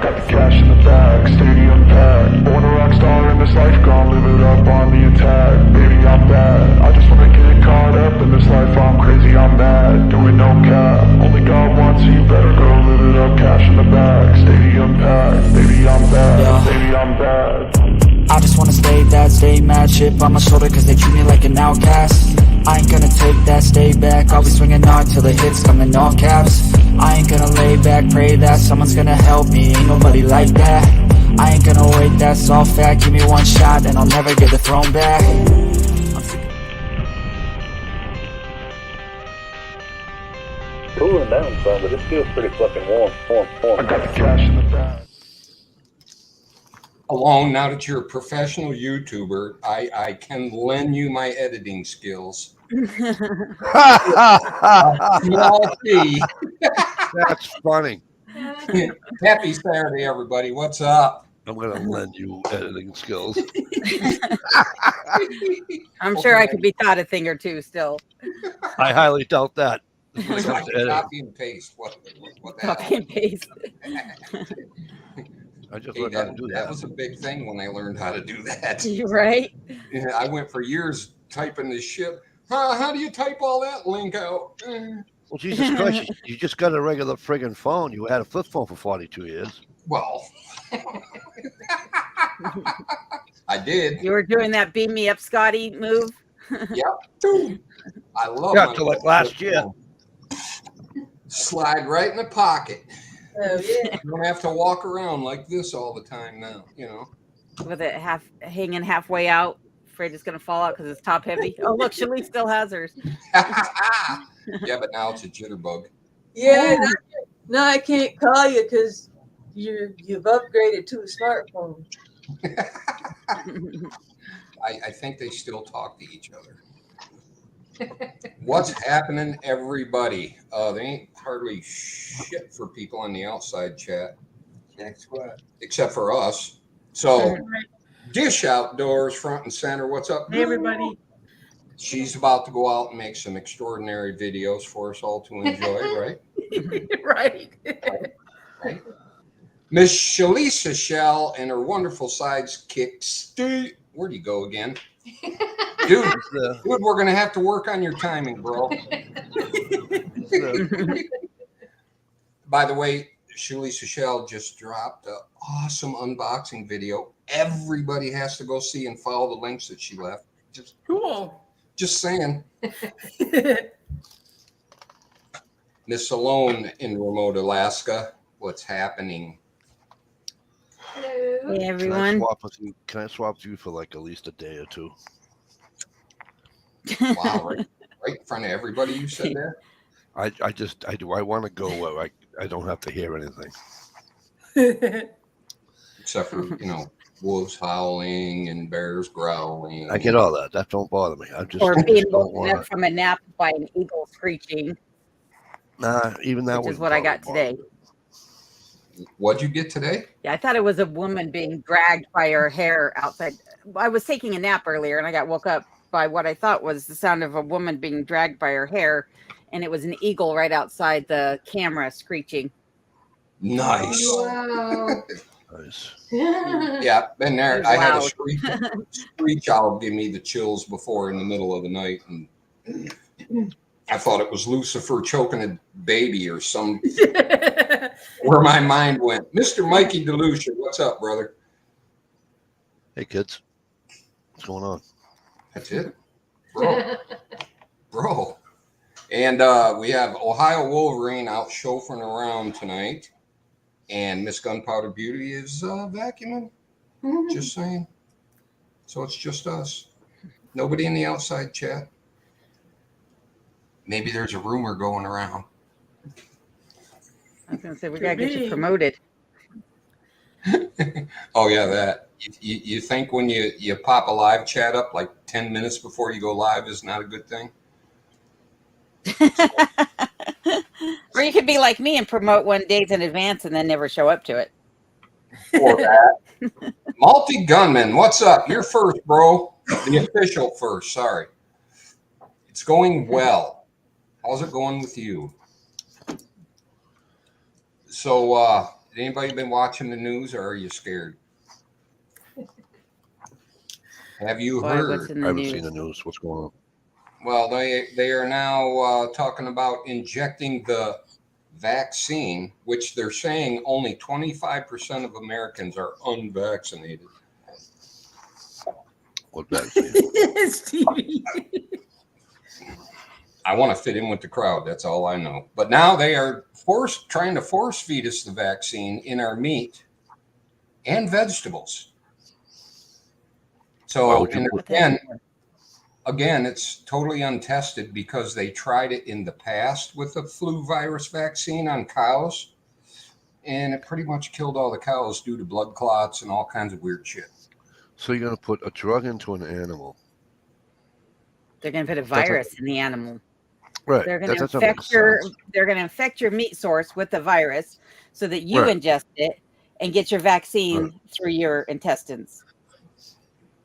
got the cash in the bag, stadium packed. Born a rock star in this life, gon' live it up on the attack. Baby, I'm bad, I just wanna get caught up in this life. I'm crazy, I'm mad, doing no cap. Only God wants you, better go live it up. Cash in the bag, stadium packed. Baby, I'm bad, baby, I'm bad. I just wanna stay that, stay mad. Chip on my shoulder cause they treat me like an outcast. I ain't gonna take that, stay back. I'll be swinging hard till the hits come in all caps. I ain't gonna lay back, pray that someone's gonna help me. Ain't nobody like that. I ain't gonna wait, that's all fact. Give me one shot and I'll never get the throne back. Cooling down some, but it feels pretty fucking warm. I got the cash in the bag. Along, now that you're a professional YouTuber, I can lend you my editing skills. Small fee. That's funny. Happy Saturday, everybody. What's up? I'm going to lend you editing skills. I'm sure I could be taught a thing or two still. I highly doubt that. It's like copy and paste. What the hell? Copy and paste. I just Hey, learned how to do that that. was a big thing when I learned how to do that. You're right. Yeah, I went for years typing this shit. How do you type all that link out? Well, Jesus Christ, you just got a regular friggin' phone. You had a flip phone for 42 years. Well, I did. You were doing that beam me up, Scotty move. Yep. I love Yeah, my till like little last flip year. phone. Slide right in the pocket. Oh, yeah. You don't have to walk around like this all the time now, you know. With it hanging halfway out. Afraid it's gonna fall out because it's top heavy. Oh look, Shalise still has hers. Yeah, but now it's a jitterbug. Yeah, no, I can't call you because you've upgraded to a smartphone. I think they still talk to each other. What's happening, everybody? There ain't hardly shit for people on the outside chat. Except for us. So, Dish Outdoors, front and center. What's up? Hey, everybody. She's about to go out and make some extraordinary videos for us all to enjoy, right? Right. Right. Miss Shalisa Shell and her wonderful sidekick, where'd you go again? Dude, we're going to have to work on your timing, bro. By the way, Shalisa Shell just dropped an awesome unboxing video. Everybody has to go see and follow the links that she left. Just saying. Miss Alone in remote Alaska, what's happening? Hello. Hey everyone. Can I swap with you for like at least a day or two? Wow, right in front of everybody you said that? I want to go where I don't have to hear anything. Except for, wolves howling and bears growling. I get all that. That don't bother me. Or being woken up from a nap by an eagle screeching. Nah, even that which is what I got today. What'd you get today? Yeah, I thought it was a woman being dragged by her hair outside. I was taking a nap earlier and I got woke up by what I thought was the sound of a woman being dragged by her hair, and it was an eagle right outside the camera screeching. Nice. Wow. Nice. Yeah, been there. It was I had a loud. screech owl give me the chills before in the middle of the night, and I thought it was Lucifer choking a baby or some. Where my mind went. Mr. Mikey Delusion, what's up, brother? Hey kids, what's going on? That's it, bro. And we have Ohio Wolverine out chauffeuring around tonight, and Miss Gunpowder Beauty is vacuuming. Just saying. So it's just us. Nobody in the outside chat. Maybe there's a rumor going around. I was gonna say we gotta get you promoted. Oh yeah, that. You think when you pop a live chat up like 10 minutes before you go live is not a good thing? Or you could be like me and promote one days in advance and then never show up to it. Or that. Multi Gunman, what's up? You're first, bro. The official first, sorry. It's going well. How's it going with you? So Anybody been watching the news, or are you scared? Have you Boy, heard? what's in I the haven't news? seen the news. What's going on? Well, they are now talking about injecting the vaccine, which they're saying only 25% of Americans are unvaccinated. What vaccine? Stevie. I want to fit in with the crowd. That's all I know. But now they are trying to force feed us the vaccine in our meat and vegetables. Why So, would you and put- again, it's totally untested because they tried it in the past with the flu virus vaccine on cows, and it pretty much killed all the cows due to blood clots and all kinds of weird shit. So you're gonna put a drug into an animal, They're going to put a That's not- virus in the animal. right? They're going That to doesn't make infect your. sense. They're going to infect your meat source with the virus, so that you Right. ingest it and get your vaccine Right. through your intestines.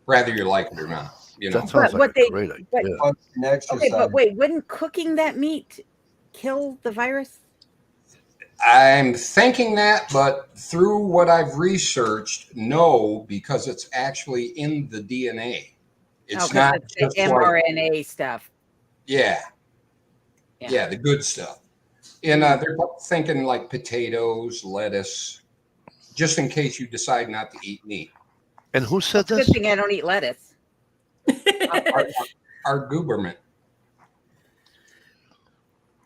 Whether you like it or not, you know. That sounds But like what a they- great idea. but- But an extra Okay, side. but wait, wouldn't cooking that meat kill the virus? I'm thinking that, but through what I've researched, no, because it's actually in the DNA. It's 'Cause not it's the just like, mRNA stuff. yeah, Yeah. yeah, the good stuff. And they're thinking like potatoes, lettuce, just in case you decide not to eat meat. And who said Good this? thing I don't eat lettuce. Our government.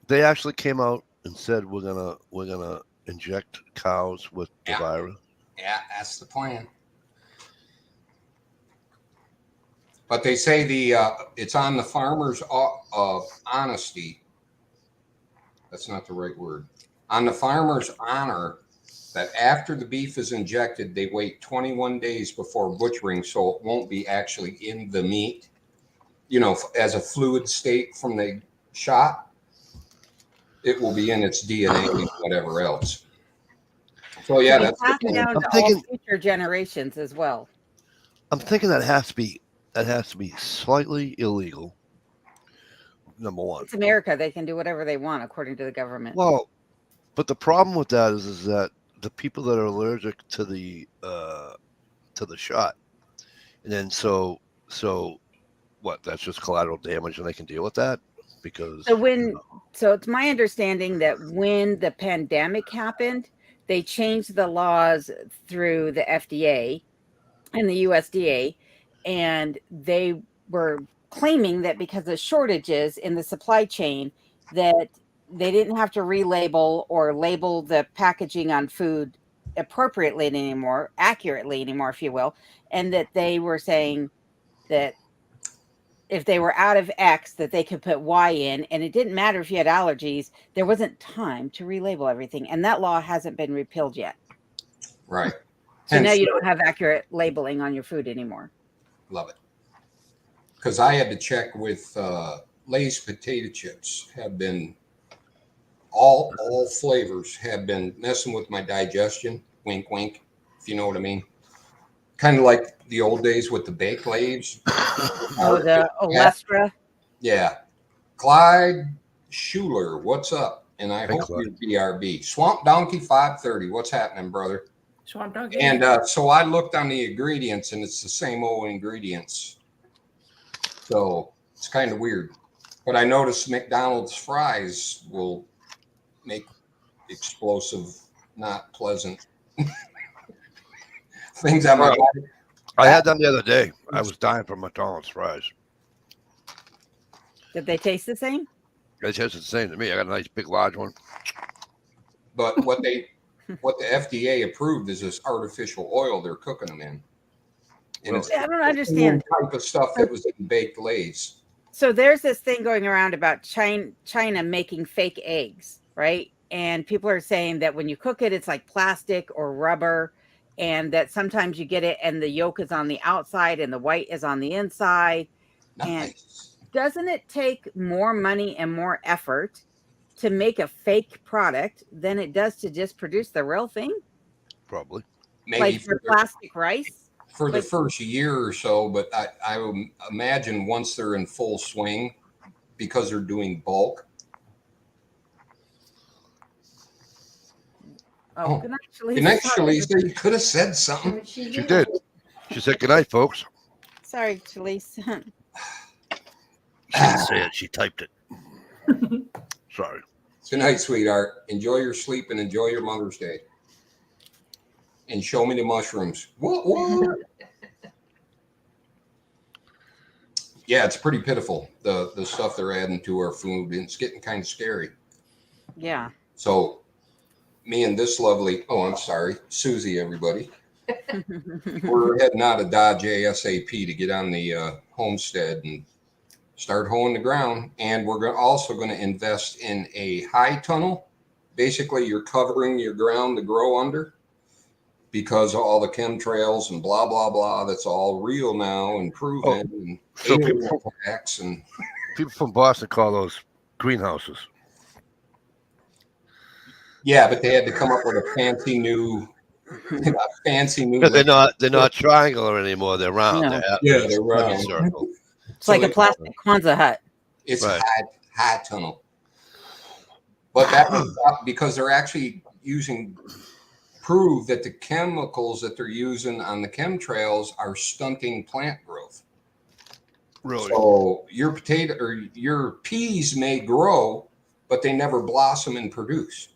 They actually came out and said we're gonna inject cows with the Yeah. virus. Yeah, that's the plan. But they say it's on the farmer's honesty. That's not the right word. On the farmer's honor that after the beef is injected, they wait 21 days before butchering, so it won't be actually in the meat, you know, as a fluid state from the shot. It will be in its DNA and whatever else. So yeah, It's that's the passed plan. down I'm to thinking- all future generations as well. I'm thinking that has to be slightly illegal. Number one. It's America; they can do whatever they want according to the government. Well, but the problem with that is that the people that are allergic to the shot, and then so what? That's just collateral damage, and they can deal with that because So so it's my understanding that when the pandemic happened, they changed the laws through the FDA and the USDA, and they were claiming that because of shortages in the supply chain, that they didn't have to relabel or label the packaging on food accurately anymore, if you will, and that they were saying that if they were out of X, that they could put Y in, and it didn't matter if you had allergies. There wasn't time to relabel everything, and that law hasn't been repealed yet. Right. So now Hence you the- don't have accurate labeling on your food anymore. Love it. Because I had to check with Lay's potato chips have been all flavors have been messing with my digestion. Wink, wink. If you know what I mean. Kind of like the old days with the baked Lays. Oh, the Olestra. Yeah. Clyde Schuler, what's up? And I Hey, hope Clyde. you're BRB. Swamp Donkey 530. What's happening, brother? Swamp Donkey. And so I looked on the ingredients, and it's the same old ingredients. So it's kind of weird. But I noticed McDonald's fries will make explosive, not pleasant things on my body. I had them the other day. I was dying from McDonald's fries. Did they taste the same? It tastes the same to me. I got a nice big large one. But what the FDA approved is this artificial oil they're cooking them in. And it's See, I don't the understand. same type of stuff that was in baked Lays. So there's this thing going around about China making fake eggs, right? And people are saying that when you cook it, it's like plastic or rubber, and that sometimes you get it and the yolk is on the outside and the white is on the inside. And Nice. doesn't it take more money and more effort to make a fake product than it does to just produce the real thing? Probably. Maybe Like for plastic rice? for the like- first year or so, but I would imagine once they're in full swing, because they're doing bulk. Oh, Oh, good night, Shalisa. Good night, Shalisa. You could have said something. She did. She said, "Good night, folks." Sorry, Shalisa. She didn't say it. She typed it. Sorry. Good night, sweetheart. Enjoy your sleep and enjoy your Mother's Day. And show me the mushrooms. What? Yeah, it's pretty pitiful, the stuff they're adding to our food, and it's getting kind of scary. Yeah. So me and this lovely, I'm sorry, Susie, everybody, we're heading out of Dodge ASAP to get on the homestead and start hoeing the ground. And we're also going to invest in a high tunnel. Basically, you're covering your ground to grow under because of all the chemtrails and blah, blah, blah. That's all real now and proven. And So alien attacks and people from Boston call those greenhouses. yeah, but they had to come up with a fancy new. Because they're not triangular anymore. They're round. No. They're round. Circle. It's like a plastic Kwanzaa hut. It's Right. high tunnel. But that was because they're actually prove that the chemicals that they're using on the chemtrails are stunting plant growth. Really? So your potato or your peas may grow, but they never blossom and produce.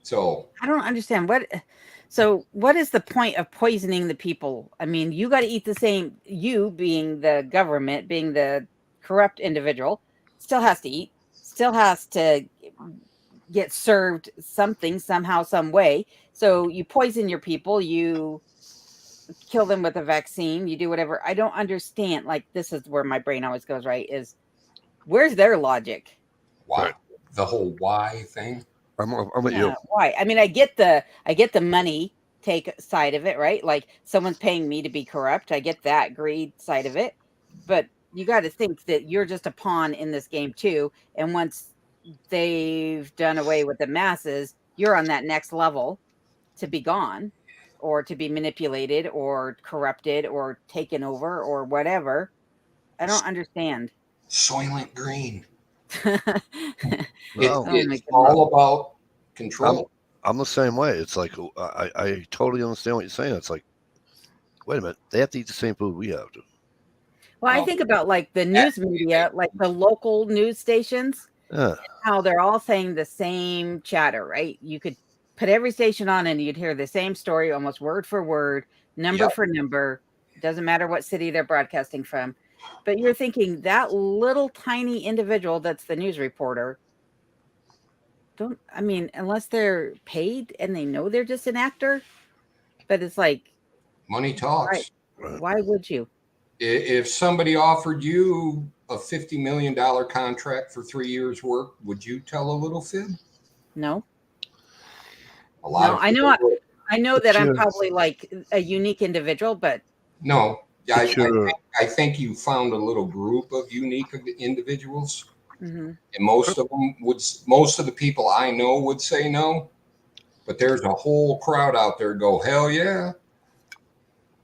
So I don't understand what is the point of poisoning the people? I mean, you got to eat the same. You being the government, being the corrupt individual, still has to eat, still has to get served something somehow, some way. So you poison your people, you kill them with a vaccine, you do whatever. I don't understand. Like, this is where my brain always goes, right? Is where's their logic? why Right. the whole why thing? I'm with you. Why? I mean, I get the money take side of it, right? Like, someone's paying me to be corrupt. I get that greed side of it, but you got to think that you're just a pawn in this game too. And once they've done away with the masses, you're on that next level to be gone, or to be manipulated, or corrupted, or taken over, or whatever. I don't understand. Soylent Green. No. Oh my It's goodness. all about control. I'm the same way. It's like I totally understand what you're saying. It's like, wait a minute, they have to eat the same food we have to. Well, I think about like the news media, like the local news stations, Yeah. how they're all saying the same chatter, right? You could put every station on and you'd hear the same story, almost word for word, number Yep. for number. Doesn't matter what city they're broadcasting from. But you're thinking that little tiny individual that's the news reporter, unless they're paid and they know they're just an actor. But it's like, Money talks. Right. why would you? If somebody offered you a $50 million contract for 3 years' work, would you tell a little fib? No. A lot No, of I know. people would. I know that I'm Sure. probably like a unique individual, but No, Sure. I think you found a little group of unique individuals, mhm. and most of the people I know would say no, but there's a whole crowd out there go, hell yeah,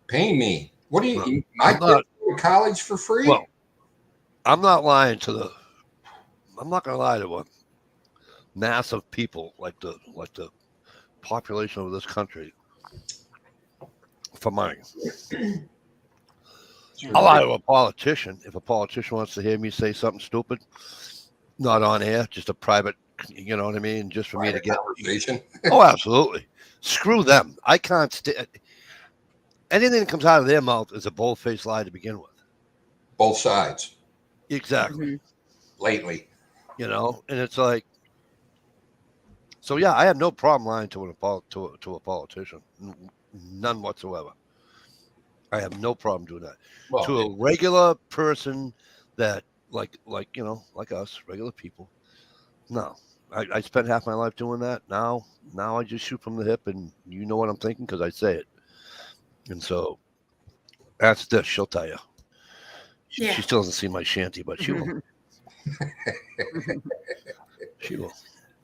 pay me. What do you? My I'm not- kids go to college for free? Well, I'm not lying to I'm not gonna lie to a mass of people like the population of this country for money. I'll lie to a politician if a politician wants to hear me say something stupid, not on air, just a private, you know what I mean, just for me to get. conversation. Oh, absolutely. Screw them. I can't stand anything that comes out of their mouth is a bold-faced lie to begin with. Both sides Exactly. Mhm. lately. You know, and it's like, so yeah, I have no problem lying to a politician, none whatsoever. I have no problem doing that. Well, To a regular person that like us, regular people, no. I spent half my life doing that. Now I just shoot from the hip, and you know what I'm thinking because I say it. And so that's this. She'll tell you. Yeah. She still hasn't seen my shanty, but she will. She will.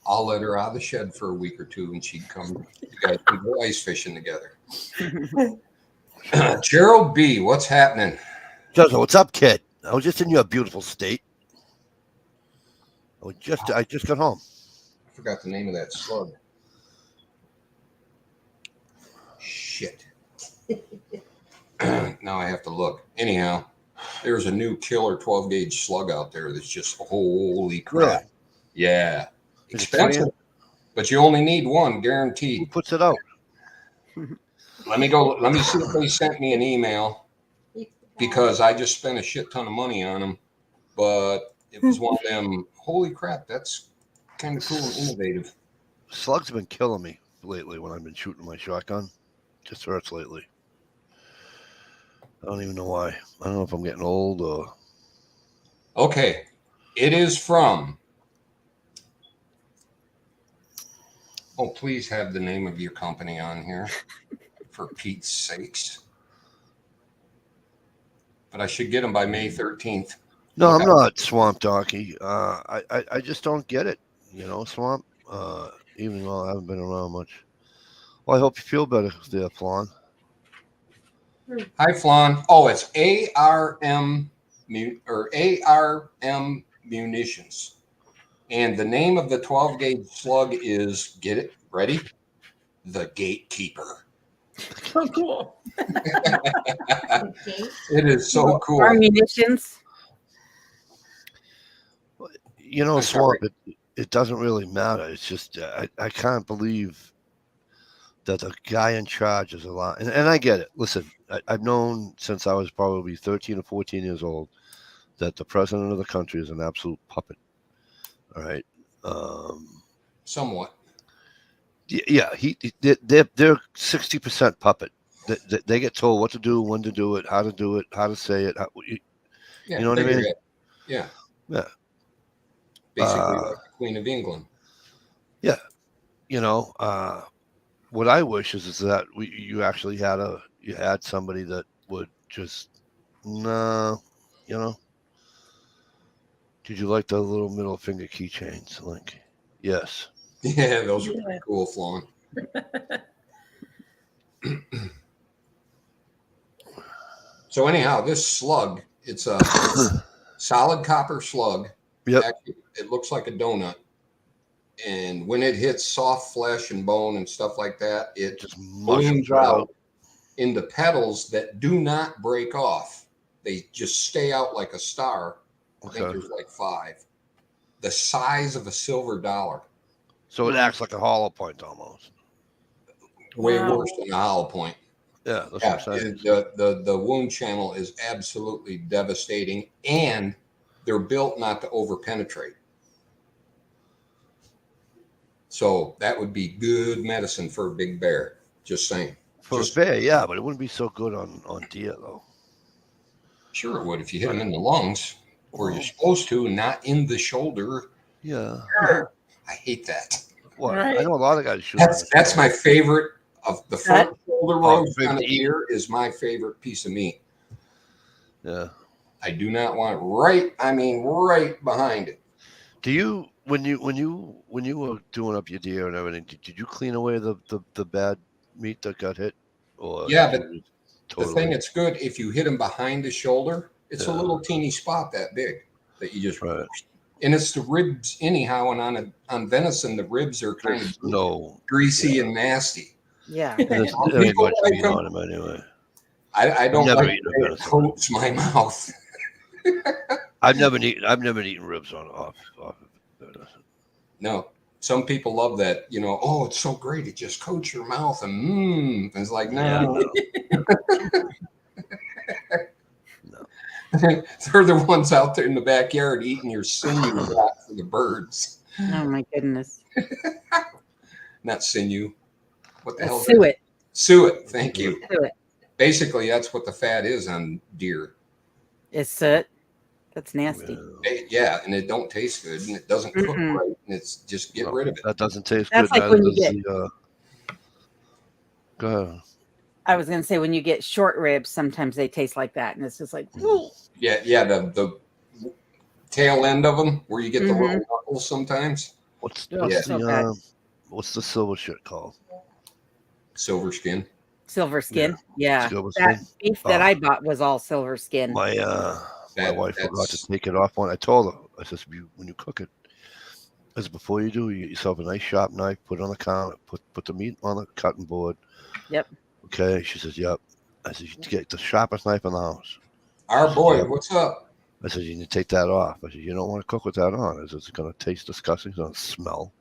I'll let her out of the shed for a week or two, and she'd come. You guys can go ice fishing together. Gerald B, what's happening? Jojo, what's up, kid? I was just in your beautiful state. I just got home. I forgot the name of that slug. Shit. Now I have to look. Anyhow, there's a new killer 12 gauge slug out there that's just holy crap. Yeah. Is it Expensive, free? but you only need one Who guaranteed. puts it out? Let me see if they sent me an email because I just spent a shit ton of money on them. But it was one of them, holy crap, that's kind of cool and innovative. Slugs have been killing me lately when I've been shooting my shotgun. Just hurts lately. I don't even know why. I don't know if I'm getting old or. Okay. It is from. Oh, please have the name of your company on here, for Pete's sakes. But I should get them by May 13th. No, Okay. I'm not Swamp Donkey. I just don't get it. You know, Swamp. Even though I haven't been around much. Well, I hope you feel better there, Flan. Hi, Flan. Oh, it's ARM Munitions. And the name of the 12 gauge slug is, get it, ready? The Gatekeeper. Oh, cool. It is so cool. Our munitions. You know, I'm sorry. Swamp, it doesn't really matter. It's just, I can't believe that the guy in charge is a lot. And I get it. Listen, I've known since I was probably 13 or 14 years old that the president of the country is an absolute puppet. All right. Somewhat. Yeah, they're 60% puppet. They get told what to do, when to do it, how to say it. Yeah, You know what I mean? figurehead. Yeah. Yeah. Basically like the Queen of England. Yeah. You know, what I wish is that you actually had somebody that would just, no, you know. Did you like the little middle finger keychains, Link? Yes. Yeah, those are pretty cool, Flan. So anyhow, this slug, it's a solid copper slug. Yep. Actually, it looks like a donut. And when it hits soft flesh and bone and stuff like that, it Just balloons mushrooms right out out. into petals that do not break off. They just stay out like a star. I think Okay. there's like 5. The size of a silver dollar. So it acts like a hollow point almost. Way Wow. worse than a hollow point. Yeah, that's Yeah, what I'm saying. the wound channel is absolutely devastating, and they're built not to overpenetrate. So that would be good medicine for a big bear. Just saying. For Just- a bear, yeah, but it wouldn't be so good on deer though. Sure it would if you hit them in the lungs where Well, you're supposed to, not in the shoulder. yeah. I hate that. What? Right. I know a lot of guys shoot. That's my favorite of the front shoulder roast favorite on a to eat. deer is my favorite piece of meat. Yeah. I do not want it right behind it. Do you when you were doing up your deer and everything? Did you clean away the bad meat that got hit? Or Yeah, did but you The thing that's good, if you hit them behind the shoulder, it's a Yeah. little teeny spot that big that you just, Right. and it's the ribs anyhow. And on venison, the ribs are kind of no. greasy and nasty. Yeah. And there's Some very people much like meat them. on them anyway. I don't never like eaten a the way it venison. coats my mouth. I've never eaten ribs off of venison. No, some people love that. You know, oh, it's so great. It just coats your mouth and it's like, no. They're the ones out there in the backyard eating your sinew rot for the birds. Oh my goodness. Not sinew. What the hell? Suet. Suet. Thank you. Suet. Basically, that's what the fat is on deer. Is soot. That's nasty. Yeah, and it don't taste good, and it doesn't cook Mm-mm. right. And it's just get No, rid of it. That doesn't taste That's good. like when neither you does get- the, go ahead. I was gonna say when you get short ribs, sometimes they taste like that, and it's just like, ooh. Yeah. The tail end of them, where you get the Mhm. little knuckles sometimes. What's Oh, Yeah. so bad. what's the silver shit called? Silver skin. Silver skin. Yeah. Silver That skin? beef that Oh. I bought was all silver skin. My wife forgot That's- to take it off one. I told her, I said, when you cook it, as before you do, you get yourself a nice sharp knife, put it on the counter, put the meat on the cutting board. Yep. Okay. She says, yep. I said, you get the sharpest knife in the house. Our boy, what's up? I said, you need to take that off. I said, you don't want to cook with that on. I said, it's going to taste disgusting. It's going to smell.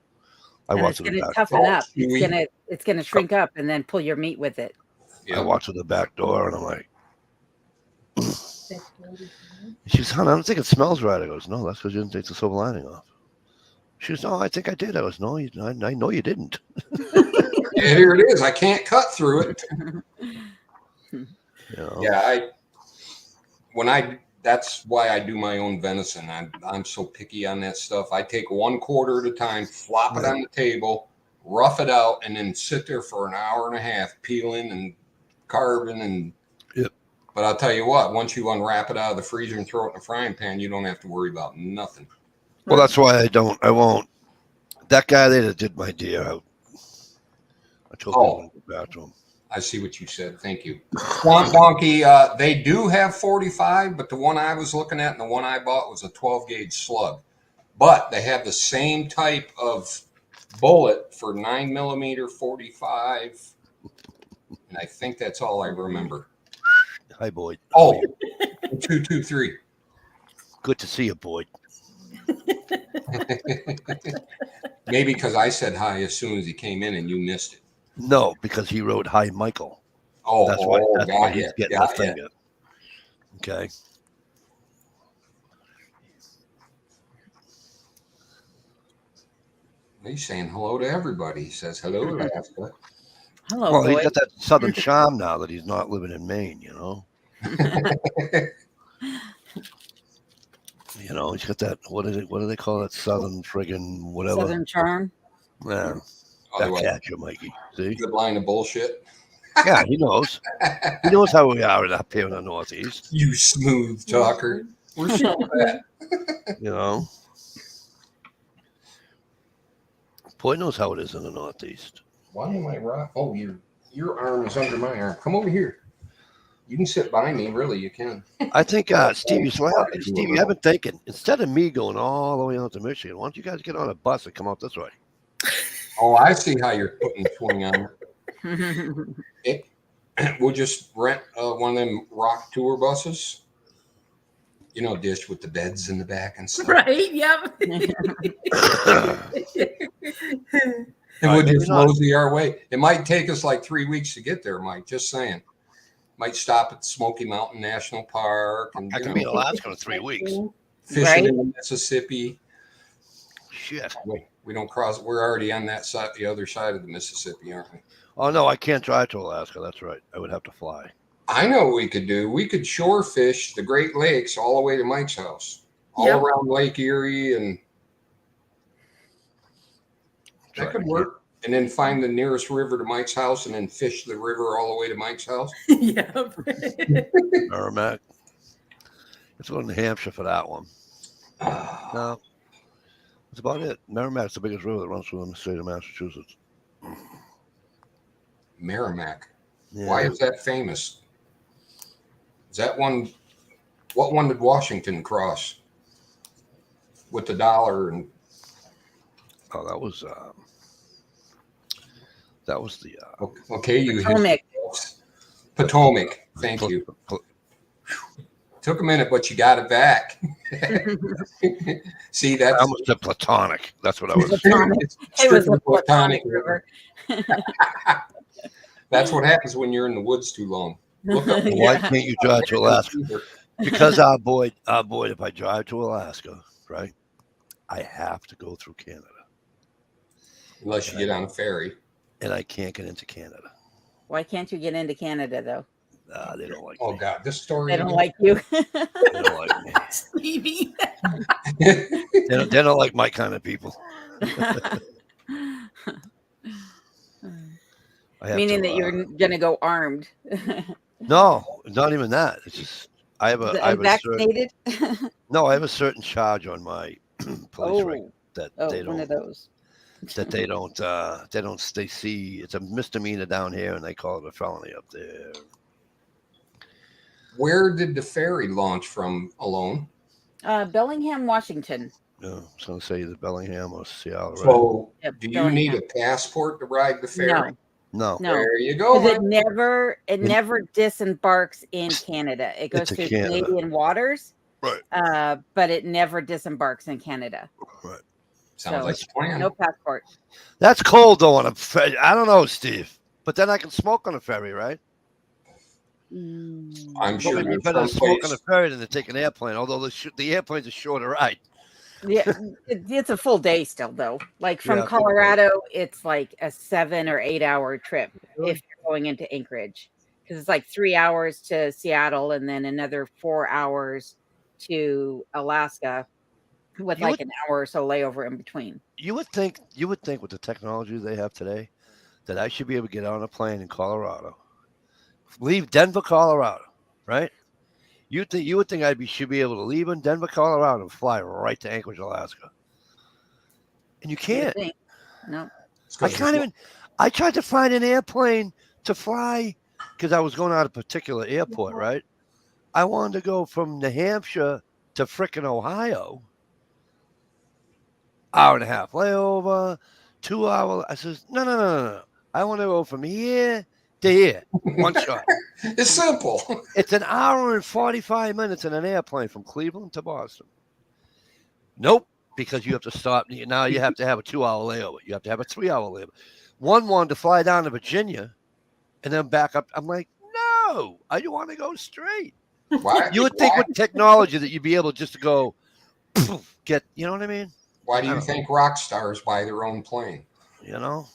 I And walked it's to the going to back. toughen up. chewy. It's gonna shrink up and then pull your meat with it. I walked to the back door and I'm like, she goes, hon, I don't think it smells right. I goes, no, that's because you didn't take the silver lining off. She goes, no, I think I did. I goes, no, I know you didn't. Yeah, here it is. I can't cut through it. You know? Yeah, that's why I do my own venison. I'm so picky on that stuff. I take 1/4 at a time, flop it on the table, rough it out, and then sit there for an hour and a half, peeling and carving and. Yep. But I'll tell you what, once you unwrap it out of the freezer and throw it in a frying pan, you don't have to worry about nothing. Well, that's why I won't. That guy there that did my deer out. I told him I wouldn't go back to him. I see what you said. Thank you. Swamp Donkey, they do have 45, but the one I was looking at and the one I bought was a 12 gauge slug. But they have the same type of bullet for 9mm 45. And I think that's all I remember. Hi, Boyd. Oh, 223. Good to see you, Boyd. Maybe because I said hi as soon as he came in and you missed it. No, because he wrote hi, Michael. Oh, That's why he's getting the finger. Okay. He's saying hello to everybody. He says hello, Alaska. Hello, Well, Boyd. he's got that southern charm now that he's not living in Maine, you know. You know, he's got that. What do they call that? Southern friggin' whatever. Southern charm. Yeah. Otherwise, Back at you, Mikey. See? good line of bullshit. Yeah, he knows. He knows how we are up here in the Northeast. You smooth talker. We're sure of that. You know. Boy knows how it is in the Northeast. Why am I rock? Oh, your arm is under my arm. Come over here. You can sit by me. Really, you can. I think Stevie, Stevie, I've been thinking, instead of me going all the way out to Michigan, why don't you guys get on a bus and come out this way? Oh, I see how you're putting the swing on. We'll just rent one of them rock tour buses. You know, dish with the beds in the back and stuff. Right? Yep. And we'll just mosey our way. It might take us like 3 weeks to get there, Mike. Just saying. Might stop at Smoky Mountain National Park. And I can be in Alaska in 3 weeks. Fishing in the Mississippi. Shit. We don't cross. We're already on that side, the other side of the Mississippi, aren't we? Oh, no, I can't drive to Alaska. That's right. I would have to fly. I know what we could do. We could shore fish the Great Lakes all the way to Mike's house, all around Lake Erie, and that could work. And then find the nearest river to Mike's house, and then fish the river all the way to Mike's house. Yep. Merrimack. Let's go to New Hampshire for that one. No, that's about it. Merrimack's the biggest river that runs through the state of Massachusetts. Merrimack. Yeah. Why is that famous? Is that one? What one did Washington cross with the dollar? And Oh, that was the okay, you Potomac. Potomac. Thank you. Took a minute, but you got it back. See, that's I almost said Platonic. That's what I was. It was a platonic river. That's what happens when you're in the woods too long. Look up. Why can't you drive to Alaska? Because our Boyd, if I drive to Alaska, right, I have to go through Canada. Unless you get on a ferry. And I can't get into Canada. Why can't you get into Canada though? They don't like Oh me. God, this story. They don't like you. They don't like me. Stevie. They don't like my kind of people. Meaning that you're gonna go armed. No, not even that. It's just I have a Vaccinated? No, I have a certain charge on my police rank that they one of don't those. they see it's a misdemeanor down here and they call it a felony up there. Where did the ferry launch from alone? Bellingham, Washington. Yeah, I was gonna say either Bellingham or Seattle. Right? So Yep, do you Bellingham. need a passport to ride the ferry? No. No. There you go. 'Cause man. it never disembarks in Canada. It goes It's a through Canada. Canadian waters, Right. but it never disembarks in Canada. Right. Sounds So, like a plan. no passport. That's cold though on a ferry. I don't know, Steve. But then I can smoke on a ferry, right? I'm sure But you there's better some smoke on place. a ferry than to take an airplane. Although the airplane's a shorter ride. Yeah, it's a full day still, though. Like from Yeah. Colorado, it's like a 7 or 8 hour trip if you're going into Anchorage, because it's like 3 hours to Seattle and then another 4 hours to Alaska, with You like would- an hour or so layover in between. You would think with the technology they have today that I should be able to get on a plane in Colorado, leave Denver, Colorado, right? You would think should be able to leave in Denver, Colorado, and fly right to Anchorage, Alaska, and you You would can't. think. No. It's I 'cause can't even. I tried to find an airplane to fly because I was going out of a particular airport, right? I wanted to go from New Hampshire to frickin' Ohio. Hour and a half layover, 2 hour. I says, no. I want to go from here to here. One shot. It's simple. It's an hour and 45 minutes in an airplane from Cleveland to Boston. Nope, because you have to stop. Now you have to have a 2 hour layover. You have to have a 3 hour layover. One wanted to fly down to Virginia and then back up. I'm like, no, I want to go straight. Why? You would think with technology that you'd be able just to go get, you know what I mean? Why do I you don't think rock stars buy their own plane? You know?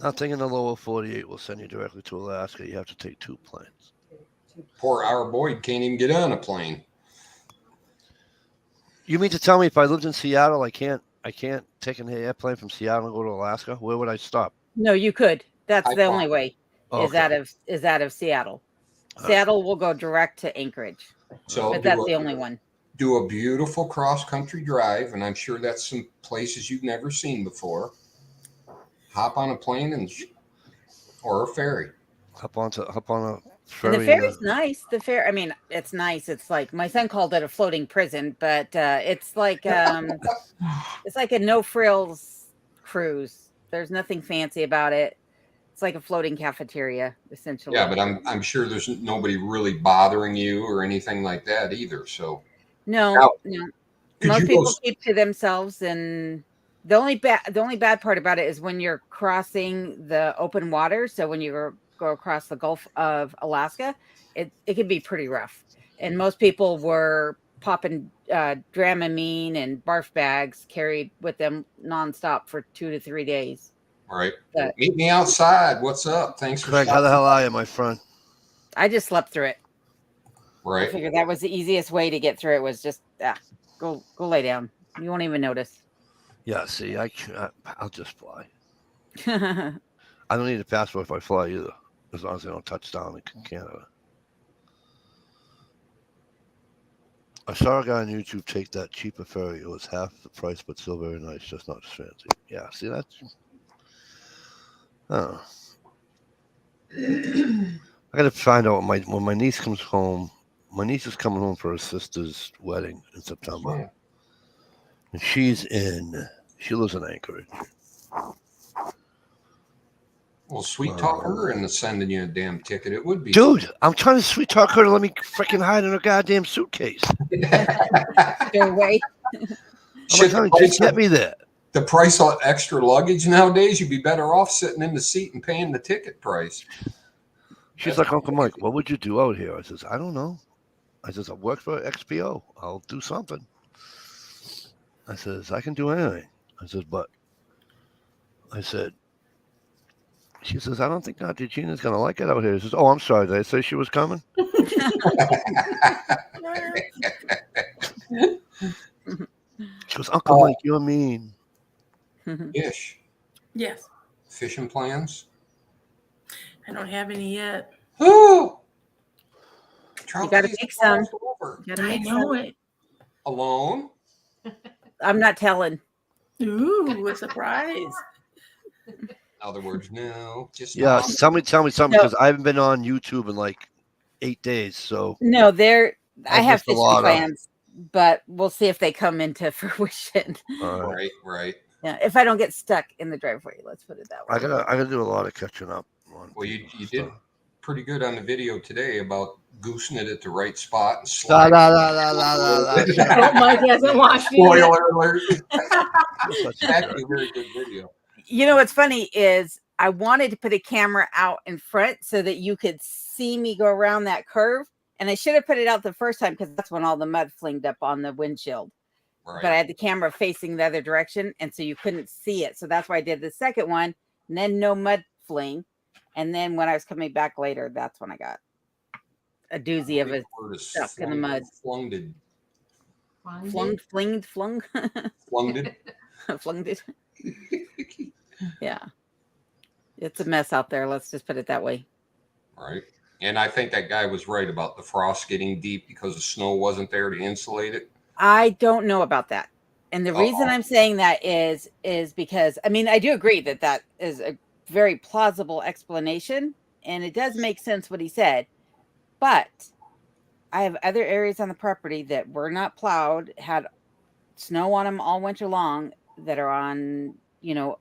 Nothing in the lower 48 will send you directly to Alaska. You have to take 2 planes. Poor our Boyd can't even get on a plane. You mean to tell me if I lived in Seattle, I can't take an airplane from Seattle and go to Alaska? Where would I stop? No, you could. That's I the thought- only way. Is Okay. out of Seattle. Seattle will go direct to Anchorage, So but that's the only one. do a beautiful cross country drive, and I'm sure that's some places you've never seen before. Hop on a plane or a ferry. Hop on a And ferry. the ferry's nice. The fair, I mean, it's nice. It's like my son called it a floating prison, but it's like it's like a no frills cruise. There's nothing fancy about it. It's like a floating cafeteria, essentially. Yeah, but I'm sure there's nobody really bothering you or anything like that either. So No. could Most you people go- keep to themselves, and the only bad part about it is when you're crossing the open water. So when you go across the Gulf of Alaska, it can be pretty rough. And most people were popping Dramamine and barf bags carried with them nonstop for 2 to 3 days. All right, But meet me outside. What's up? Thanks for Craig, how the stopping. hell are you, my friend? I just slept through it. I Right. figured that was the easiest way to get through it, was just go lay down. You won't even notice. Yeah, see, I'll just fly. I don't need a passport if I fly either, as long as I don't touch down in Canada. I saw a guy on YouTube take that cheaper ferry. It was half the price, but still very nice, just not as fancy. Yeah, see, that's... Oh. I got to find out when my niece comes home. My niece is coming home for her sister's wedding in September. And she lives in Anchorage. Well, sweet talk her into sending you a damn ticket. It would be. Dude, I'm trying to sweet talk her to let me freaking hide in her goddamn suitcase. Go away. I'm Shit, like, honey, just get me there. the price of extra luggage nowadays, you'd be better off sitting in the seat and paying the ticket price. She's like, Uncle Mike, what would you do out here? I says, I don't know. I says, I work for XPO. I'll do something. I says, I can do anything. I says, but I said, she says, I don't think Auntie Gina's going to like it out here. She says, oh, I'm sorry. Did I say she was coming? She goes, Uncle Mike, you're mean. Ish. Yes. Fishing plans? I don't have any yet. Oh! You gotta make some. You gotta I make know some. it. Alone? I'm not telling. Ooh, a surprise. In other words, no. Just Yeah, not. somebody tell me something No. because I haven't been on YouTube in like 8 days. So No, I I've have missed a fishing lot of- plans, but we'll see if they come into fruition. all right. Right. Yeah, if I don't get stuck in the driveway, let's put it that way. I gotta do a lot of catching up. On Well, you did stuff. pretty good on the video today about goosing it at the right spot and La, sliding. la, la, la, la, la, la. Oh, Mike hasn't watched it yet. Spoiler alert. Such a Actually, jerk. a very good video. You know what's funny is I wanted to put a camera out in front so that you could see me go around that curve. And I should have put it out the first time because that's when all the mud flinged up on the windshield. Right. But I had the camera facing the other direction, and so you couldn't see it. So that's why I did the second one, and then no mud fling. And then when I was coming back later, that's when I got a doozy of it stuck in the mud. Flunged. Flunged. Flunged. Flunged it. Yeah. It's a mess out there. Let's just put it that way. Right. And I think that guy was right about the frost getting deep because the snow wasn't there to insulate it. I don't know about that. And the reason I'm saying that is because, I mean, I do agree that that is a very plausible explanation. And it does make sense what he said. But I have other areas on the property that were not plowed, had snow on them all winter long, that are on, you know,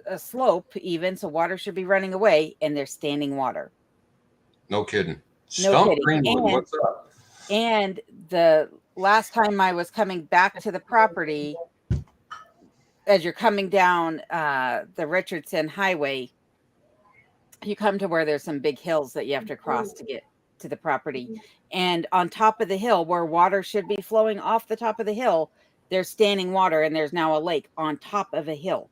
a slope even. So water should be running away, and they're standing water. No kidding. No Stump kidding. Greenwood, what's up? And the last time I was coming back to the property, as you're coming down the Richardson Highway, you come to where there's some big hills that you have to cross to get to the property. And on top of the hill, where water should be flowing off the top of the hill, there's standing water, and there's now a lake on top of a hill.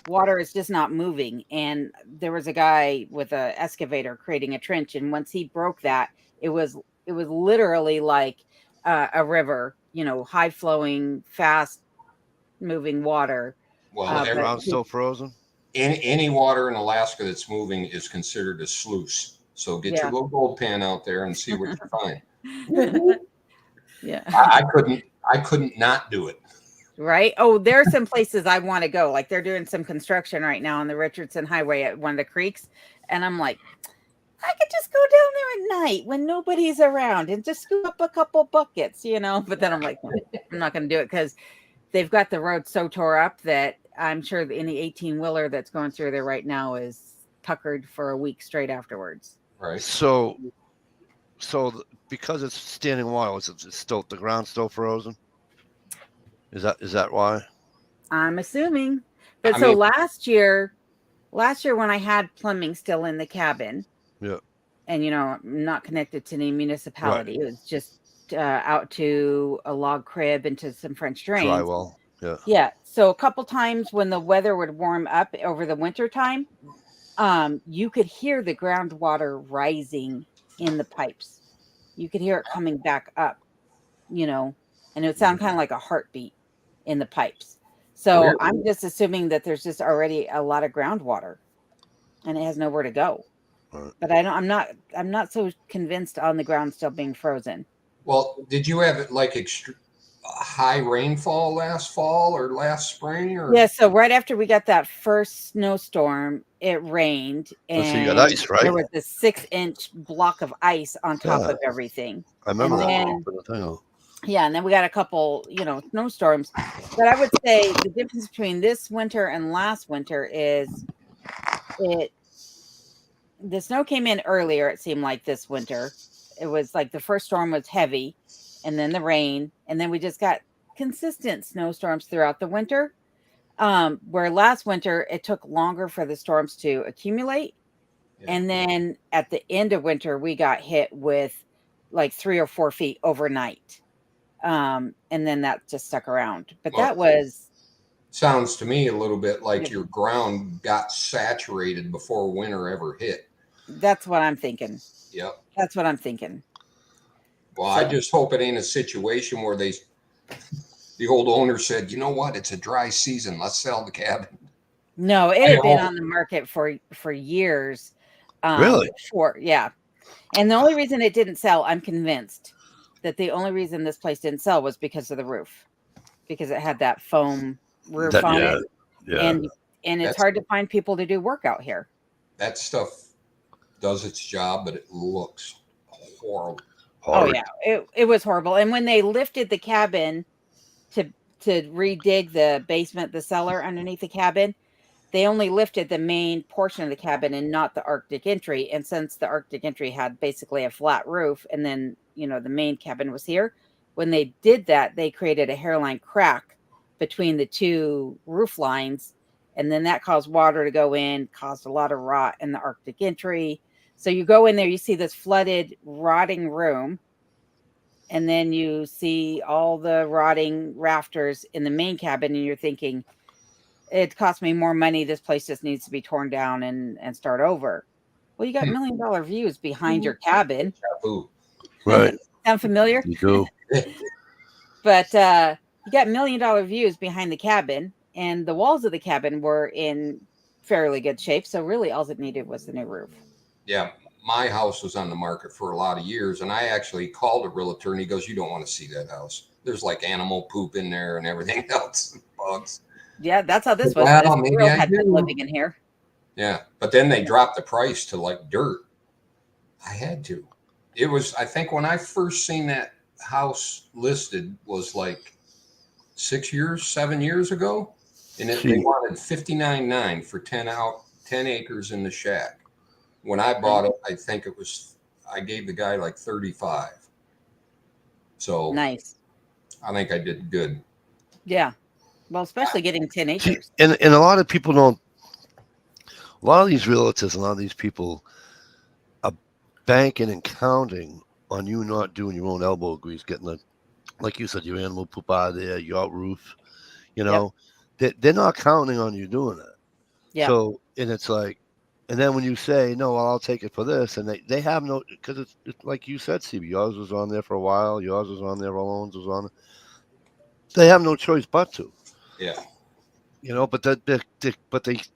Water is just not moving. And there was a guy with an excavator creating a trench, and once he broke that, it was literally like a river, you know, high flowing, fast moving water. Well, The ground's still frozen. any water in Alaska that's moving is considered a sluice. So get your little gold pan out there and see what you find. Yeah. I couldn't not do it. Right. Oh, there are some places I want to go. Like they're doing some construction right now on the Richardson Highway at one of the creeks. And I'm like, I could just go down there at night when nobody's around and just scoop up a couple buckets, you know. But then I'm like, I'm not going to do it because they've got the road so tore up that I'm sure any 18-wheeler that's going through there right now is puckered for a week straight afterwards. Right. So because it's standing water, it's still the ground's still frozen. Is that why? I'm assuming. But I so mean- last year when I had plumbing still in the cabin, Yeah. and you know, I'm not connected to any municipality, it was just out to a log crib into some French drains. Drywall. Yeah. Yeah. So a couple times when the weather would warm up over the winter time, you could hear the groundwater rising in the pipes. You could hear it coming back up, you know, and it would sound kind of like a heartbeat in the pipes. So Weird. I'm just assuming that there's just already a lot of groundwater and it has nowhere to go. Right. But I'm not so convinced on the ground still being frozen. Well, did you have like high rainfall last fall or last spring? Or Yeah, so right after we got that first snowstorm, it rained, Oh, so and you got ice, right? there was a 6-inch block of ice on top Yeah. of everything. I remember that. then- when I put the thing on. Yeah, and then we got a couple, you know, snowstorms. But I would say the difference between this winter and last winter is the snow came in earlier, it seemed like this winter. It was like the first storm was heavy, and then the rain, and then we just got consistent snowstorms throughout the winter. Where last winter it took longer for the storms to accumulate. Yeah. And then at the end of winter, we got hit with like 3 or 4 feet overnight. And then that just stuck around. But Well, that was, sounds to me a little bit like Yeah. your ground got saturated before winter ever hit. that's what I'm thinking. Yep. That's what I'm thinking. Well, I just hope it ain't a situation where the old owner said, you know what, it's a dry season. Let's sell the cabin. No, it had been on the market for years. Really? Yeah. And the only reason it didn't sell, I'm convinced that the only reason this place didn't sell was because of the roof, because it had that foam roof on it. Yeah. And it's That's- hard to find people to do work out here. That stuff does its job, but it looks horrible. Oh yeah, it was horrible. And when they lifted the cabin to redig the basement, the cellar underneath the cabin, they only lifted the main portion of the cabin and not the Arctic entry. And since the Arctic entry had basically a flat roof, and then, you know, the main cabin was here, when they did that, they created a hairline crack between the two roof lines. And then that caused water to go in, caused a lot of rot in the Arctic entry. So you go in there, you see this flooded, rotting room. And then you see all the rotting rafters in the main cabin. And you're thinking, it cost me more money. This place just needs to be torn down and start over. Well, you got $1 million views behind your cabin. Taboo. Right. Sound familiar? You do. But you got $1 million views behind the cabin, and the walls of the cabin were in fairly good shape. So really, all it needed was the new roof. Yeah, my house was on the market for a lot of years, and I actually called a realtor, and he goes, "You don't want to see that house. There's like animal poop in there and everything else, bugs." Yeah, that's how this was. Well, This maybe girl I had been do. living in here. Yeah, but then they dropped the price to like dirt. I had to. It was, I think, when I first seen that house listed was like 7 years ago, and they wanted $59,900 for 10 acres in the shack. When I bought it, I think I gave the guy like 35. So Nice. I think I did good. Yeah. Well, especially getting 10 See, acres. and a lot of people don't. A lot of these realtors, a lot of these people are banking and counting on you not doing your own elbow grease, getting like you said, your animal poop out of there, your roof. You know, they're not counting on you doing it. Yeah. So, and it's like, and then when you say no, well, I'll take it for this, and they have no, because it's like you said, CB, yours was on there for a while, yours was on there, Rollins was on. They have no choice but to. Yeah. You know, but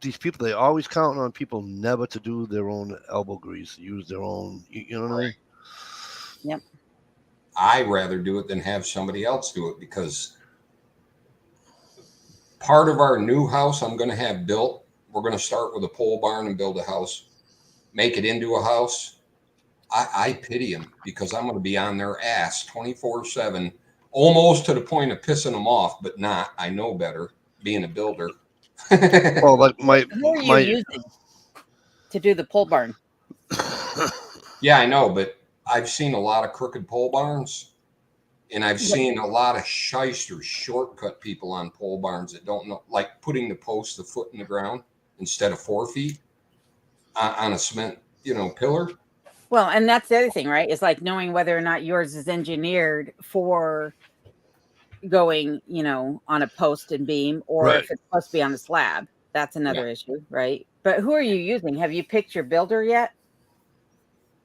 these people, they always counting on people never to do their own elbow grease, use their own. You know what I mean? Yep. I rather do it than have somebody else do it, because part of our new house I'm going to have built, we're going to start with a pole barn and build a house, make it into a house. I pity them, because I'm going to be on their ass 24/7, almost to the point of pissing them off, but not. I know better, being a builder. Well, like Who are you using to do the pole barn? Yeah, I know, but I've seen a lot of crooked pole barns, and I've seen a lot of shysters, shortcut people on pole barns that don't know, like putting the post a foot in the ground instead of 4 feet on a cement, pillar. Well, and that's the other thing, right? It's like knowing whether or not yours is engineered for going, on a post and beam, or Right. if it's supposed to be on a slab. That's another issue, right? But who are you using? Have you picked your builder yet?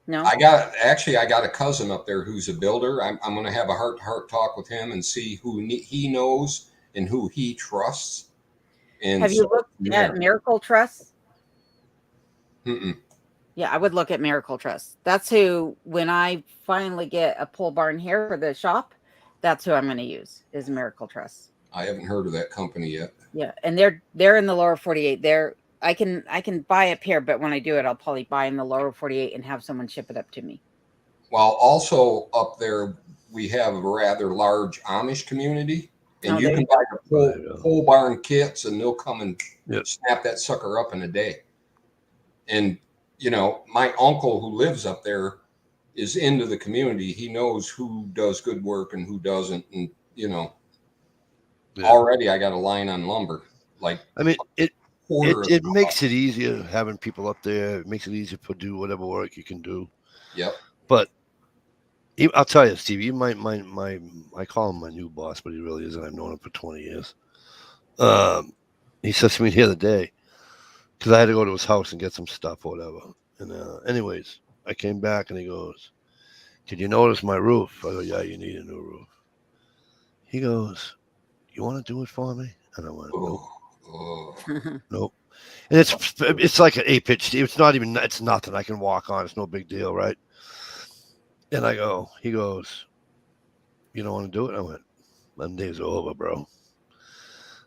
No. I got a cousin up there who's a builder. I'm going to have a heart-to-heart talk with him and see who he knows and who he trusts. And have you looked at Miracle Truss? Mm-mm. Yeah, I would look at Miracle Truss. That's who, when I finally get a pole barn here for the shop, that's who I'm going to use, is Miracle Truss. I haven't heard of that company yet. Yeah, and they're in the lower 48. I can buy up here, but when I do it, I'll probably buy in the lower 48 and have someone ship it up to me. Well, also up there, we have a rather large Amish community, and you can buy the pole barn kits, and they'll come and snap that sucker up in a day. And, my uncle who lives up there is into the community. He knows who does good work and who doesn't. And, already I got a line on lumber. Like, I mean, it makes it easier having people up there. It makes it easier to do whatever work you can do. Yep. But I'll tell you, Steve, I call him my new boss, but he really isn't. I've known him for 20 years. He says to me the other day, because I had to go to his house and get some stuff or whatever. And anyways, I came back and he goes, "Did you notice my roof?" I go, "Yeah, you need a new roof." He goes, "You want to do it for me?" And I went, "Nope." Nope. And it's like an 8-pitch. It's nothing. I can walk on. It's no big deal, right? And he goes, "You don't want to do it?" I went, "Monday's over, bro."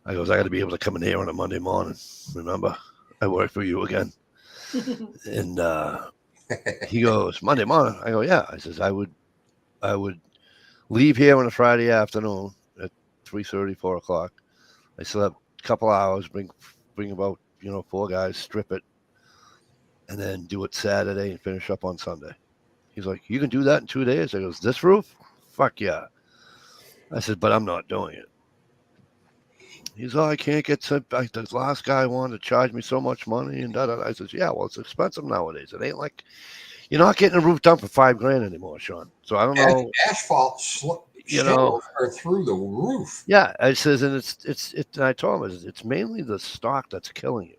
I goes, "I got to be able to come in here on a Monday morning. Remember, I work for you again." And he goes, "Monday morning?" I go, "Yeah." I says, I would leave here on a Friday afternoon at 3:30, 4 o'clock. I slept a couple hours, bring about, 4 guys, strip it, and then do it Saturday and finish up on Sunday. He's like, you can do that in 2 days? I goes, this roof? Fuck yeah. I said, but I'm not doing it. He's, I can't get the last guy wanted to charge me so much money and da-da. I said, yeah, well, it's expensive nowadays. It ain't like, you're not getting a roof done for $5,000 anymore, Sean. So I don't know. Asphalt shingles are through the roof. Yeah, I says, and and I told him, it's mainly the stock that's killing you.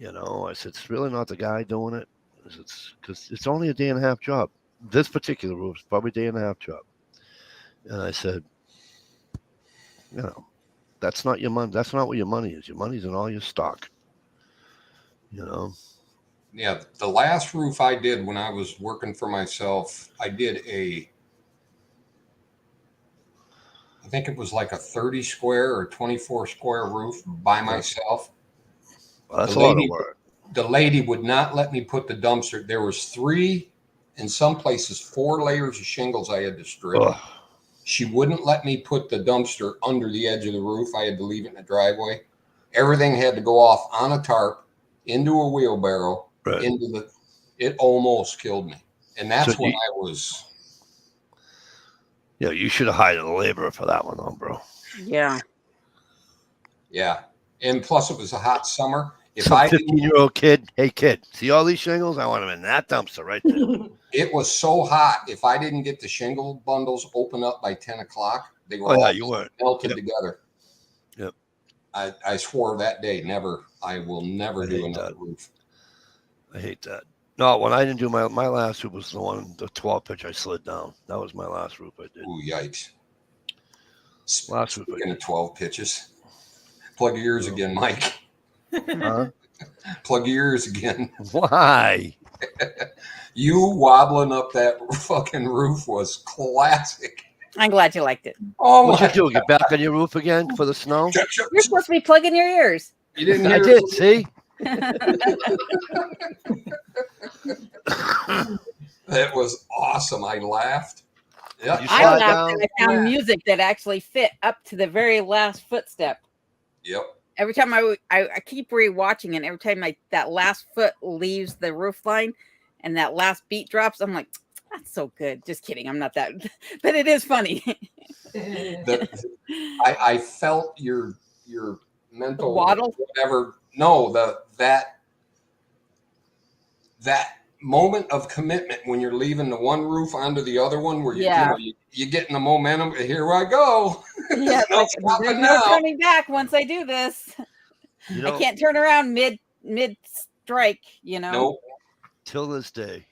I said, it's really not the guy doing it. It's because it's only a day and a half job. This particular roof is probably a day and a half job. And I said, that's not your money. That's not what your money is. Your money's in all your stock. Yeah, the last roof I did when I was working for myself, I did I think it was like a 30 square or 24 square roof by myself. Well, that's a lot of work. The lady would not let me put the dumpster. There was 3, in some places 4 layers of shingles I had to strip. Ugh. She wouldn't let me put the dumpster under the edge of the roof. I had to leave it in the driveway. Everything had to go off on a tarp into a wheelbarrow. Right. It almost killed me. And that's So when I was. You should have hired a laborer for that one, though, bro. Yeah. Yeah. And plus it was a hot summer. If Some I didn't, 15-year-old kid, hey kid, see all these shingles? I want them in that dumpster right there. it was so hot. If I didn't get the shingle bundles open up by 10 o'clock, they were all you weren't. melted Yep. together. Yep. I swore that day, I will never I do hate another that. roof. I hate that. No, when I didn't do my last roof was the 12 pitch I slid down. That was my last roof I did. Ooh, yikes. Last roof I Speaking did. of 12 pitches, plug your ears again, Mike. Huh? Plug your ears again. Why? You wobbling up that fucking roof was classic. I'm glad you liked it. Oh What'd my you do? Get back on your roof again for the snow? You're supposed to be plugging your ears. You didn't I hear did. See? That was awesome. I laughed. Yep. You I slide laughed down? and I found music that actually fit up to the very last footstep. Yep. Every time I keep rewatching it, every time that last foot leaves the roof line and that last beat drops, I'm like, that's so good. Just kidding. I'm not that, but it is funny. I felt your mental Waddle? whatever. No, that moment of commitment when you're leaving the one roof onto the other one, where you get in the momentum. Here I go. Yeah, No like, stopping there's no now. coming back once I do this. I can't turn around mid strike. Nope. Till this day,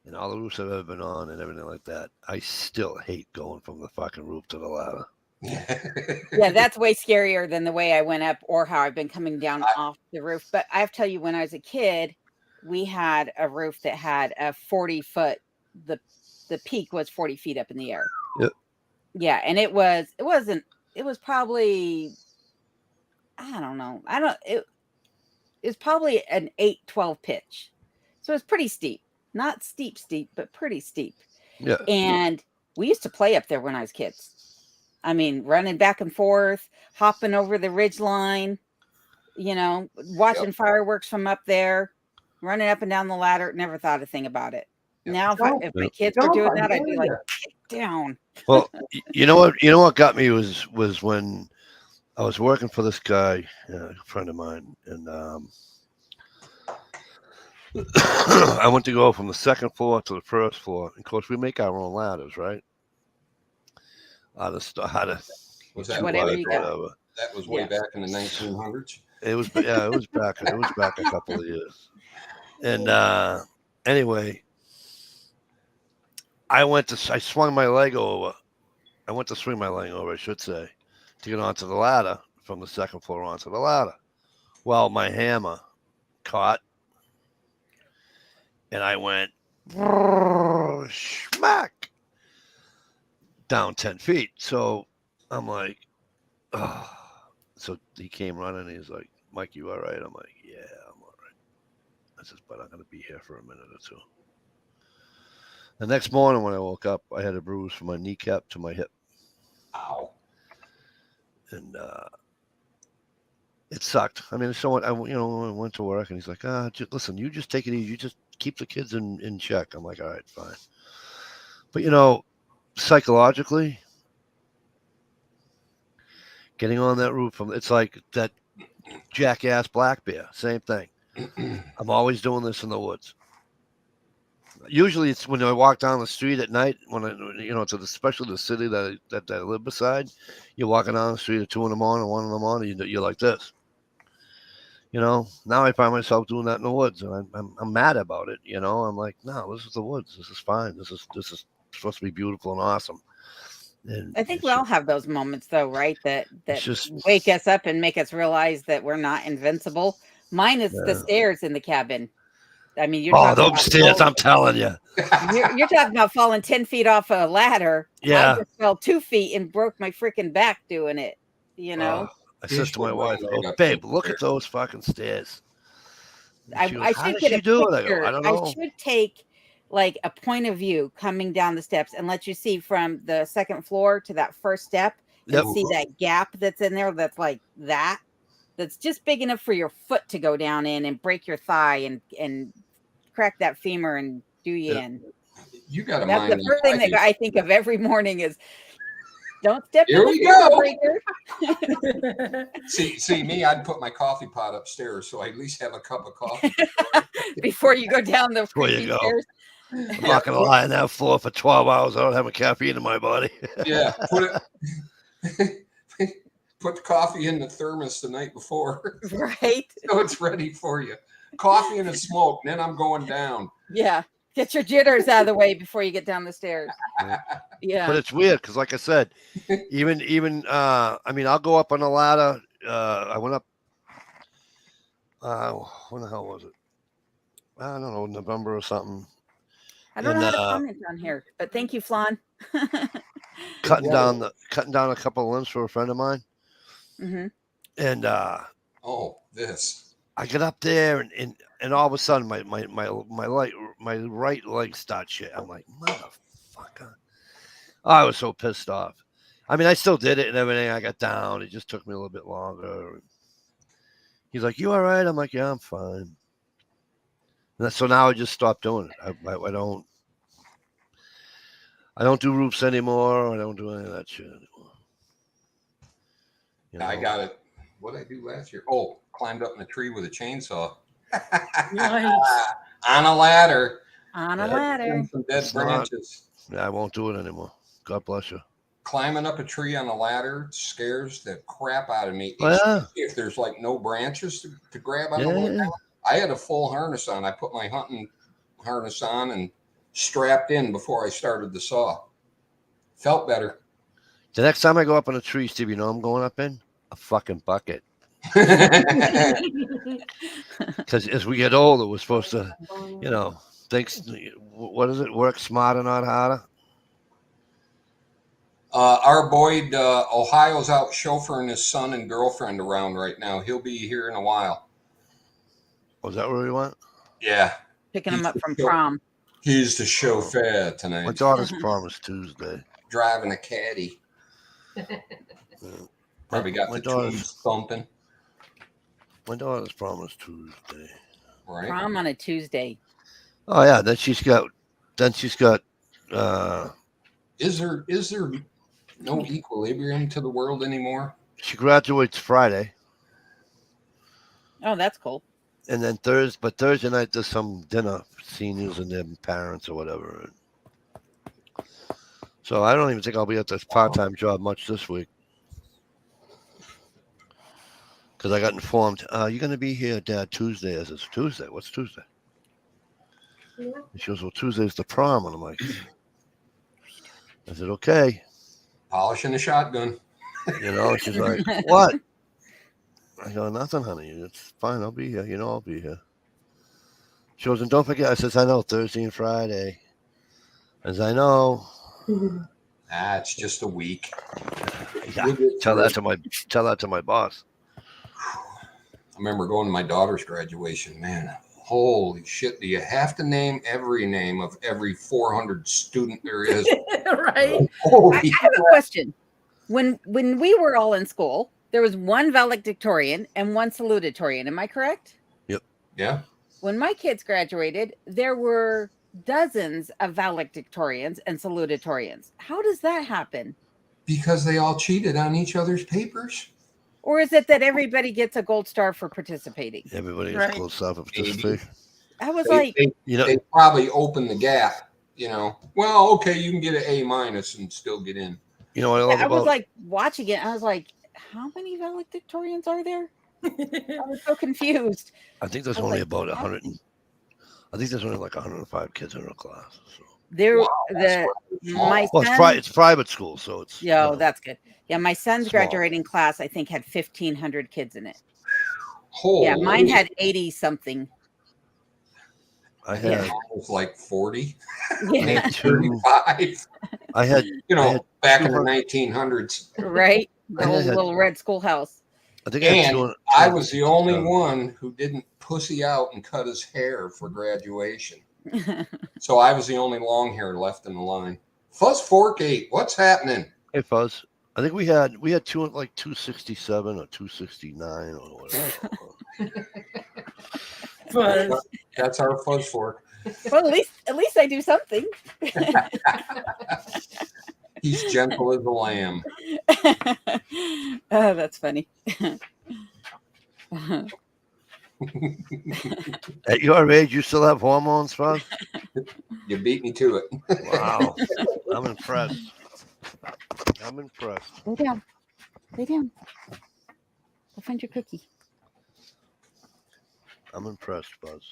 and all the roofs I've ever been on and everything like that, I still hate going from the fucking roof to the ladder. Yeah, that's way scarier than the way I went up or how I've been coming down off the roof. But I have to tell you, when I was a kid, we had a roof that had a 40-foot. The peak was 40 feet up in the air. Yep. Yeah, and it was probably, I don't know. It was probably an 8-12 pitch. So it's pretty steep. Not steep, but pretty steep. Yeah. And we used to play up there when I was kids. I mean, running back and forth, hopping over the ridge line, watching fireworks from up there, running up and down the ladder. Never thought a thing about it. Yep. Now, if my kids were doing that, I'd be like, get down. Well, you know what got me was when I was working for this guy, a friend of mine, and I went to go from the second floor to the first floor. Of course, we make our own ladders, right? Was that Whatever you got. whatever. That was way back in the 1900s. It was back a couple of years. And anyway, I swung my leg over. I went to swing my leg over, I should say, to get onto the ladder from the second floor onto the ladder. Well, my hammer caught, and I went smack down 10 feet. So I'm like, oh. So he came running. And he's like, "Mike, you all right?" I'm like, "Yeah, I'm all right." I says, "But I'm going to be here for a minute or two." The next morning when I woke up, I had a bruise from my kneecap to my hip. and it sucked. I mean, so I went to work, and he's like, listen, you just take it easy. You just keep the kids in check. I'm like, all right, fine. But psychologically, getting on that roof, it's like that jackass black bear. Same thing. I'm always doing this in the woods. Usually it's when I walk down the street at night, especially the city that I live beside. You're walking down the street at 2 a.m, 1 a.m, you're like this. Now I find myself doing that in the woods, and I'm mad about it. I'm like, no, this is the woods. This is fine. This is supposed to be beautiful and awesome. And I think we all have those moments, though, right? That just wake us up and make us realize that we're not invincible. Mine is the stairs in the cabin. I mean, those stairs! I'm telling you, you're talking about falling 10 feet off a ladder. Yeah, I just fell 2 feet and broke my freaking back doing it. I said to my wife, "Babe, look at those fucking stairs." I should get a picture. I don't know. I should take like a point of view coming down the steps and let you see from the second floor to that first step and see that gap that's in there. That's like that. That's just big enough for your foot to go down in and break your thigh and crack that femur and do you in. You got to mind. That's the first thing that I think of every morning is don't step Here in we the go. see me, I'd put my coffee pot upstairs so I at least have a cup of coffee before you go down the stairs. I'm not gonna lie on that floor for 12 hours. I don't have a caffeine in my body. Yeah, put the coffee in the thermos the night before. Right. So it's ready for you. Coffee and a smoke, and then I'm going down. Yeah. Get your jitters out of the way before you get down the stairs. Yeah. But it's weird because, like I said, even I mean, I'll go up on a ladder. I went up. When the hell was it? I don't know, November or something. I don't know how to comment on here, but thank you, Flan. cutting down a couple of limbs for a friend of mine. Mm-hmm. And I get up there and all of a sudden my right leg starts shit. I'm like, motherfucker. I was so pissed off. I mean, I still did it and everything. I got down. It just took me a little bit longer. He's like, "You all right?" I'm like, "Yeah, I'm fine." And so now I just stopped doing it. I don't do roofs anymore. I don't do any of that shit anymore. I got it. What did I do last year? Oh, climbed up in a tree with a chainsaw. Nice. On a ladder. On a ladder. Some dead branches. I won't do it anymore. God bless you. Climbing up a tree on a ladder scares the crap out of me. If there's like no branches to grab on. I had a full harness on. I put my hunting harness on and strapped in before I started the saw. Felt better. The next time I go up on a tree, Steve, I'm going up in a fucking bucket. Because as we get older, we're supposed to, what is it? Work smarter, not harder. Our Boyd, Ohio's out chauffeuring his son and girlfriend around right now. He'll be here in a while. Was that where we went? Yeah. Picking him up from prom. He's the chauffeur tonight. My daughter's prom is Tuesday. Driving a caddy. Probably got the tubes thumping. My daughter's prom is Tuesday. Right. Prom on a Tuesday. Oh yeah. Then she's got. Is there no equilibrium to the world anymore? She graduates Friday. Oh, that's cool. And then Thursday night there's some dinner for seniors and their parents or whatever. So I don't even think I'll be at this part-time job much this week. Because I got informed, you're going to be here, Dad, Tuesday. I said, Tuesday? What's Tuesday? And she goes, well, Tuesday's the prom. And I'm like, I said, okay. Polishing a shotgun. She's like, what? I go, nothing, honey. It's fine. I'll be here. I'll be here. She goes, and don't forget. I says, I know, Thursday and Friday. As I know. It's just a week. Yeah, tell that to my boss. I remember going to my daughter's graduation. Man, holy shit! Do you have to name every name of every 400 student there is? Right. I have a question. when we were all in school, there was one valedictorian and one salutatorian. Am I correct? Yeah. When my kids graduated, there were dozens of valedictorians and salutatorians. How does that happen? Because they all cheated on each other's papers. Or is it that everybody gets a gold star for participating? Everybody gets Right. close stuff of participation. I was They, like, they, You know, they probably opened the gap, you know. Well, okay, you can get an A- and still get in. you know what I love I was about like watching it. I was like, how many valedictorians are there? I was so confused. I think there's I was only like, about how 100. I think there's only like 105 kids in our class. So. There, Wow, that's the small. my Well, son, it's private school, so it's yeah, you know, that's good. Yeah, my son's Small. graduating class, I think, had 1,500 kids in it. Holy, Yeah, mine had 80 something. I Yeah. had mine was like 40, I Yeah, had two. 35. I had You I know, had back in the 200 1900s. right. The I old had- little red schoolhouse. I think I had And 200, I was the only 200. one who didn't pussy out and cut his hair for graduation. So I was the only long hair left in the line. Fuzz Fork 8, what's happening? Hey Fuzz, I think we had two like 267 or 269 or whatever. Fuzz. That's our Fuzz Fork. Well, at least I do something. He's gentle as a lamb. Oh, that's funny. At your age, you still have hormones, Fuzz? You beat me to it. Wow, I'm impressed. I'm impressed. Lay down. Lay down. Go find your cookie. I'm impressed, Fuzz.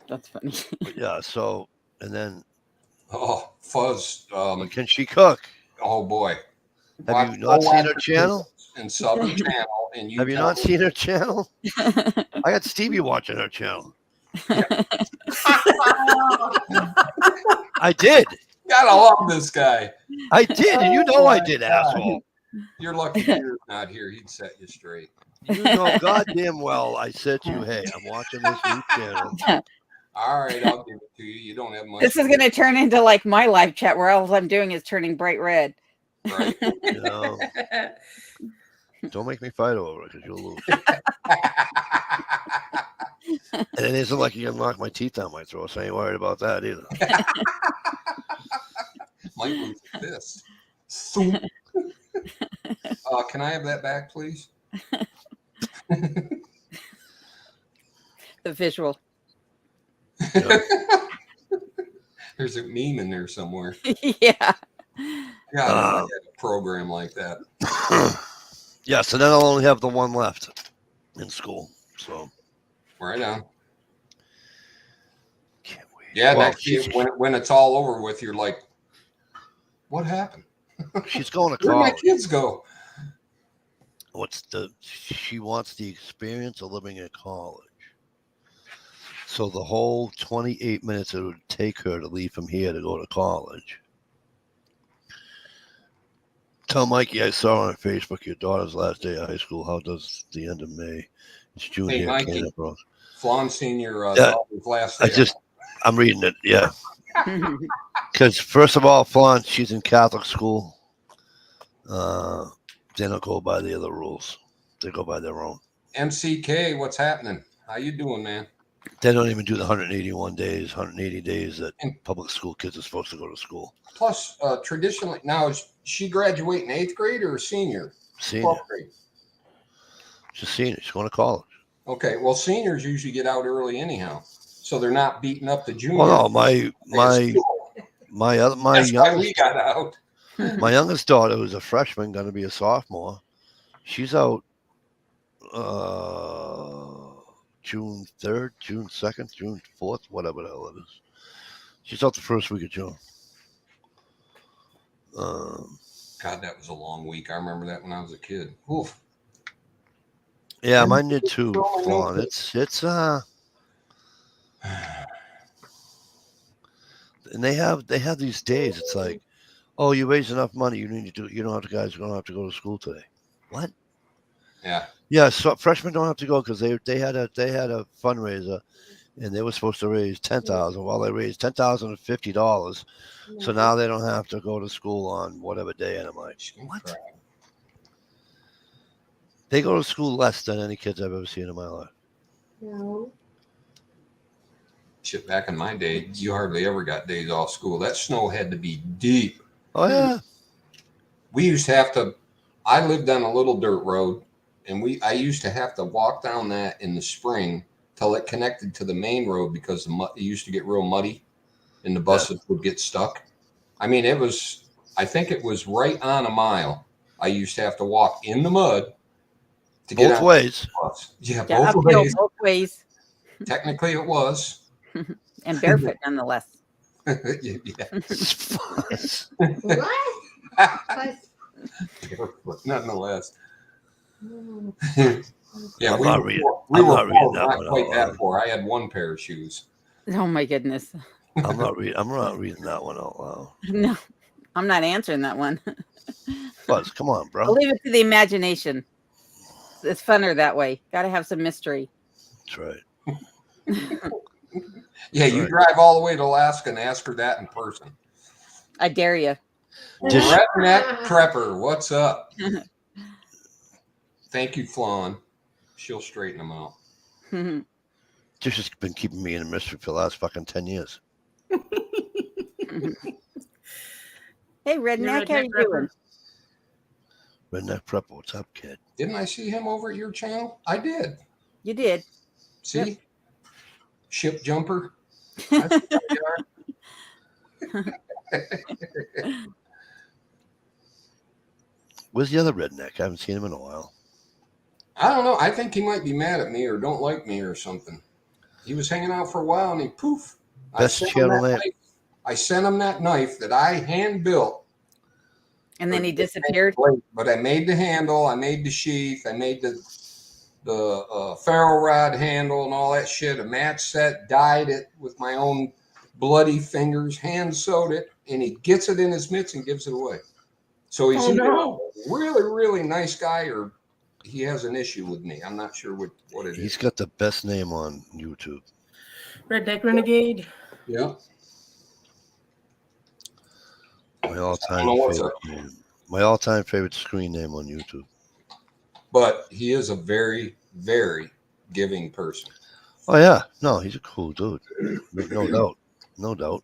That's funny. But yeah. So and then, Oh, Fuzz. can she cook? Oh boy. Have you not seen her channel? And Southern Channel, and you Have you tell not me- seen her channel? I got Stevie watching her channel. I did. Gotta love this guy. I did. And you know Oh I my did, God. asshole. You're lucky Peter's not here. He'd set you straight. You know goddamn well I said to you, hey, I'm watching this new channel. All right, I'll give it to you. You don't have much. This is going to turn into like my live chat where all I'm doing is turning bright red. Right. You know, don't make me fight over it because you'll lose. And it isn't like you're gonna knock my teeth down my throat, so I ain't worried about that either. Might lose this. Can I have that back, please? The visual. Yeah. There's a meme in there somewhere. Yeah. God, I had a program like that. Yeah, so then I'll only have the one left in school. So Right on. can't wait. Yeah, Well, next year, when it's all over with, you're like, what happened? she's going to Where'd my college. kids go? She wants the experience of living in college. So the whole 28 minutes it would take her to leave from here to go to college. Tell Mikey I saw on Facebook your daughter's last day of high school. How does the end of May? It's June Hey, here. Mikey. Canada, bro. Flan Senior Yeah, daughter's last I day. just, I'm reading it. Yeah. Because first of all, Flan, she's in Catholic school. They don't go by the other rules. They go by their own. MCK, what's happening? How you doing, man? They don't even do the 181 days, 180 days that public school kids are supposed to go to school. Plus, traditionally, now is she graduating 8th grade or senior? Senior. 12th grade. She's senior. She's going to college. Okay, well, seniors usually get out early anyhow, so they're not beating up the juniors. Well, no, my That's why we got out. my youngest daughter, who's a freshman, going to be a sophomore. She's out June 3rd, June 2nd, June 4th, whatever the hell it is. She's out the first week of June. God, that was a long week. I remember that when I was a kid. Oof. Yeah, mine did too. Oh, Flan. It's and they have these days. It's like, oh, you raised enough money. You need to do. You don't have to guys. Don't have to go to school today. What? Yeah. Yeah. So freshmen don't have to go because they had a fundraiser, and they were supposed to raise $10,000. Well, they raised $10,050. So now they don't have to go to school on whatever day. And I'm like, what? They go to school less than any kids I've ever seen in my life. No. Shit, back in my day, you hardly ever got days off school. That snow had to be deep. Oh yeah. We used to have to. I lived on a little dirt road, and I used to have to walk down that in the spring till it connected to the main road because it used to get real muddy, and the buses would get stuck. I mean, I think it was right on a mile. I used to have to walk in the mud to get Both on ways. the bus. Yeah, Yeah, both uphill ways. both ways. Technically, it was. And barefoot nonetheless. Yeah. What? But nonetheless. Mm. Yeah, I'm we not were reading- poor. I'm We were not reading poor, that not one quite out that loud. poor. I had one pair of shoes. Oh my goodness. I'm not reading that one out loud. No, I'm not answering that one. Buzz, come on, I'll bro. leave it to the imagination. It's funner that way. Got to have some mystery. That's right. Yeah, you Right. drive all the way to Alaska and ask her that in person. I dare you. Just- Redneck Prepper, what's up? Thank you, Flan. She'll straighten them out. This has been keeping me in a mystery for the last fucking 10 years. Hey, Redneck, how you doing? Redneck Prepper, what's up, kid? Didn't I see him over at your channel? I did. You did. See? Yep. Ship jumper. I see how you are. Where's the other redneck? I haven't seen him in a while. I don't know. I think he might be mad at me or don't like me or something. He was hanging out for a while and he poof. Best channel name. I sent him that knife that I hand built. And then he disappeared. But I made the handle, I made the sheath, I made the ferro rod handle and all that shit. A match set, dyed it with my own bloody fingers, hand sewed it, and he gets it in his mitts and gives it away. So he's either a really, really nice guy or he has an issue with me. I'm not sure what it He's is. got the best name on YouTube. Redneck Renegade. Yeah. My all-time know what's favorite name. My all-time favorite screen name on YouTube. But he is a very, very giving person. Oh yeah, no, he's a cool dude. No doubt, no doubt.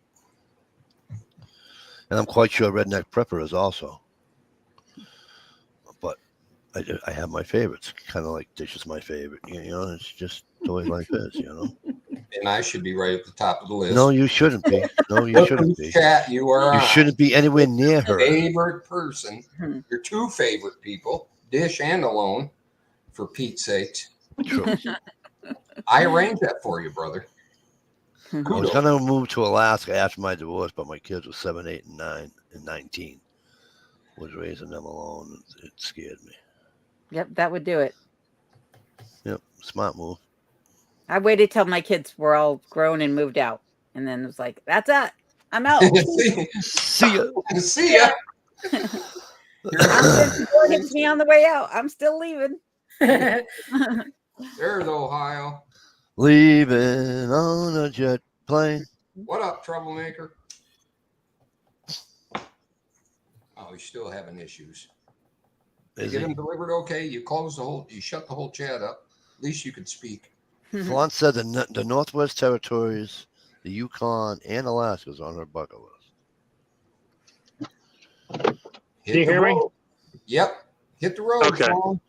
And I'm quite sure Redneck Prepper is also. But I have my favorites. Kind of like Dish is my favorite. You know, it's just the way life is. You know. And I should be right at the top of the list. No, you shouldn't be. No, you Look shouldn't whose be. chat you are You on. shouldn't be anywhere near her. Favorite person, your two favorite people, Dish and Alone, for Pete's sakes. True. I arranged that for you, brother. I was Kudos. gonna move to Alaska after my divorce, but my kids were 7, 8, and 9, and 19. Was raising them alone. It scared me. Yep, that would do it. Yep, smart move. I waited till my kids were all grown and moved out. And then it was like, that's it. I'm out. See ya. See ya. It's me on the way out. I'm still leaving. There's Ohio. Leaving on a jet plane. What up, troublemaker? Oh, he's still having issues. You Is get he? him delivered okay? You shut the whole chat up. At least you could speak. Flaunt said the Northwest Territories, the Yukon, and Alaska is on her bucket list. Hit Can you the hear me? road. Yep. Hit the road. Okay. Sloan.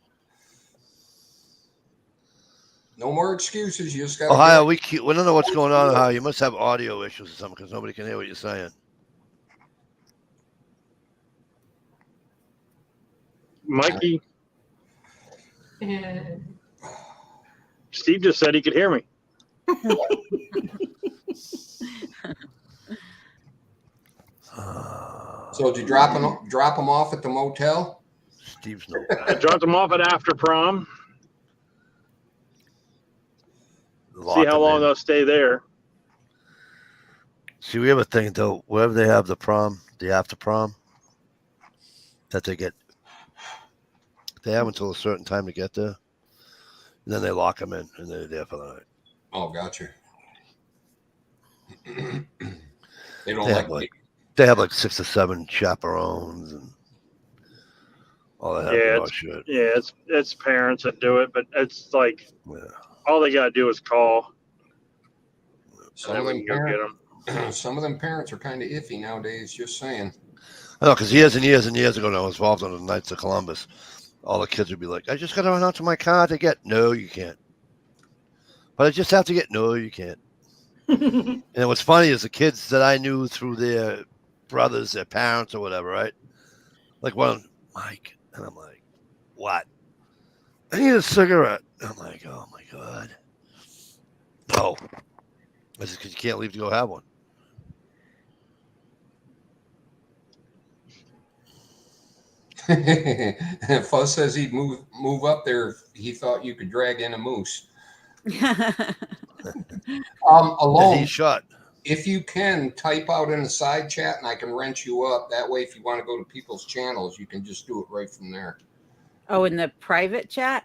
No more excuses. You just got Ohio, we don't know what's going on, Ohio. You must have audio issues or something because nobody can hear what you're saying. Mikey, Steve just said he could hear me. So did you drop them off at the motel? Steve's no. I dropped him off at after prom. See how long they'll stay there. See, we have a thing though. Wherever they have the prom, the after prom, that they have until a certain time to get there, and then they lock them in, and they're there for the night. Oh, gotcha. They don't They like have like 6 or 7 chaperones and all that Yeah, other shit. it's parents that do it, but it's like Yeah. all they gotta do is call, some and of then we them can go get them. some of them parents are kind of iffy nowadays. Just saying. I know, because years and years and years ago, when I was involved on the Knights of Columbus, all the kids would be like, "I just got to run out to my car to get." No, you can't. But I just have to get. No, you can't. And what's funny is the kids that I knew through their brothers, their parents, or whatever, right? Like one, Mike, and I'm like, "What? I need a cigarette." I'm like, "Oh my god." No. This is because you can't leave to go have one. Fuzz says he'd move up there if he thought you could drag in a moose. Alone. He's shot. If you can, type out in the side chat and I can wrench you up. That way, if you want to go to people's channels, you can just do it right from there. Oh, in the private chat?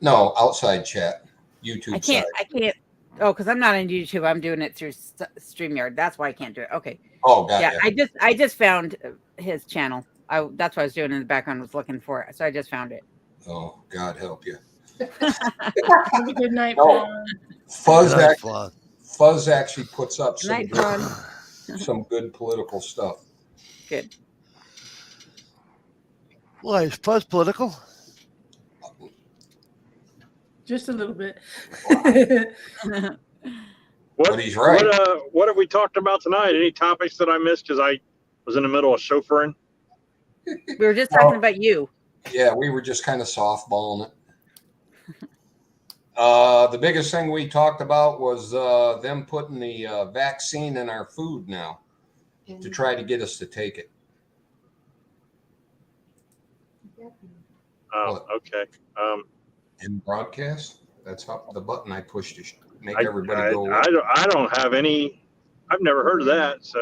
No, outside chat. YouTube I can't. side. I can't. Oh, because I'm not on YouTube. I'm doing it through StreamYard. That's why I can't do it. Okay. Oh, got Yeah, ya. I just found his channel. That's what I was doing in the background. Was looking for it, so I just found it. Oh, God help you. Have a good night, No. Fawn. Fuzz actually puts up some Night, good, Fawn. some good political stuff. Good. Why is Fuzz political? Just a little bit. But he's right. What have we talked about tonight? Any topics that I missed because I was in the middle of chauffeuring? We were just talking about you. Yeah, we were just kind of softballing it. The biggest thing we talked about was them putting the vaccine in our food now to try to get us to take it. Oh, okay. In broadcast, that's how the button I pushed to make I everybody go. don't have any. I've never heard of that, so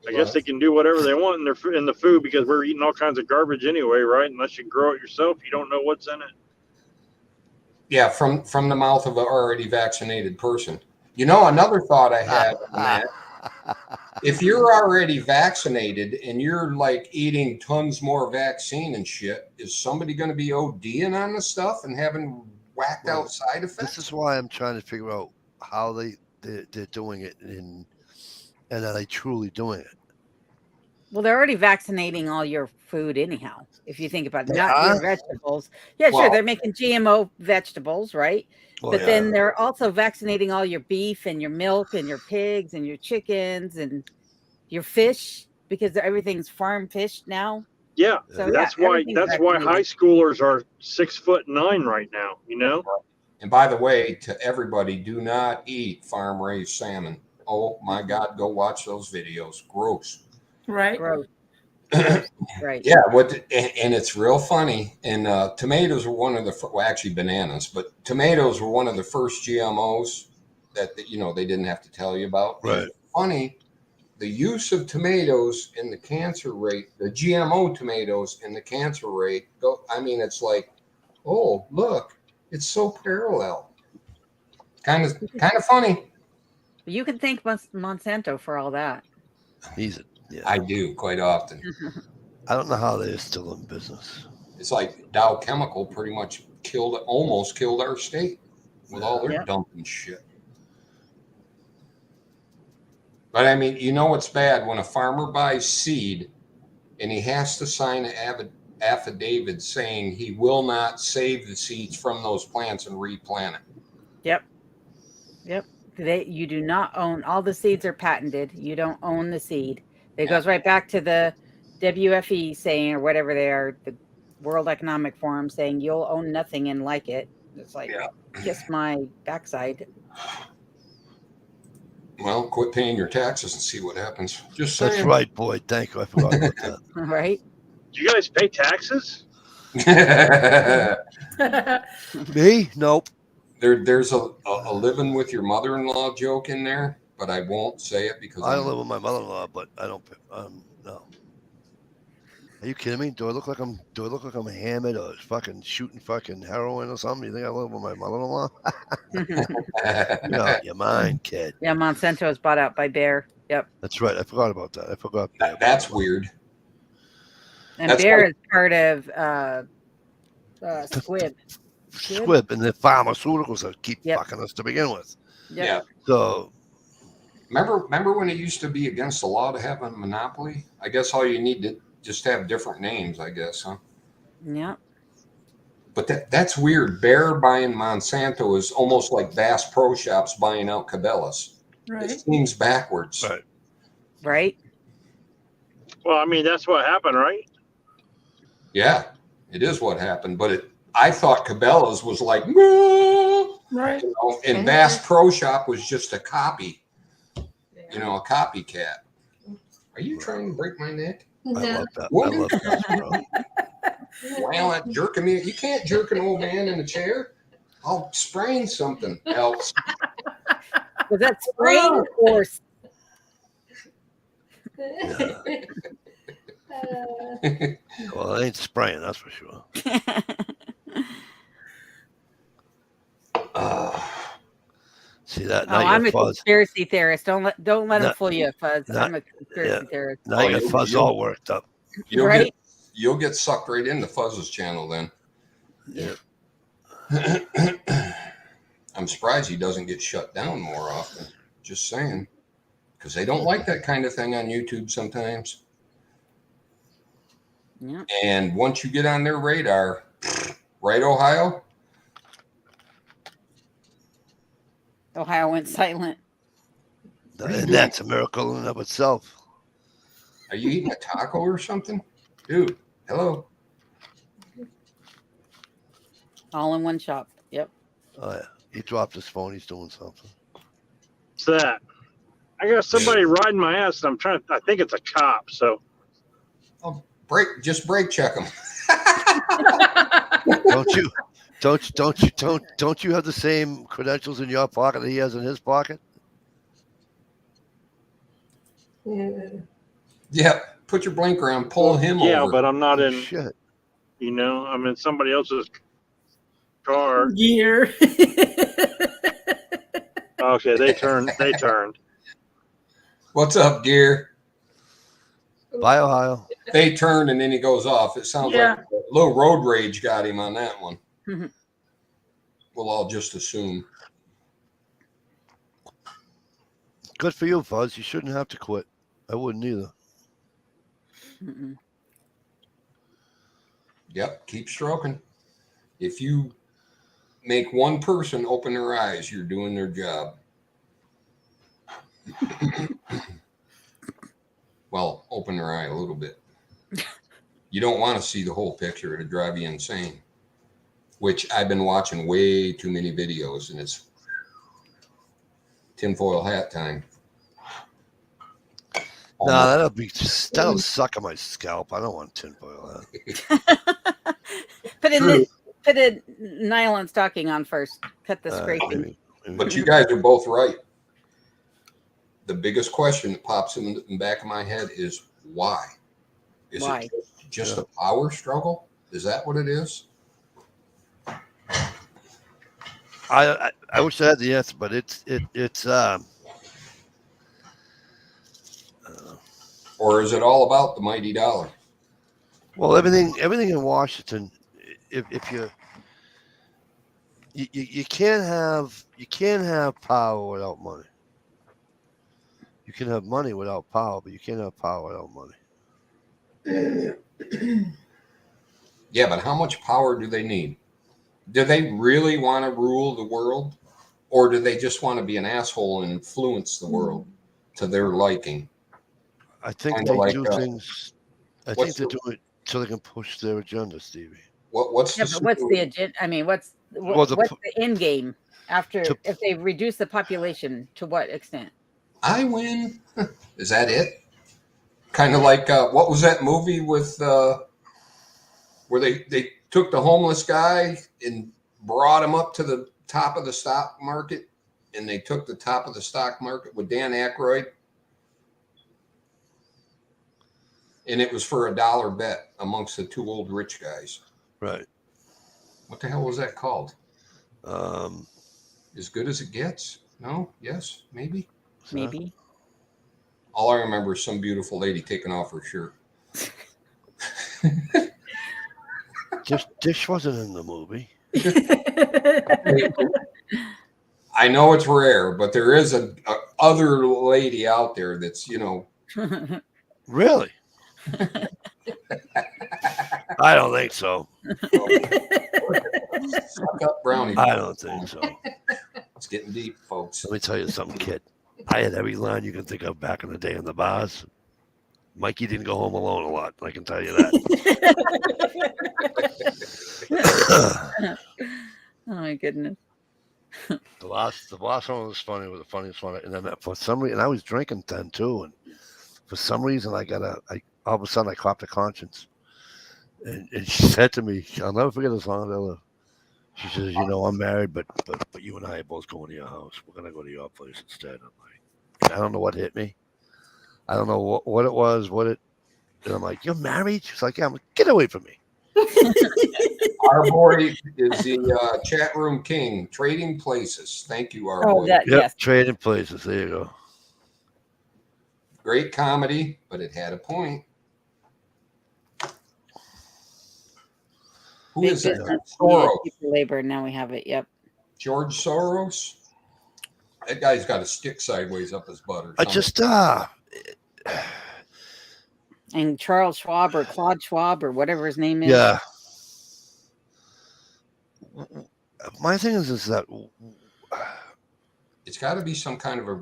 I guess they can do whatever they want in the food because we're eating all kinds of garbage anyway, right? Unless you grow it yourself, you don't know what's in it. Yeah, from the mouth of an already vaccinated person. You know, another thought I had on that. If you're already vaccinated and you're like eating tons more vaccine and shit, is somebody going to be ODing on the stuff and having whacked out side effects? This is why I'm trying to figure out how they're doing it and are they truly doing it? Well, they're already vaccinating all your food anyhow. If you think about it, They not are? your vegetables. Yeah, sure, Well- they're making GMO vegetables, right? Well, But yeah. then they're also vaccinating all your beef and your milk and your pigs and your chickens and your fish because everything's farm fish now. Yeah, So that's yeah, why everything's high vaccinated. schoolers are 6'9" right now. You know. And by the way, to everybody, do not eat farm raised salmon. Oh my God, go watch those videos. Gross. Right? Gross. Right. Yeah, and it's real funny. And tomatoes were one of the well, actually bananas, but tomatoes were one of the first GMOs that they didn't have to tell you about. Right. And funny, the use of tomatoes in the cancer rate, the GMO tomatoes in the cancer rate. I mean, it's like, oh look, it's so parallel. Kind of funny. You can thank Monsanto for all that. I do quite often. I don't know how they're still in business. It's like Dow Chemical pretty much almost killed our state with all their dumping shit. But I mean, it's bad when a farmer buys seed and he has to sign an affidavit saying he will not save the seeds from those plants and replant it. Yep. You do not own all the seeds are patented. You don't own the seed. It goes right back to the WFE saying, or whatever they are, the World Economic Forum saying you'll own nothing and like it. It's like, kiss my backside. Well, quit paying your taxes and see what happens. Just saying. That's right, boy. Thank you. I forgot about that. Right? Do you guys pay taxes? Me? Nope. There's a living with your mother-in-law joke in there, but I won't say it because I don't live with my mother-in-law, but I don't. No. Are you kidding me? Do I look like I'm hammered or fucking shooting fucking heroin or something? You think I live with my mother-in-law? You're out your mind, kid. Yeah, Monsanto is bought out by Bayer. Yep. That's right. I forgot about that. I forgot. That's weird. And That's Bayer like- is part of Squib. Squib and the pharmaceuticals that keep Yep. fucking us to begin with. Yep. Yeah. So Remember when it used to be against the law to have a monopoly? I guess all you need to just have different names, I guess, huh? Yep. But that's weird. Bayer buying Monsanto is almost like Bass Pro Shops buying out Cabela's. Right. It seems backwards. Right. Right. Well, I mean, that's what happened, right? Yeah, it is what happened. But I thought Cabela's was like, "Moo," Right. you know, and Bass Pro Shop was just a copy, you know, a copycat. Are you trying to break my neck? I love that. What? I love that, bro. Well, jerking me. You can't jerk an old man in a chair. I'll sprain something else. Was that spring or Well, I ain't spraying, that's for sure. See that? Now Oh, you I'm got a fuzz. conspiracy theorist. Don't let him Not- fool you, Fuzz. not- I'm a conspiracy theorist. Now you got you'll- fuzz you'll- all worked up. Right? You'll get sucked right into Fuzz's channel then. Yeah. I'm surprised he doesn't get shut down more often. Just saying. Because they don't like that kind of thing on YouTube sometimes. Yeah. And once you get on their radar, right, Ohio? Ohio went silent. And that's a miracle in and of itself. Are you eating a taco or something? Dude, hello. All in one shop. Yep. Oh, yeah. He dropped his phone. He's doing something. What's that? I got somebody riding my ass, and I think it's a cop. So Just brake check them. Don't you have the same credentials in your pocket that he has in his pocket? Yeah, put your blinker on, pull him over. yeah, but I'm not in. Shit. You know, I'm in somebody else's car. Gear. Okay, they turned. What's up, dear? Bye, Ohio. They turned and then he goes off. It sounds like a little road rage got him on that one. We'll all just assume. Good for you, Fuzz. You shouldn't have to quit. I wouldn't either. Mm-mm. Yep, keep stroking. If you make one person open their eyes, you're doing their job. Well, open their eye a little bit. You don't want to see the whole picture. It'll drive you insane. Which I've been watching way too many videos, and it's tinfoil hat time. No, that'll suck on my scalp. I don't want tinfoil hat. Put a nylon stocking on first. Cut the scraping. Maybe. But you guys are both right. The biggest question that pops in the back of my head is why? Is Why? it just a power struggle? Is that what it is? I wish I had the answer, but it's Or is it all about the mighty dollar? well, everything in Washington. If you can't have power without money. You can have money without power, but you can't have power without money. Yeah, but how much power do they need? Do they really want to rule the world? Or do they just want to be an asshole and influence the world to their liking? I think Kinda they like, do things. I what's think they do it so they can push their agenda, Stevie. What's Yeah, the but what's super- the agenda? I mean, what's Well, the what's p- the end game after To- if they reduce the population to what extent? I win. Is that it? Kind of like what was that movie with where they took the homeless guy and brought him up to the top of the stock market, and they took the top of the stock market with Dan Aykroyd. And it was for $1 bet amongst the two old rich guys. Right. What the hell was that called? Um, As Good as It Gets? No? Yes? Maybe? Maybe. All I remember is some beautiful lady taking off her shirt. Dish wasn't in the movie. I know it's rare, but there is a other lady out there that's, Really? I don't think so. Suck up brownie. I don't think so. It's getting deep, folks. Let me tell you something, kid. I had every line you can think of back in the day in the bars. Mikey didn't go home alone a lot. I can tell you that. Oh my goodness. The last one was funny. Was the funniest one. And then for some reason, I was drinking then too. And for some reason, all of a sudden I copped a conscience. And she said to me, I'll never forget this long, Ella. She says, I'm married, but you and I are both going to your house. We're going to go to your place instead. I'm like, I don't know what hit me. I don't know what it was, and I'm like, you're married? She's like, yeah. I'm like, get away from me. Our boy is the chat room king, Trading Places. Thank you, our boy. Yes. Trading Places. There you go. Great comedy, but it had a point. Who is it? Soros. Labor. Now we have it. Yep. George Soros. That guy's got a stick sideways up his butt. Or I just and Charles Schwab or Claude Schwab or whatever his name is. Yeah. My thing is that it's got to be some kind of a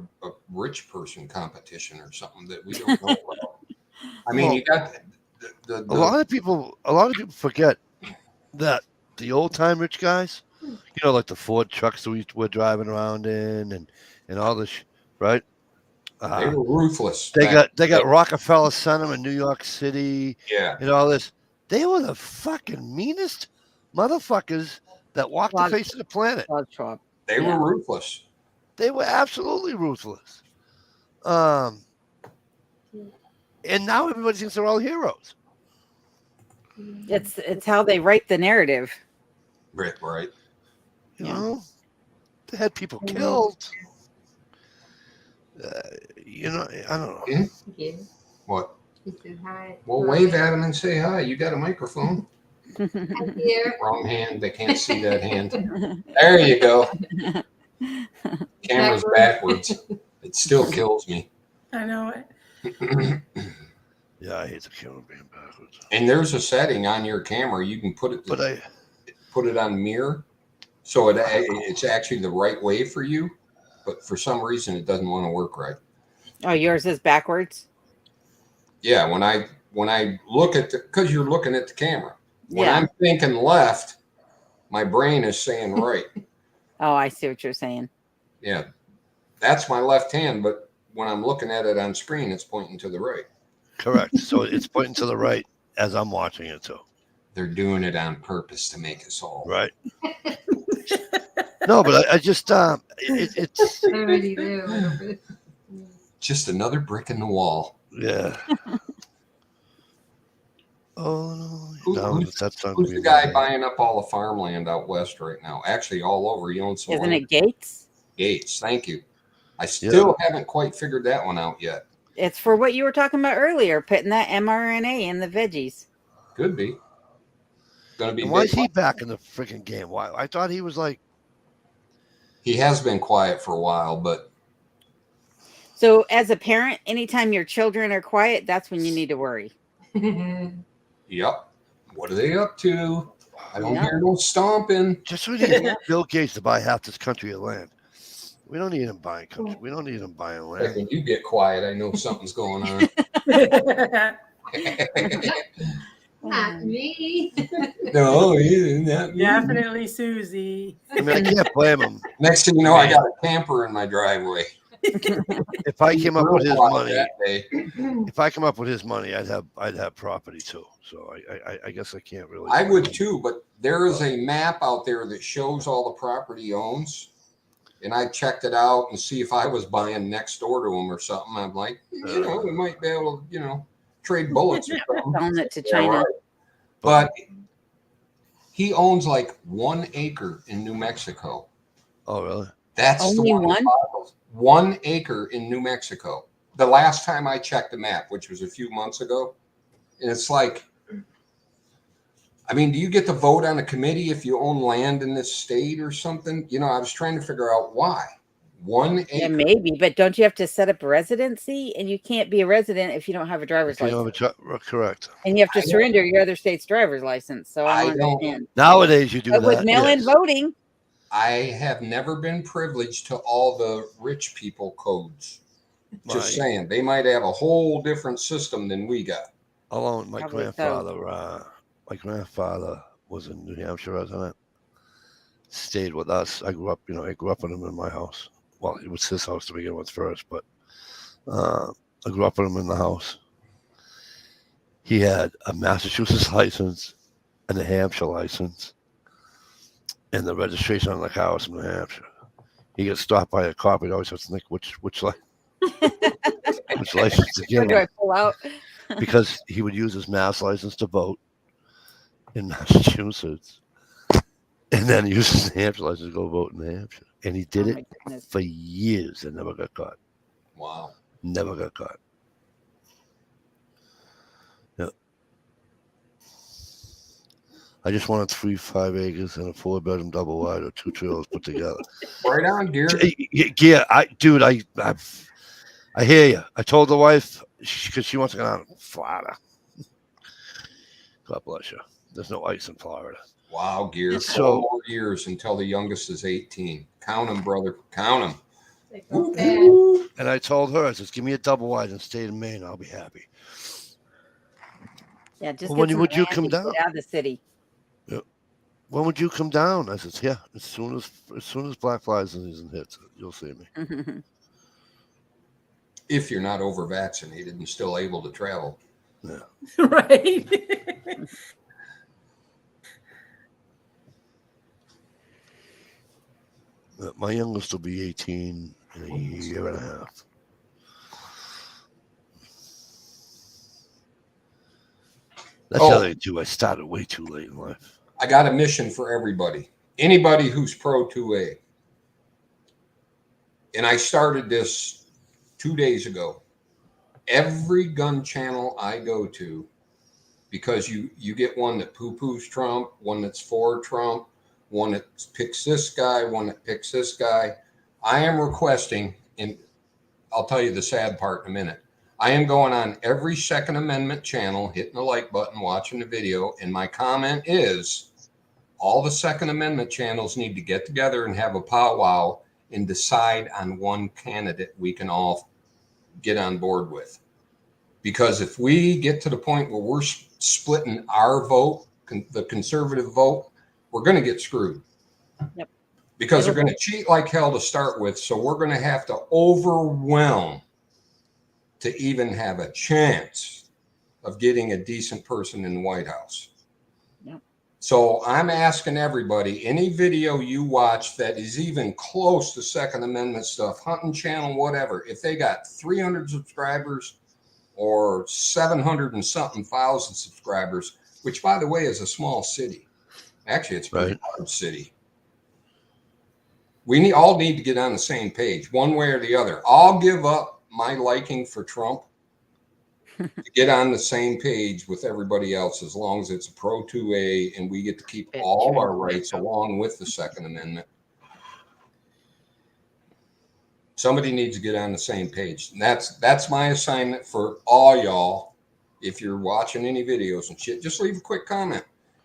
rich person competition or something that we don't know about. I mean, you got a lot of people forget that the old time rich guys, like the Ford trucks that we're driving around in and all this, right? They were ruthless. They got Rockefeller Center in New York City. Yeah. And all this. They were the fucking meanest motherfuckers that walked the face of the planet. They were ruthless. They were absolutely ruthless. And now everybody thinks they're all heroes. It's how they write the narrative. Right. You know, they had people killed. I don't know. What? He said hi. Well, wave at him and say hi. You got a microphone. I'm here. Wrong hand. They can't see that hand. There you go. Camera's backwards. It still kills me. I know it. Yeah, I hate the camera being backwards. And there's a setting on your camera. You can put it on mirror, so it's actually the right way for you. But for some reason, it doesn't want to work right. Oh, yours is backwards? Yeah, when I look at because you're looking at the camera. When Yeah. I'm thinking left, my brain is saying right. Oh, I see what you're saying. Yeah, that's my left hand, but when I'm looking at it on screen, it's pointing to the right. Correct. So it's pointing to the right as I'm watching it too. They're doing it on purpose to make us all right. No, but I just it's I already do. Just another brick in the wall. Yeah. Oh no! Who's the guy buying up all the farmland out west right now? Actually, all over. He owns some. Isn't it Gates? Gates. Thank you. I still haven't quite figured that one out yet. It's for what you were talking about earlier, putting that mRNA in the veggies. Could be. Gonna be. And why is he back in the freaking game? Why? I thought he was like. He has been quiet for a while, but. So, as a parent, anytime your children are quiet, that's when you need to worry. Yep. What are they up to? I don't hear no stomping. Just we need Bill Gates to buy half this country of land. We don't need him buying country. We don't need him buying land. Like when you get quiet, I know something's going on. Not me. No, not me. Definitely Susie. I mean, I can't blame him. Next thing you know, I got a camper in my driveway. If I came up with his money, that day. if I come up with his money, I'd have property too. So I guess I can't really. I would too, but there is a map out there that shows all the property he owns. And I checked it out and see if I was buying next door to him or something. I'm like, we might be able to, trade bullets or something. Selling it to Yeah, China. right. But he owns like 1 acre in New Mexico. Oh, really? That's Only the one. one? 1 acre in New Mexico. The last time I checked the map, which was a few months ago, and it's like, I mean, do you get to vote on a committee if you own land in this state or something? You know, I was trying to figure out why. 1 acre. Yeah, maybe, but don't you have to set up a residency? And you can't be a resident if you don't have a driver's If you don't license. have correct. And you have to I know. surrender your other state's driver's license. So I I don't don't- understand. Nowadays, you do But with that. mail-in yes. voting, I have never been privileged to all the rich people codes. Just My- saying, they might have a whole different system than we got. Alone, my Probably so. grandfather was a New Hampshire resident. Stayed with us. I grew up with him in my house. Well, it was his house to begin with first, but I grew up with him in the house. He had a Massachusetts license and a Hampshire license, and the registration on the car was from New Hampshire. He gets stopped by a cop. He'd always have to think which license to give where do I him, pull out? because he would use his Mass license to vote in Massachusetts, and then use his Hampshire license to go vote in New Hampshire. And he did Oh, it my goodness. for years and never got caught. Wow. Never got caught. Yeah. I just wanted 3 5 acres and a 4-bedroom double wide or 2 trailers put together. Right on, dear. Yeah, I hear you. I told the wife because she wants to go down to Florida. God bless you. There's no ice in Florida. Wow, Gear. So- 4 more years until the youngest is 18. Count them, brother. Count them. Like, okay. And I told her, I said, give me a double wide and stay in Maine. I'll be happy. Yeah, just Well, get when some would you land come and get down? out of the city. When would you come down? I said, yeah, as soon as Black Fly season hits, you'll see me. If you're not over vaccinated and still able to travel. Right. My youngest will be 18 in a year and a half. That's the other too. I started way too late in life. I got a mission for everybody. Anybody who's pro 2A. And I started this 2 days ago. Every gun channel I go to, because you get one that poo-poos Trump, one that's for Trump, one that picks this guy, one that picks this guy. I am requesting, and I'll tell you the sad part in a minute. I am going on every Second Amendment channel, hitting the like button, watching the video, and my comment is all the Second Amendment channels need to get together and have a powwow and decide on one candidate we can all get on board with. Because if we get to the point where we're splitting our vote, the conservative vote, we're going to get screwed. Yep. Because they're going to cheat like hell to start with. So we're going to have to overwhelm to even have a chance of getting a decent person in the White House. Yep. So I'm asking everybody, any video you watch that is even close to Second Amendment stuff, Hunting Channel, whatever, if they got 300 subscribers or 700 and something thousand subscribers, which by the way is a small city. Actually, it's a pretty large city. We all need to get on the same page, one way or the other. I'll give up my liking for Trump to get on the same page with everybody else as long as it's a pro 2A and we get to keep all our rights along with the Second Amendment. Somebody needs to get on the same page. And that's my assignment for all y'all. If you're watching any videos and shit, just leave a quick comment.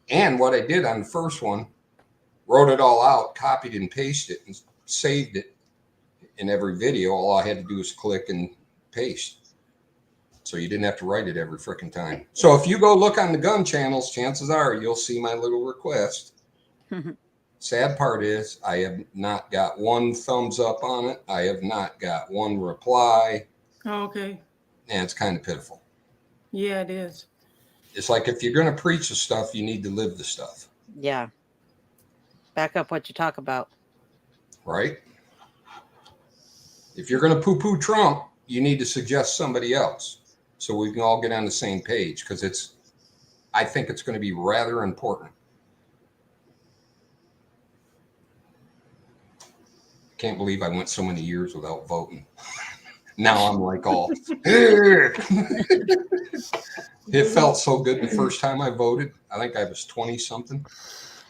And what I did on the first one, wrote it all out, copied and pasted it, and saved it in every video. All I had to do was click and paste. So you didn't have to write it every freaking time. So if you go look on the gun channels, chances are you'll see my little request. Sad part is I have not got one thumbs up on it. I have not got one reply. Oh, okay. And it's kind of pitiful. Yeah, it is. It's like if you're going to preach the stuff, you need to live the stuff. Yeah. Back up what you talk about. Right? If you're going to poo-poo Trump, you need to suggest somebody else. so we can all get on the same page, because I think it's going to be rather important. Can't believe I went so many years without voting. Now I'm like all, it felt so good the first time I voted. I think I was 20 something.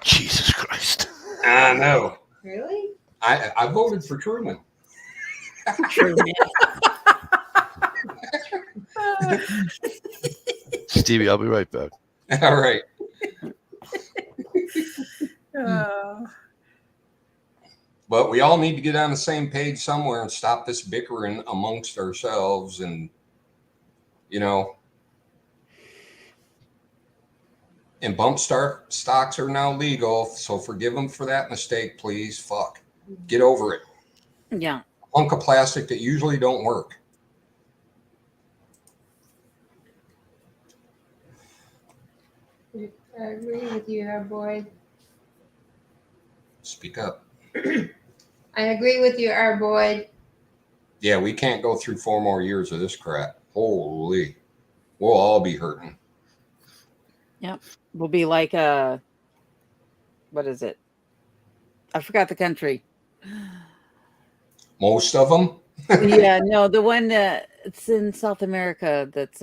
Jesus Christ. I know. Really? I voted for Truman. Stevie, I'll be right back. All right. But we all need to get on the same page somewhere and stop this bickering amongst ourselves. And, you know, and bump stocks are now legal. So forgive them for that mistake, please. Fuck. Get over it. Yeah. Hunk of plastic that usually don't work. I agree with you, our boy. Speak up. I agree with you, our boy. Yeah, we can't go through 4 more years of this crap. Holy. We'll all be hurting. Yep. We'll be like what is it? I forgot the country. Most of them. Yeah, no, the one that it's in South America that's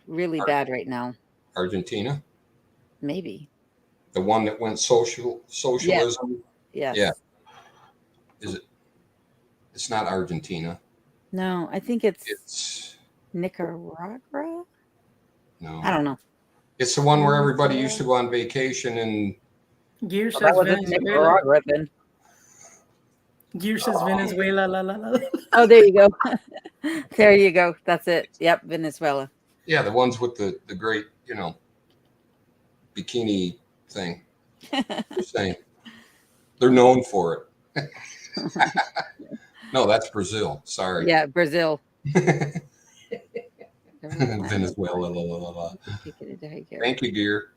really bad right now. Argentina. Maybe. The one that went socialism. Yes. Yeah. Is it? It's not Argentina. No, I think it's It's Nicaragua. no. I don't know. It's the one where everybody used to go on vacation and Gear That says wasn't Venezuela. Nicaragua then. Gear says Venezuela. La la la. Oh, there you go. There you go. That's it. Yep, Venezuela. yeah, the ones with the great, you know, bikini thing. Just saying. They're known for it. No, that's Brazil. Sorry. Yeah, Brazil. Venezuela. La, la, la, la. Thank you, dear.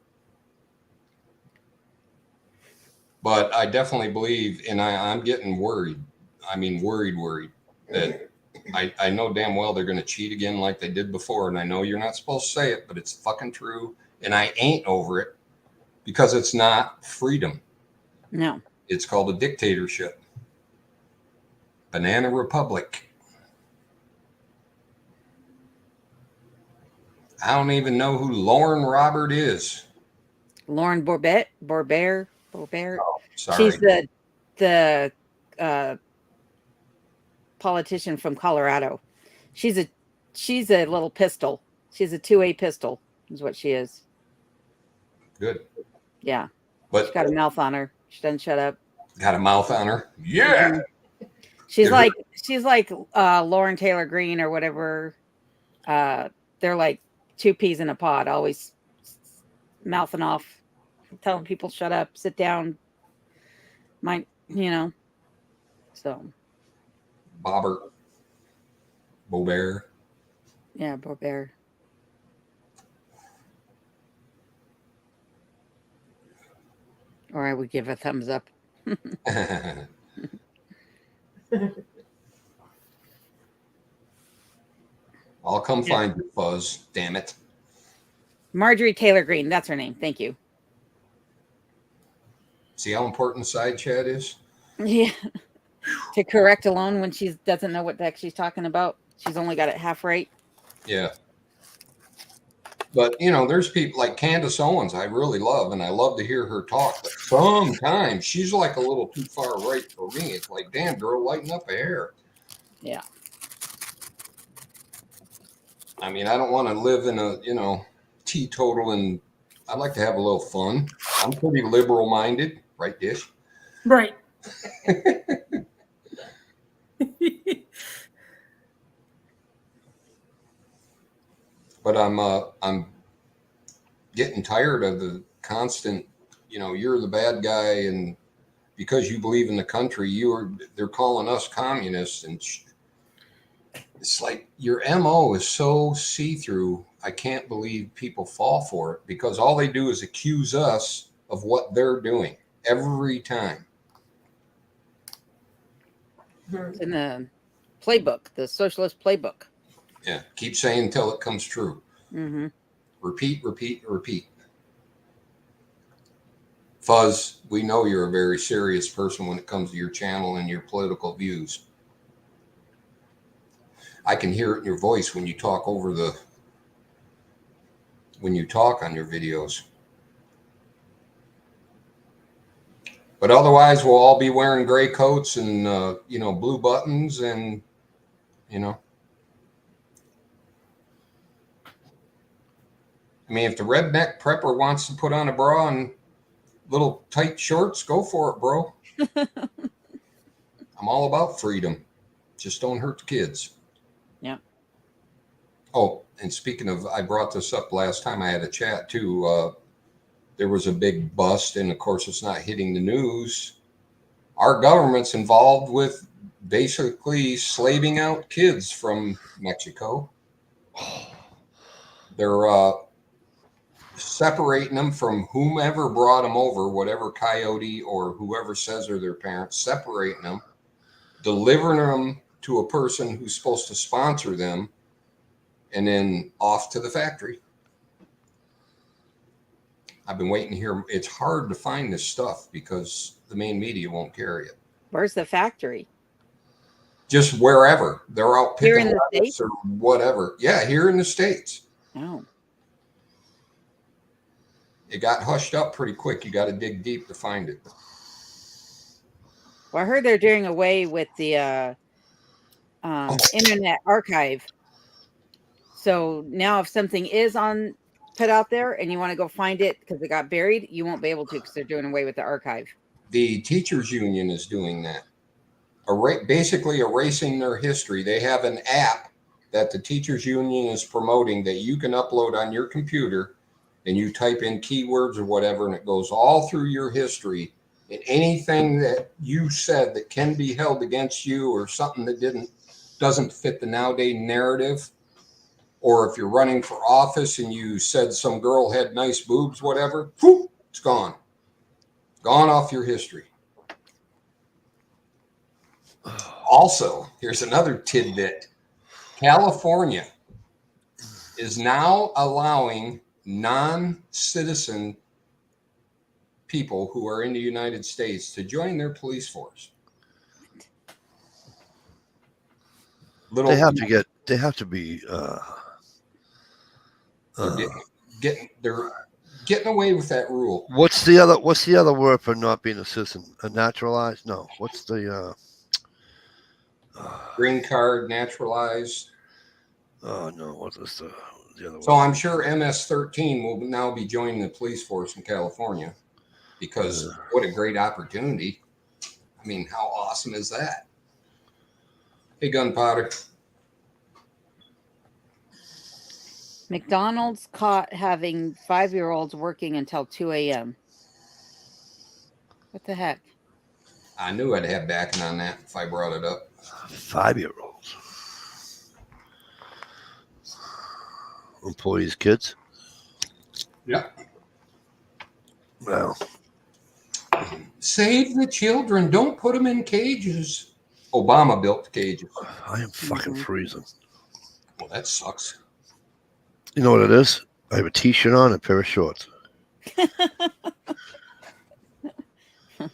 But I definitely believe, and I'm getting worried. I mean, worried that I know damn well they're going to cheat again like they did before. And I know you're not supposed to say it, but it's fucking true. And I ain't over it because it's not freedom. No. It's called a dictatorship. Banana Republic. I don't even know who Lauren Robert is. Lauren Boebert. Oh, sorry. She's the politician from Colorado. She's a little pistol. She's a 2A pistol is what she is. Good. Yeah. But She's got a mouth on her. She doesn't shut up. got a mouth on her. Yeah. She's like Lauren Taylor Greene or whatever. They're like 2 peas in a pod, always mouthing off, telling people shut up, sit down. So. Boebert. Yeah, Boebert. Or I would give a thumbs up. I'll come find you, Fuzz. Damn it. Marjorie Taylor Greene. That's her name. Thank you. See how important the side chat is? Yeah. To correct alone when she doesn't know what the heck she's talking about. She's only got it half right. Yeah. But, you know, there's people like Candace Owens I really love, and I love to hear her talk. But sometimes she's like a little too far right for me. It's like, damn, girl, lighten up a hair. Yeah. I mean, I don't want to live in a, you know, teetotal, and I'd like to have a little fun. I'm pretty liberal minded, right, Dish? Right. But I'm getting tired of the constant, you know, you're the bad guy, and because you believe in the country, they're calling us communists, and it's like your MO is so see-through. I can't believe people fall for it because all they do is accuse us of what they're doing every time. It's in the playbook, the socialist playbook. Yeah. Keep saying until it comes true. Mm-hmm. Repeat, repeat, repeat. Fuzz, we know you're a very serious person when it comes to your channel and your political views. I can hear it in your voice when you talk on your videos. But otherwise, we'll all be wearing gray coats and, blue buttons and, I mean, if the redneck prepper wants to put on a bra and little tight shorts, go for it, bro. I'm all about freedom. Just don't hurt the kids. Yeah. Oh, and speaking of, I brought this up last time I had a chat too. There was a big bust, and of course it's not hitting the news. Our government's involved with basically slaving out kids from Mexico. They're separating them from whomever brought them over, whatever coyote or whoever says they're their parents, separating them, delivering them to a person who's supposed to sponsor them, and then off to the factory. I've been waiting here. It's hard to find this stuff because the main media won't carry it. Where's the factory? Just wherever. They're out Here picking in the lettuce States? or whatever. Yeah, here in the States. Oh. It got hushed up pretty quick. You got to dig deep to find it. Well, I heard they're doing away with the Internet Archive. So now if something is put out there and you want to go find it because it got buried, you won't be able to because they're doing away with the archive. The teachers union is doing that. Basically erasing their history. They have an app that the teachers union is promoting that you can upload on your computer, and you type in keywords or whatever, and it goes all through your history, and anything that you said that can be held against you or something that doesn't fit the nowadays narrative, or if you're running for office and you said some girl had nice boobs, whatever, whoop, it's gone. Gone off your history. Also, here's another tidbit. California is now allowing non-citizen people who are in the United States to join their police force. They have to be they're getting away with that rule. What's the other word for not being a citizen? A naturalized? No. What's the green card, naturalized? Oh no, what is the other So one? I'm sure MS-13 will now be joining the police force in California because what a great opportunity. I mean, how awesome is that? Hey, Gunpowder. McDonald's caught having 5-year-olds working until 2 a.m. What the heck? I knew I'd have backing on that if I brought it up. 5-year-olds. Employees' kids? Yeah. Well. Save the children. Don't put them in cages. Obama built the cages. I am fucking freezing. Well, that sucks. You know what it is? I have a t-shirt on and a pair of shorts.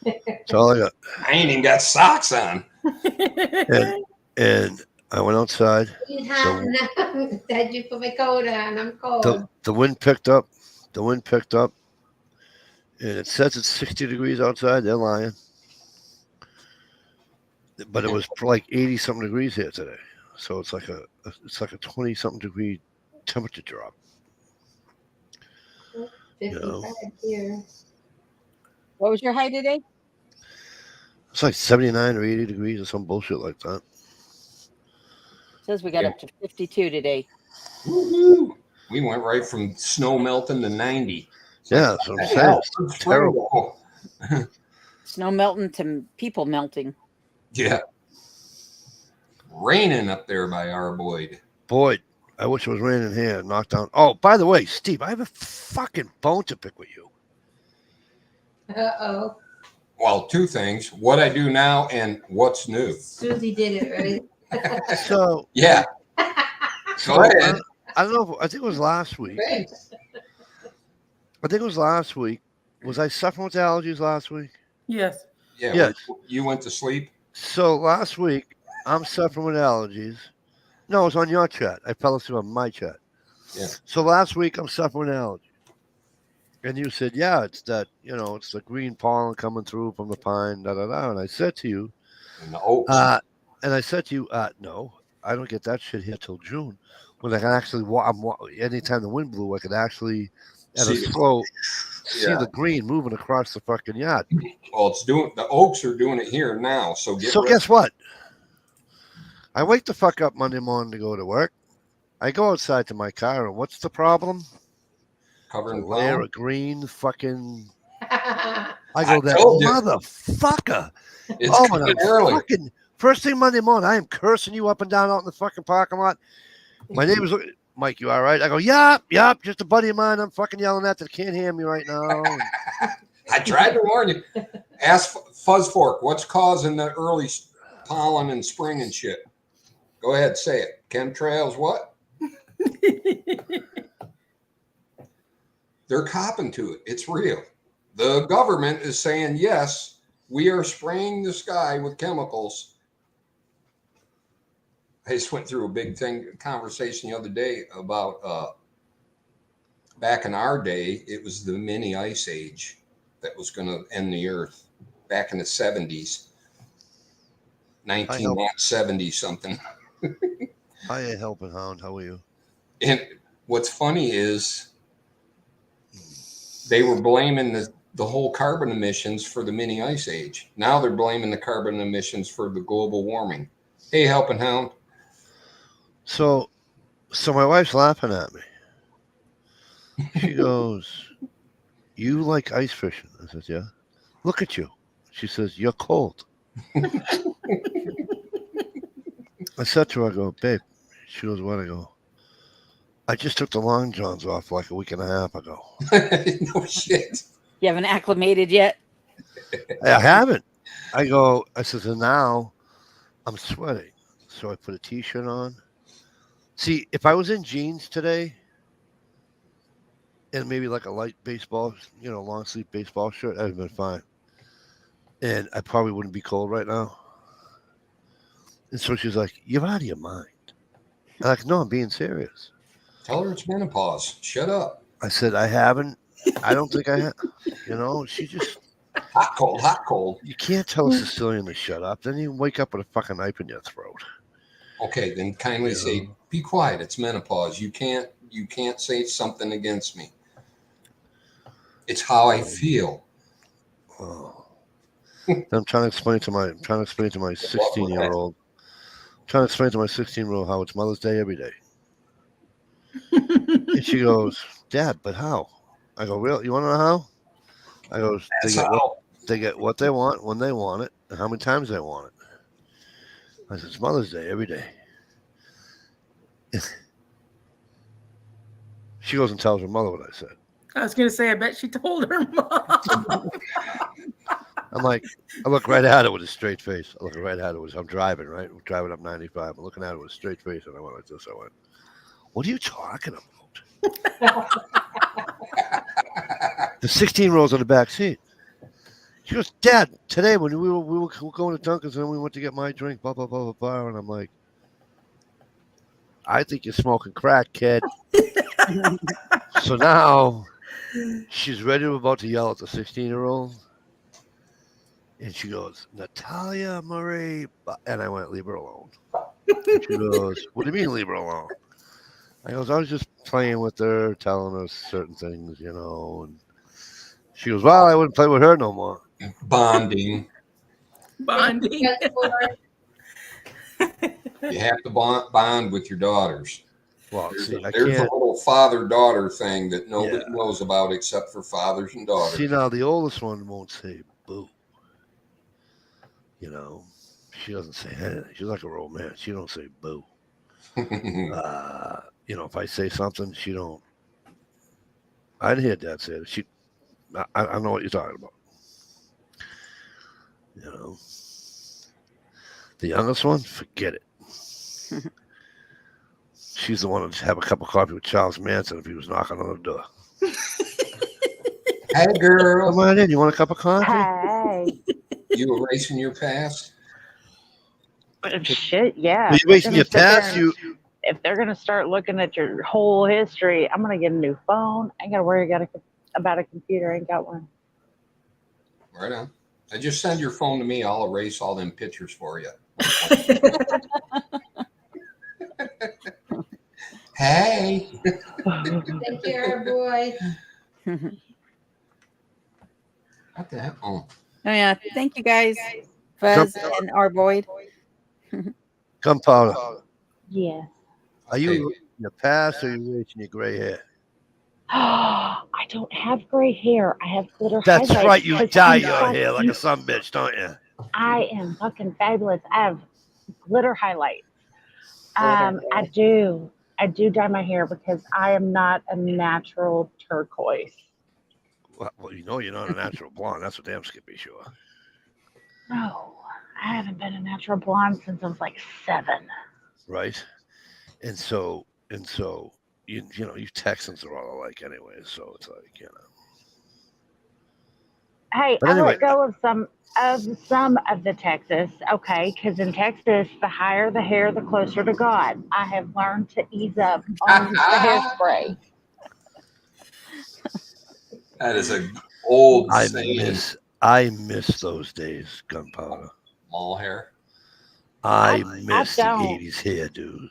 That's all I got. I ain't even got socks on. And I went outside. Dad, you put my coat on. I'm cold. The wind picked up. And it says it's 60 degrees outside. They're lying. But it was like 80 something degrees here today. So it's like a 20 something degree temperature drop. 55 here. What was your high today? It's like 79 or 80 degrees or some bullshit like that. Says we got up to 52 today. Woo-hoo. We went right from snow melting to 90. Yeah, that's what I'm saying. It's terrible. Snow melting to people melting. Yeah. Raining up there by our Boyd. Boyd, I wish it was raining here. Knocked down. Oh, by the way, Steve, I have a fucking bone to pick with you. Uh-oh. Well, two things. What I do now and what's new. Susie did it, right? So Yeah. So Go ahead. I don't know. I think it was last week. Thanks. I think it was last week. Was I suffering with allergies last week? Yes. Yeah. Yes. You went to sleep. So last week, I'm suffering with allergies. No, it was on your chat. I fell asleep on my chat. Yeah. So last week, I'm suffering with allergies. And you said, yeah, it's that, it's the green pollen coming through from the pine, da da da. And I said to you, And the oaks. no, I don't get that shit here till June, when I can actually anytime the wind blew, I could actually at See a the- slow see Yeah. the green moving across the fucking yard. Well, the oaks are doing it here now. So Guess what? I wake the fuck up Monday morning to go to work. I go outside to my car, and what's the problem? Covered in A layer pollen. of green fucking. I I go, that told you. motherfucker. It's Oh, coming and I'm early. fucking first thing Monday morning, I am cursing you up and down out in the fucking parking lot. My neighbor's looking, Mike, you all right? I go, yup, just a buddy of mine. I'm fucking yelling at that can't hear me right now. I tried to warn you. Ask Fuzzfork, what's causing the early pollen in spring and shit? Go ahead, say it. Chemtrails, what? They're copping to it. It's real. The government is saying, yes, we are spraying the sky with chemicals. I just went through a big conversation the other day about back in our day, it was the mini ice age that was going to end the earth back in the 70s, 1970 something. Hi, Helping Hound. How are you? And what's funny is they were blaming the whole carbon emissions for the mini ice age. Now they're blaming the carbon emissions for the global warming. Hey, Helping Hound. So my wife's laughing at me. She goes, "You like ice fishing?" I said, "Yeah." "Look at you." She says, "You're cold." I said to her, I go, "Babe." She goes, "What?" I go, "I just took the long johns off like a week and a half ago." No shit. You haven't acclimated yet? I haven't. I said, "And now I'm sweating." So I put a t-shirt on. See, if I was in jeans today and maybe like a light baseball, long sleeve baseball shirt, I'd have been fine. And I probably wouldn't be cold right now. And so she's like, "You're out of your mind." I'm like, "No, I'm being serious." Tell her it's menopause. Shut up. I said, "I haven't. I don't think I have." She just. Hot, cold. You can't tell a Sicilian to shut up. Then you wake up with a fucking knife in your throat. Okay, then kindly say, be quiet. It's menopause. You can't say something against me. It's how I feel. Oh. I'm trying to explain to my 16-year-old. Trying to explain to my 16-year-old how it's Mother's Day every day. And she goes, "Dad, but how?" I go, "Really? You want to know how?" I go, they get what they want when they want it and how many times they want it. I said, "It's Mother's Day every day." She goes and tells her mother what I said. I was going to say, I bet she told her mom. I'm like, I look right at it with a straight face. I look right at it. I'm driving, right? I'm driving up 95. I'm looking at it with a straight face. And I went like this. I went, "What are you talking about?" The 16-year-old's on the back seat. She goes, "Dad, today when we were going to Dunkin's and we went to get my drink, blah, blah, blah, blah, blah." And I'm like, "I think you're smoking crack, kid." So now she's about to yell at the 16-year-old. And she goes, "Natalia Marie." And I went, "Leave her alone." And she goes, "What do you mean leave her alone?" I goes, "I was just playing with her, telling her certain things, And she goes, "Well, I wouldn't play with her no more." Bonding. Bonding. You have to bond with your daughters. Well, There's see, a little father-daughter thing that nobody Yeah. knows about except for fathers and daughters. See, now the oldest one won't say boo. She doesn't say anything. She's like a romance. She don't say boo. If I say something, she don't. I didn't hear Dad say it. I know what you're talking about. The youngest one, forget it. she's the one to have a cup of coffee with Charles Manson if he was knocking on the door. Hey, girl. Come on in. You want a cup of coffee? Hey. You erasing your past? Shit, yeah. Are you erasing your past? If they're gonna start looking at your whole history, I'm gonna get a new phone. I ain't gotta worry about a computer. I ain't got one. Right on. I just send your phone to me. I'll erase all them pictures for you. Hey. Take care, boy. What the hell? Oh. Oh yeah, thank you guys, Fuzz and Arboid. Gunpowder. Yeah. Are you erasing your past or are you erasing your gray hair? I don't have gray hair. I have glitter That's highlights. right. You dye your fucking- hair like a sumbitch, don't you? I am fucking fabulous. I have glitter highlights. Glitter I do dye my hair because I am not a natural turquoise. Well, you know you're not a natural blonde. That's for damn skippy sure. No, I haven't been a natural blonde since I was like 7. Right. And so you know, you Texans are all alike anyway. So it's like, you know. Hey, But I anyway, let go of some of the Texas, okay? Because in Texas, the higher the hair, the closer to God. I have learned to ease up on the hairspray. That is a old I saying. miss those days, Gunpowder. Mall hair. I miss the don't. 80s hairdos.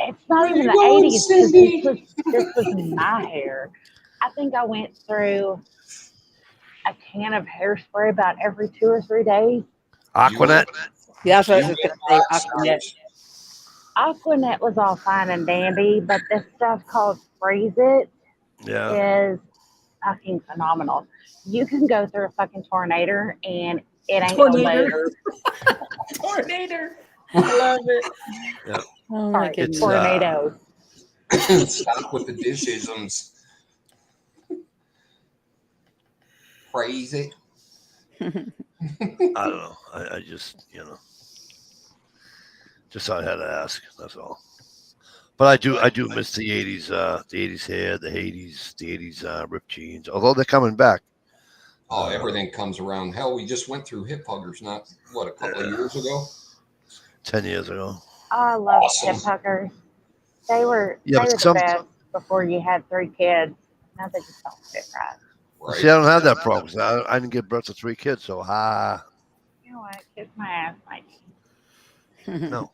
It's not even the going, 80s. 'Cause Cindy? this was my hair. I think I went through a can of hairspray about every 2 or 3 days. Aquanet? Yeah, that's what I was You just going to say. get Aquanet. Aquanet was all fine and dandy, but this stuff called Freeze It Yeah. is fucking phenomenal. You can go through a fucking tornado and it ain't Tornado. no later. Tornado. I love it. Yeah. Oh my It's, tornado. Stop with the dishisms. Crazy. I don't know. I just, you know, just thought I had to ask. That's all. But I do miss the 80s hair, the 80s ripped jeans. Although they're coming back. Oh, everything comes around. Hell, we just went through hip huggers not a couple of years ago. 10 years ago. Oh, I love Awesome. hip huggers. They were Yeah, but the best before you had 3 kids. Now they just don't fit right. Right. See, I don't have that problem. 'Cause I didn't give birth to 3 kids, so You know what? Kiss my ass, Mikey. no.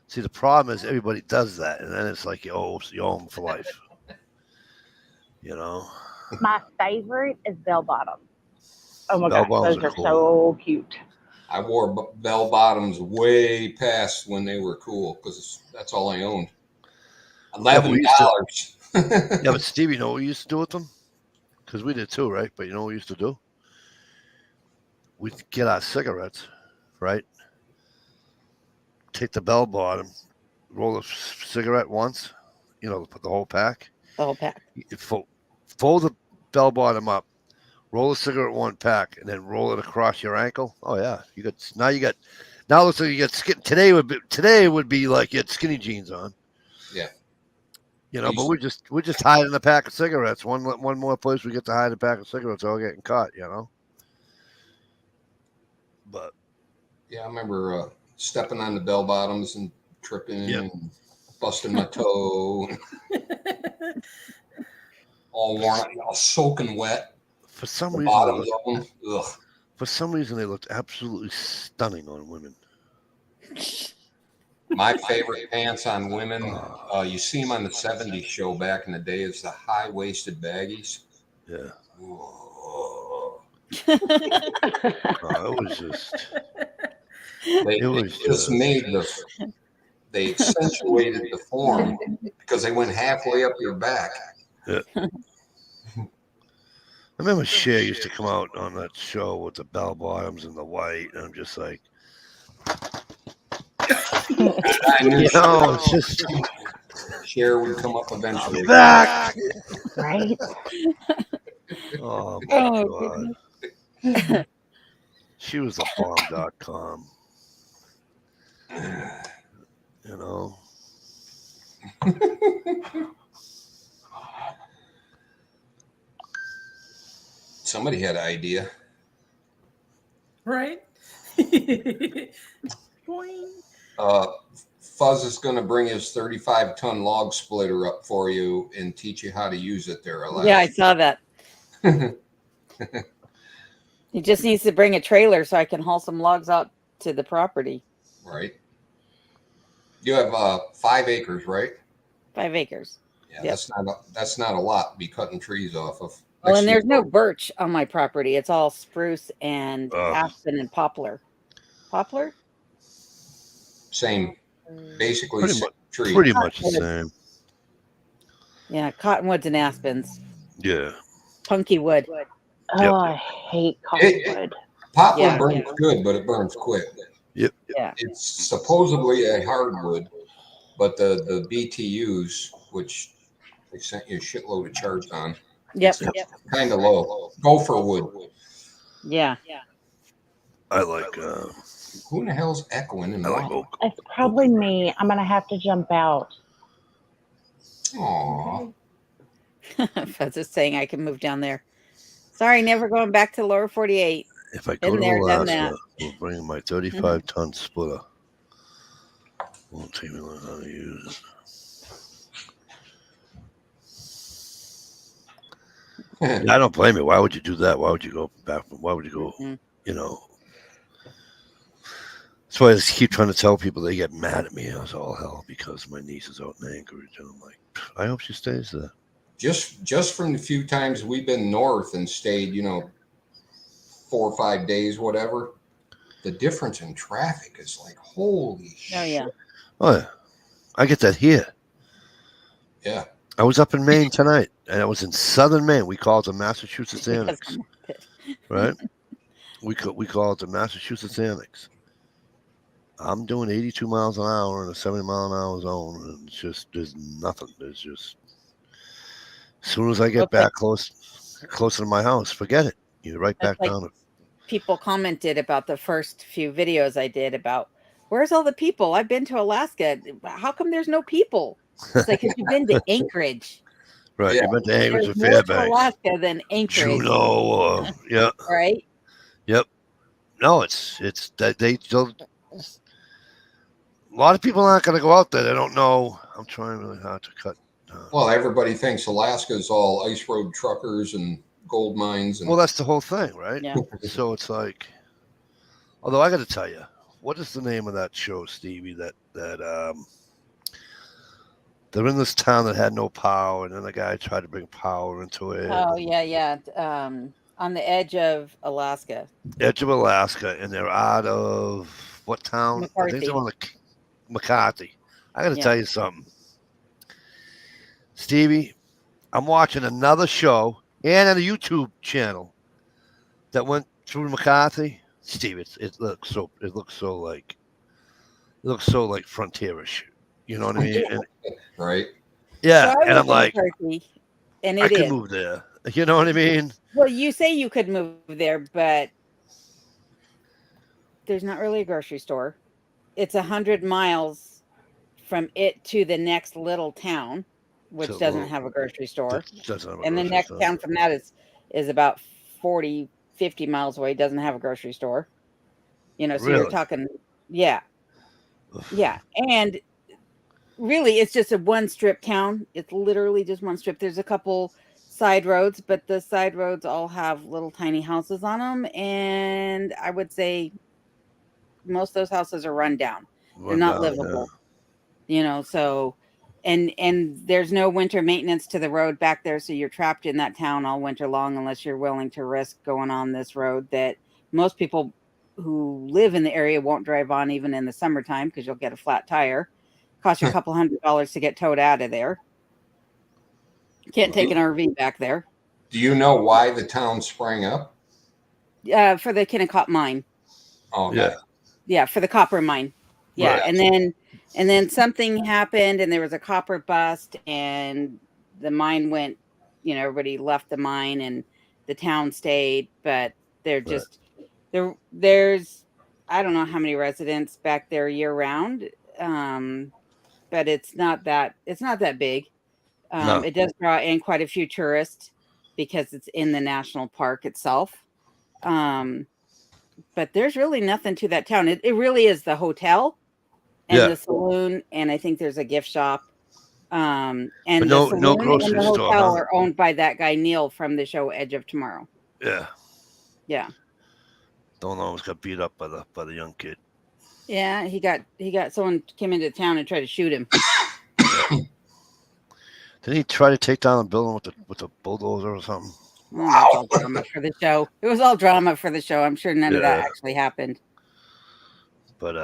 See, the problem is everybody does that, and then it's like you're home for life. You know. My favorite is bell bottom. Oh my Bell gosh, bottoms those are are cool. so cute. I wore bell bottoms way past when they were cool because that's all I owned. $11. Yeah, but Steve, you know what we used to do with them? Because we did too, right? But you know what we used to do? We'd get our cigarettes, right? Take the bell bottom, roll a cigarette once, you know, put the whole pack. The whole pack. Fold the bell bottom up, roll a cigarette 1 pack, and then roll it across your ankle. Oh yeah, now it looks like you got skin. Today would be like you had skinny jeans on. Yeah. You know, but we're just hiding a pack of cigarettes. One more place we get to hide a pack of cigarettes, all getting caught. You know. But yeah, I remember stepping on the bell bottoms and tripping and busting my toe. All worn out, all soaking wet. For some the reason, bottoms of them. Ugh. For some reason, they looked absolutely stunning on women. My favorite pants on women, you see them on the 70s show back in the day, is the high-waisted baggies. Yeah. Whoa. It was just. They accentuated the form because they went halfway up your back. Yeah. I remember Cher used to come out on that show with the bell bottoms and the white, and I'm just like, it's just Cher would come up eventually. Back. Right? Oh my God. She was a bomb.com. You know. Somebody had an idea. Right? Fuzz is going to bring his 35-ton log splitter up for you and teach you how to use it there, Alaska. Yeah, I saw that. He just needs to bring a trailer so I can haul some logs out to the property. Right. You have 5 acres, right? 5 acres. Yeah, Yep. that's not a lot to be cutting trees off of. Well, and there's no birch on my property. It's all spruce and aspen and poplar. Poplar? Same, basically Pretty same much- tree. Pretty much the same. Yeah, cottonwoods and aspens. Yeah. Punky wood. Oh, I hate cottonwood. Poplar Yeah. burns good, but it burns quick. Yep. Yeah. It's supposedly a hardwood, but the BTUs, which they sent you a shitload of charts on, Yep. kind of low. Gopher wood. Yeah. I like. Who in the hell's echoing and I like why? oak. It's probably me. I'm gonna have to jump out. Aw. I was just saying I can move down there. Sorry, never going back to lower 48. If I go Been to there, done Alaska, that. I'll bring my 35-ton splitter. Won't take me long how to use it. I don't blame you. Why would you do that? Why would you go back? Why would you go? Mhm. You know. That's why I just keep trying to tell people. They get mad at me. I was all hell because my niece is out in Anchorage, and I'm like, I hope she stays there. Just from the few times we've been north and stayed, 4 or 5 days, whatever, the difference in traffic is like, holy shit. Oh, yeah. Oh yeah, I get that here. Yeah. I was up in Maine tonight, and I was in southern Maine. We call it the Massachusetts Annex, right? We call it the Massachusetts Annex. I'm doing 82 miles an hour in a 70 mile an hour zone, and it's just there's nothing. There's just as soon as I get back closer to my house, forget it. You're right back That's down it. People commented about the first few videos I did about where's all the people? I've been to Alaska. How come there's no people? It's like, 'cause you've been to Anchorage. Right, Yeah. you went to Anchorage There's or more to Fairbanks, Alaska than Anchorage. Juneau, or yeah, Right? yep. No, it's that they still. A lot of people aren't going to go out there. They don't know. I'm trying really hard to cut. Well, everybody thinks Alaska's all ice road truckers and gold mines. And Well, that's the whole thing, right? Yeah. So it's like, although I got to tell you, what is the name of that show, Stevie? That they're in this town that had no power, and then the guy tried to bring power into it. Oh, yeah. On the edge of Alaska. Edge of Alaska, and they're out of what town? I think they're on the McCarthy. I got to tell you something, Stevie. I'm watching another show and on a YouTube channel that went through McCarthy. Steve, it looks so like frontierish. You know what I mean? And, right. yeah, So I and I'm was in like, Turkey, and I it could is. move there. You know what I mean? Well, you say you could move there, but there's not really a grocery store. It's 100 miles from it to the next little town, which So, doesn't have a grocery store. Doesn't have a And the grocery next store. town from that is about 40, 50 miles away. Doesn't have a grocery store. So you're Really? talking, yeah. And really, it's just a one strip town. It's literally just one strip. There's a couple side roads, but the side roads all have little tiny houses on them. And I would say most of those houses are run down. They're Run not down, livable. So and there's no winter maintenance to the road back there, so you're trapped in that town all winter long unless you're willing to risk going on this road that most people who live in the area won't drive on even in the summertime because you'll get a flat tire. Cost you a couple $100 to get towed out of there. Can't take an RV back there. Do you know why the town sprang up? For the Kennecott mine. Oh, Yeah, for the copper mine. Yeah, Right. and then something happened, and there was a copper bust, and the mine went. Everybody left the mine, and the town stayed. But they're just there's I don't know how many residents back there year round. but it's not that big. No. It does draw in quite a few tourists because it's in the national park itself. But there's really nothing to that town. It really is the hotel and Yeah. the saloon, and I think there's a gift shop. And But the no saloon and grocery the store, hotel huh? are owned by that guy Neil from the show Edge of Tomorrow. Yeah. Yeah. Don't almost got beat up by the young kid. Yeah, he got someone came into town and tried to shoot him. Didn't he try to take down a building with a bulldozer or something? Well, that's all drama for the show. It was all drama for the show. I'm sure none of that Yeah. actually happened. But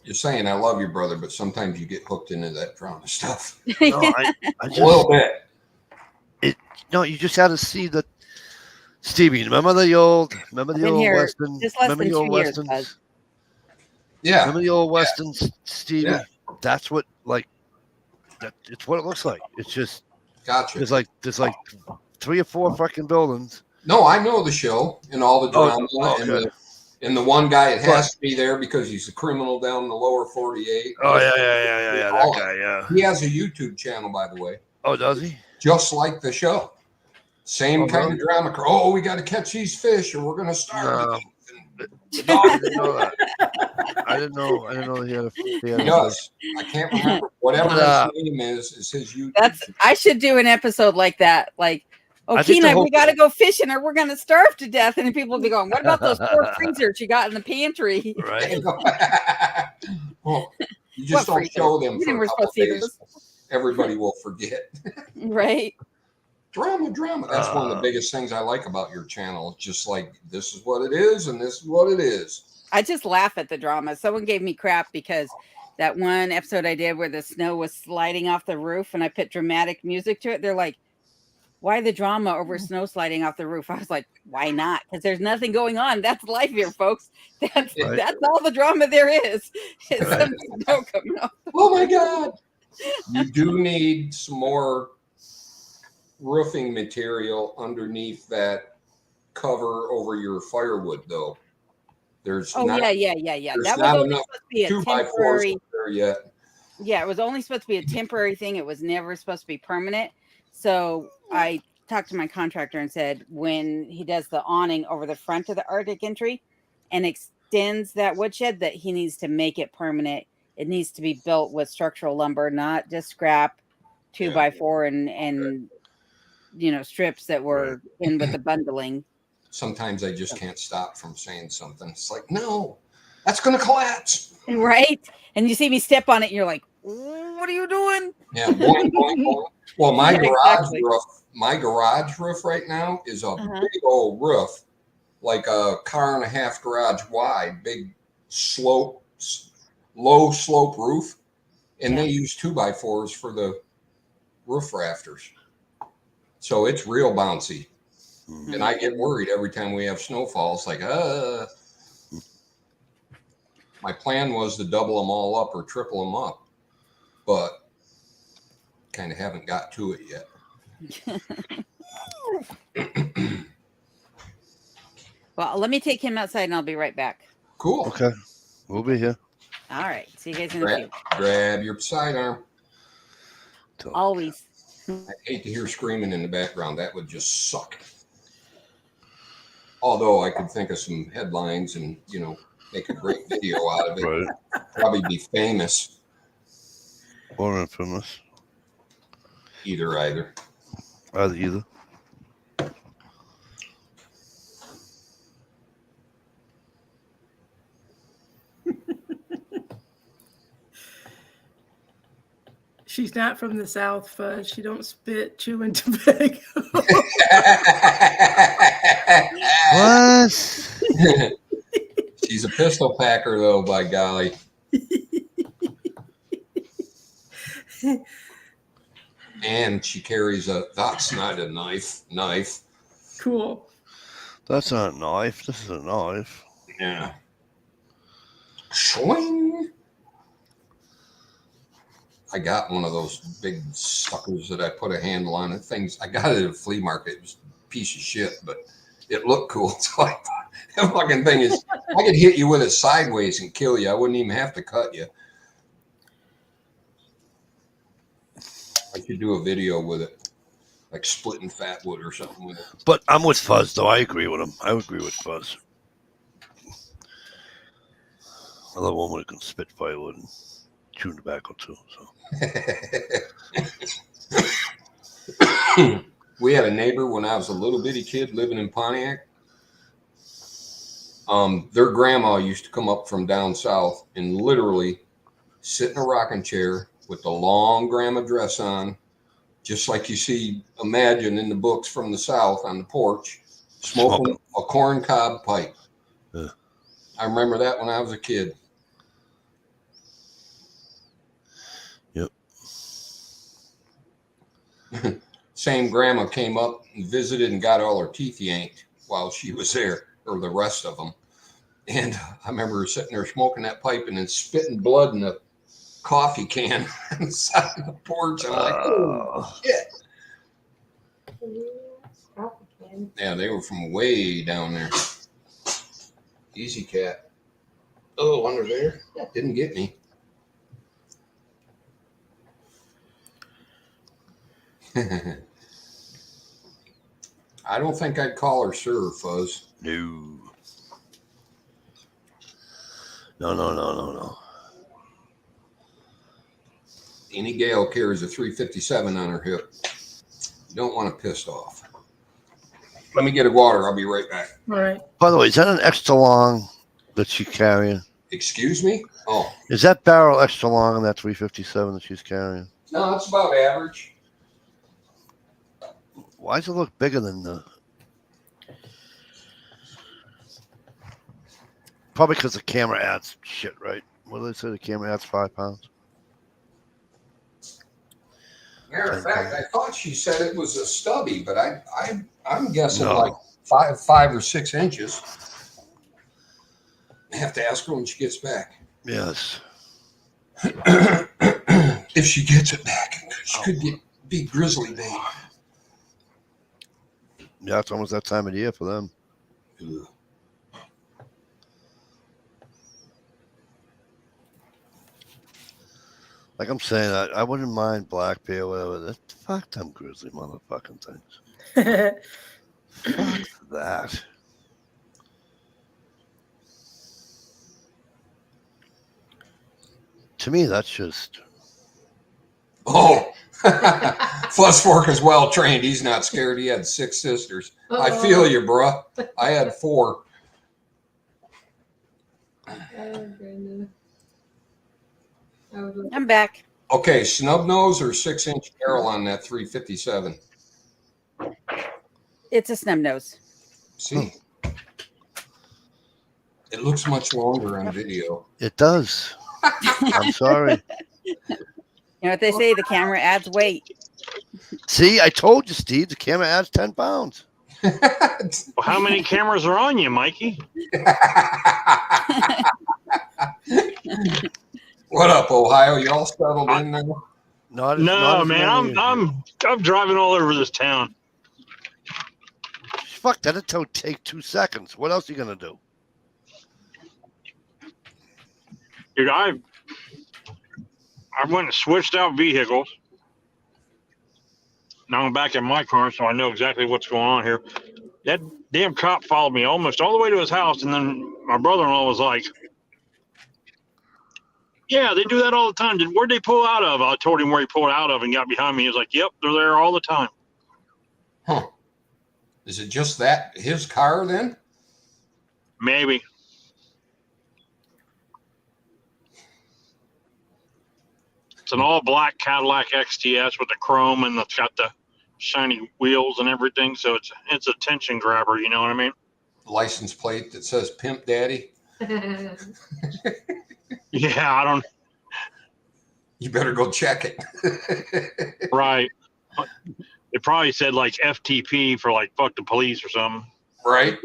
You're saying I love you, brother, but sometimes you get hooked into that drama stuff. no, I A just little bit. no. You just had to see the Stevie. Remember the old been here Western. just less Remember than the old 2 years, Westerns. Buzz. Yeah. Remember the old Westerns, Stevie. Yeah. That's what that. It's what it looks like. It's just Gotcha. there's like 3 or 4 fucking buildings. No, I know the show and all the drama okay. and the one guy, it has to be there because he's a criminal down in the lower 48. Oh yeah. That guy. Yeah. He has a YouTube channel, by the way, Oh, does he? just like the show. Same Oh, kind really? of drama. Oh, we got to catch these fish or we're going to starve. No. them. No, I didn't know that. I didn't know he had a. He does. I can't remember. Whatever his name is his YouTube. I should do an episode like that. Like, I think the Kina, whole- we got to go fishing or we're going to starve to death. And people will be going, what about those 4 freezers you got in the pantry? Right. Well, you just What don't freezer? show them We for a were couple supposed to see days. Everybody will forget. Right. Drama. That's one of the biggest things I like about your channel. It's just like, this is what it is, and this is what it is. I just laugh at the drama. Someone gave me crap because that one episode I did where the snow was sliding off the roof and I put dramatic music to it. They're like, why the drama over snow sliding off the roof? I was like, why not? Because there's nothing going on. That's life here, folks. That's all the drama there is. It's some snow coming off. Oh my God. You do need some more roofing material underneath that cover over your firewood, though. There's Oh, not, yeah. there's That was not only enough supposed to be a 2x4s temporary. there yet. Yeah, it was only supposed to be a temporary thing. It was never supposed to be permanent. So I talked to my contractor and said when he does the awning over the front of the Arctic entry and extends that woodshed, that he needs to make it permanent. It needs to be built with structural lumber, not just scrap 2x4 and strips that were in with the bundling. Sometimes I just can't stop from saying something. It's like, no, that's going to collapse. Right? And you see me step on it and you're like, what are you doing? Yeah. Boing, boing, boing. Well, my Yeah, garage exactly. roof, right now is a big old roof, like a car and a half garage wide, big low slope roof. And they use 2x4s for the roof rafters. So it's real bouncy. And I get worried every time we have snowfall. It's like, my plan was to double them all up or triple them up, but kind of haven't got to it yet. Well, let me take him outside and I'll be right back. Cool. Okay. We'll be here. All right. See you guys in a few. Grab your sidearm. Always. I'd hate to hear screaming in the background. That would just suck. Although I could think of some headlines and, make a great video out of it. Right. Probably be famous. Or infamous. Either. Either. She's not from the South, Fudge. She don't spit chewing tobacco. What? She's a pistol packer, though, by golly. And she carries that's not a knife. Cool. That's not a knife. This is a knife. Yeah. Swing. I got one of those big suckers that I put a handle on. I got it at a flea market. It was a piece of shit, but it looked cool. So I thought, that fucking thing is, I could hit you with it sideways and kill you. I wouldn't even have to cut you. I could do a video with it, like splitting fat wood or something with it. But I'm with Fuzz, though. I agree with him. I agree with Fuzz. I love a woman who can spit firewood and chew tobacco, too. So. We had a neighbor when I was a little bitty kid living in Pontiac. Their grandma used to come up from down south and literally sit in a rocking chair with the long grandma dress on, just like you see, imagine in the books from the south on the porch, smoking a corn cob pipe. Yeah. I remember that when I was a kid. Yep. Same grandma came up and visited and got all her teeth yanked while she was there, or the rest of them. And I remember her sitting there smoking that pipe and then spitting blood in a coffee can on the side of the porch. I'm like, oh, shit. Yeah, they were from way down there. Easy cat. Oh, under there? That didn't get me. I don't think I'd call her sir, Fuzz. No. No. Any gal carries a 357 on her hip. You don't want to piss off. Let me get a water. I'll be right back. All right. By the way, is that an extra long that she's carrying? Excuse me? Oh. Is that barrel extra long in that 357 that she's carrying? No, it's about average. Why does it look bigger than the... Probably because the camera adds shit, right? What do they say? The camera adds 5 pounds? Matter of fact, I thought she said it was a stubby, but I'm guessing No. like 5 or 6 inches. I have to ask her when she gets back. Yes. If she gets it back, she could be grizzly bait. Yeah, it's almost that time of the year for them. Ugh. Like I'm saying, I wouldn't mind black bear, whatever. Fuck them grizzly motherfucking things. Fuck that. To me, that's just... Oh, Fuzz Fork is well trained. He's not scared. He had 6 sisters. I feel you, bruh. I had 4. Oh, goodness. I'm back. Okay, snub nose or 6-inch barrel on that 357? It's a snub nose. See? It looks much longer on video. It does. I'm sorry. You know what they say? The camera adds weight. See, I told you, Steve, the camera adds 10 pounds. Well, how many cameras are on you, Mikey? What up, Ohio? You all settled in now? Not No, as man, many. I'm driving all over this town. Fuck, that'll take 2 seconds. What else are you gonna do? Dude, I went and switched out vehicles. Now I'm back in my car, so I know exactly what's going on here. That damn cop followed me almost all the way to his house, and then my brother-in-law was like, yeah, they do that all the time. Where'd they pull out of? I told him where he pulled out of and got behind me. He was like, yep, they're there all the time. Huh. Is it just that, his car then? Maybe. It's an all-black Cadillac XTS with the chrome, and it's got the shiny wheels and everything, so it's a attention grabber, you know what I mean? License plate that says Pimp Daddy? Yeah, I don't... You better go check it. Right. It probably said like FTP for like fuck the police or something. Right?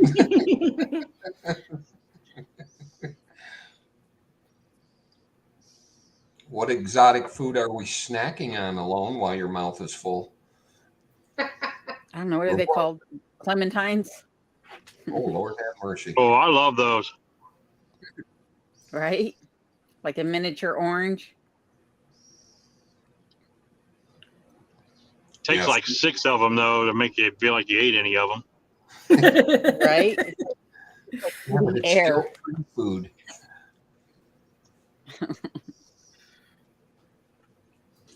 What exotic food are we snacking on alone while your mouth is full? I don't know. What are they called? Clementines? Oh, Lord have mercy. Oh, I love those. Right? Like a miniature orange. Takes Yes. like 6 of them though to make you feel like you ate any of them. Right? Yeah, but it's Air. still free food.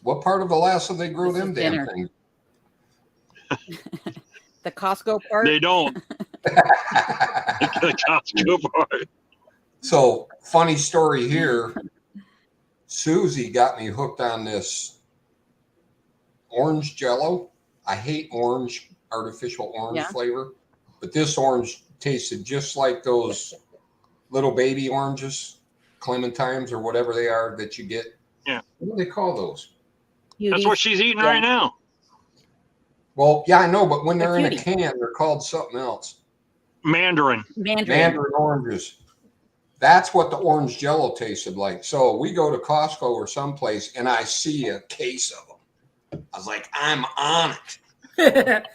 What part of Alaska they grow This them is damn dinner. things? The Costco part. They don't. The Costco part. So, funny story here. Susie got me hooked on this orange Jello. I hate orange, artificial orange Yeah. flavor, but this orange tasted just like those little baby oranges, clementines or whatever they are that you get. Yeah. What do they call those? That's what she's eating Yeah. right now. Well, yeah, I know, but when they're in a cutie. can, they're called something else. Mandarin. Mandarin oranges. That's what the orange Jello tasted like. So we go to Costco or someplace, and I see a case of them. I was like, I'm on it.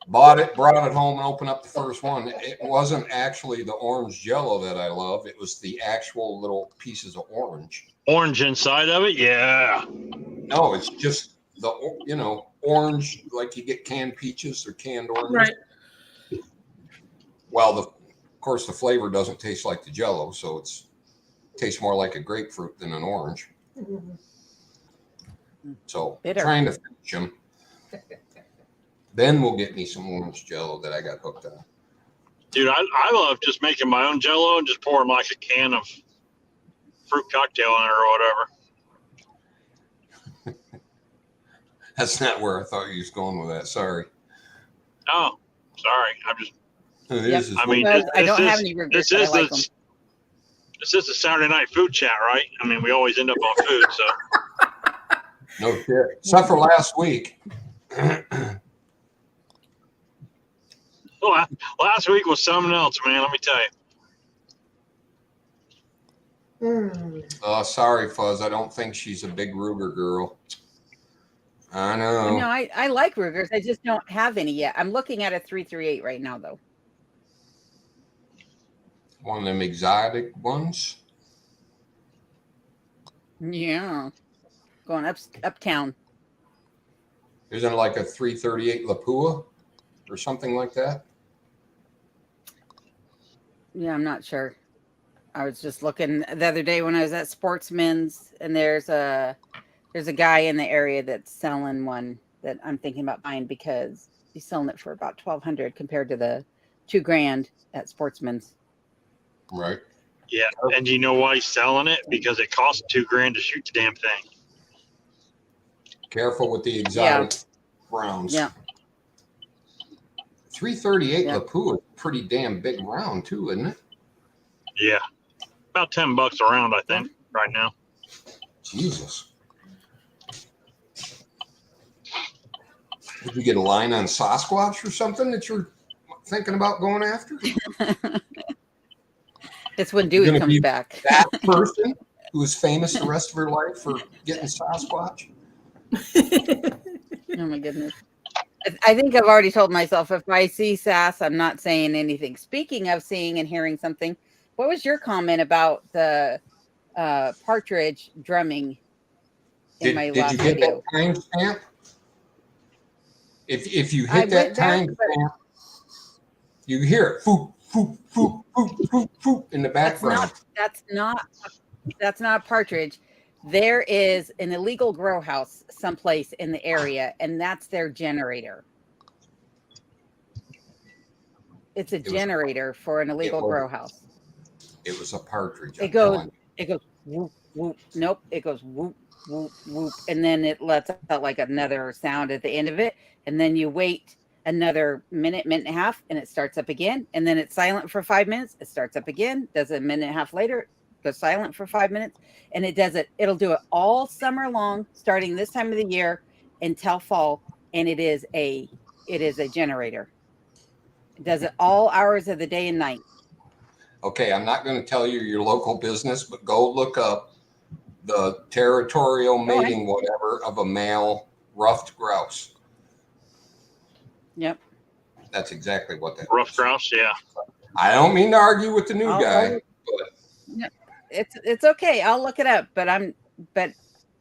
Bought it, brought it home, and opened up the first one. It wasn't actually the orange Jello that I love. It was the actual little pieces of orange. Orange inside of it? Yeah. No, it's just the orange, like you get canned peaches or canned oranges. Right. Well, of course, the flavor doesn't taste like the Jello, so it tastes more like a grapefruit than an orange. So Bitter. trying to finish them. Then we'll get me some orange Jello that I got hooked on. Dude, I love just making my own Jello and just pouring like a can of fruit cocktail in it or whatever. That's not where I thought you was going with that. Sorry. Oh, sorry. I'm just. This is I mean, Well, I this don't is- have any regrets. This is I like them. this is the Saturday night food chat, right? I mean, we always end up on food, so. no shit. Except for last week. Last week was something else, man. Let me tell you. Sorry, Fuzz. I don't think she's a big Ruger girl. I know. No, I like Rugers. I just don't have any yet. I'm looking at a 338 right now, though. One of them exotic ones. Yeah, going uptown. Isn't it like a 338 Lapua or something like that? Yeah, I'm not sure. I was just looking the other day when I was at Sportsman's, and there's a guy in the area that's selling one that I'm thinking about buying because he's selling it for about $1,200 compared to the $2,000 at Sportsman's. Right. Yeah, and you know why he's selling it? Because it costs $2,000 to shoot the damn thing. Careful with the exotic rounds. Yeah. 338 Yeah. Lapua is a pretty damn big round too, isn't it? Yeah, about $10 a round, I think, right now. Jesus. Did you get a line on Sasquatch or something that you're thinking about going after? It's when You're Dewey gonna comes be back. That person who is famous the rest of her life for getting Sasquatch? Oh my goodness. I think I've already told myself if I see Sass, I'm not saying anything. Speaking of seeing and hearing something, what was your comment about the partridge drumming in my Did last you get video? that timestamp? If you I hit that went back, timestamp, you hear it, foop, foop, foop, foop, foop, foop, in the background. That's not a partridge. There is an illegal grow house someplace in the area, and that's their generator. It's a generator for an illegal grow house. It was a partridge. It goes whoop, whoop. Nope. It goes whoop, whoop, whoop. And then it lets out like another sound at the end of it. And then you wait another minute and a half, and it starts up again. And then it's silent for 5 minutes. It starts up again. Does it a minute and a half later, goes silent for 5 minutes. And it'll do it all summer long, starting this time of the year until fall. And it is a generator. It does it all hours of the day and night. Okay, I'm not going to tell you your local business, but go look up the territorial mating, whatever, of a male ruffed grouse. Yep. That's exactly what that Rough is. grouse, yeah. I don't mean to argue with the new guy, No, it's okay. I'll look it up. But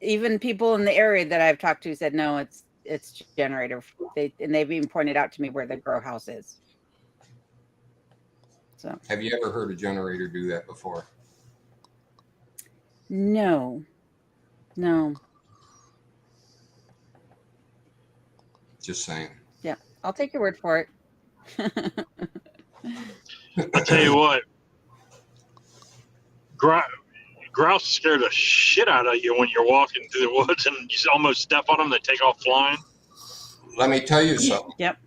even people in the area that I've talked to said no. it's generator. They've even pointed out to me where the grow house is. So Have you ever heard a generator do that before? no. Just saying. Yeah, I'll take your word for it. I tell you what, grouse scare the shit out of you when you're walking through the woods and you almost step on them. They take off flying. Let me tell you something. Yep.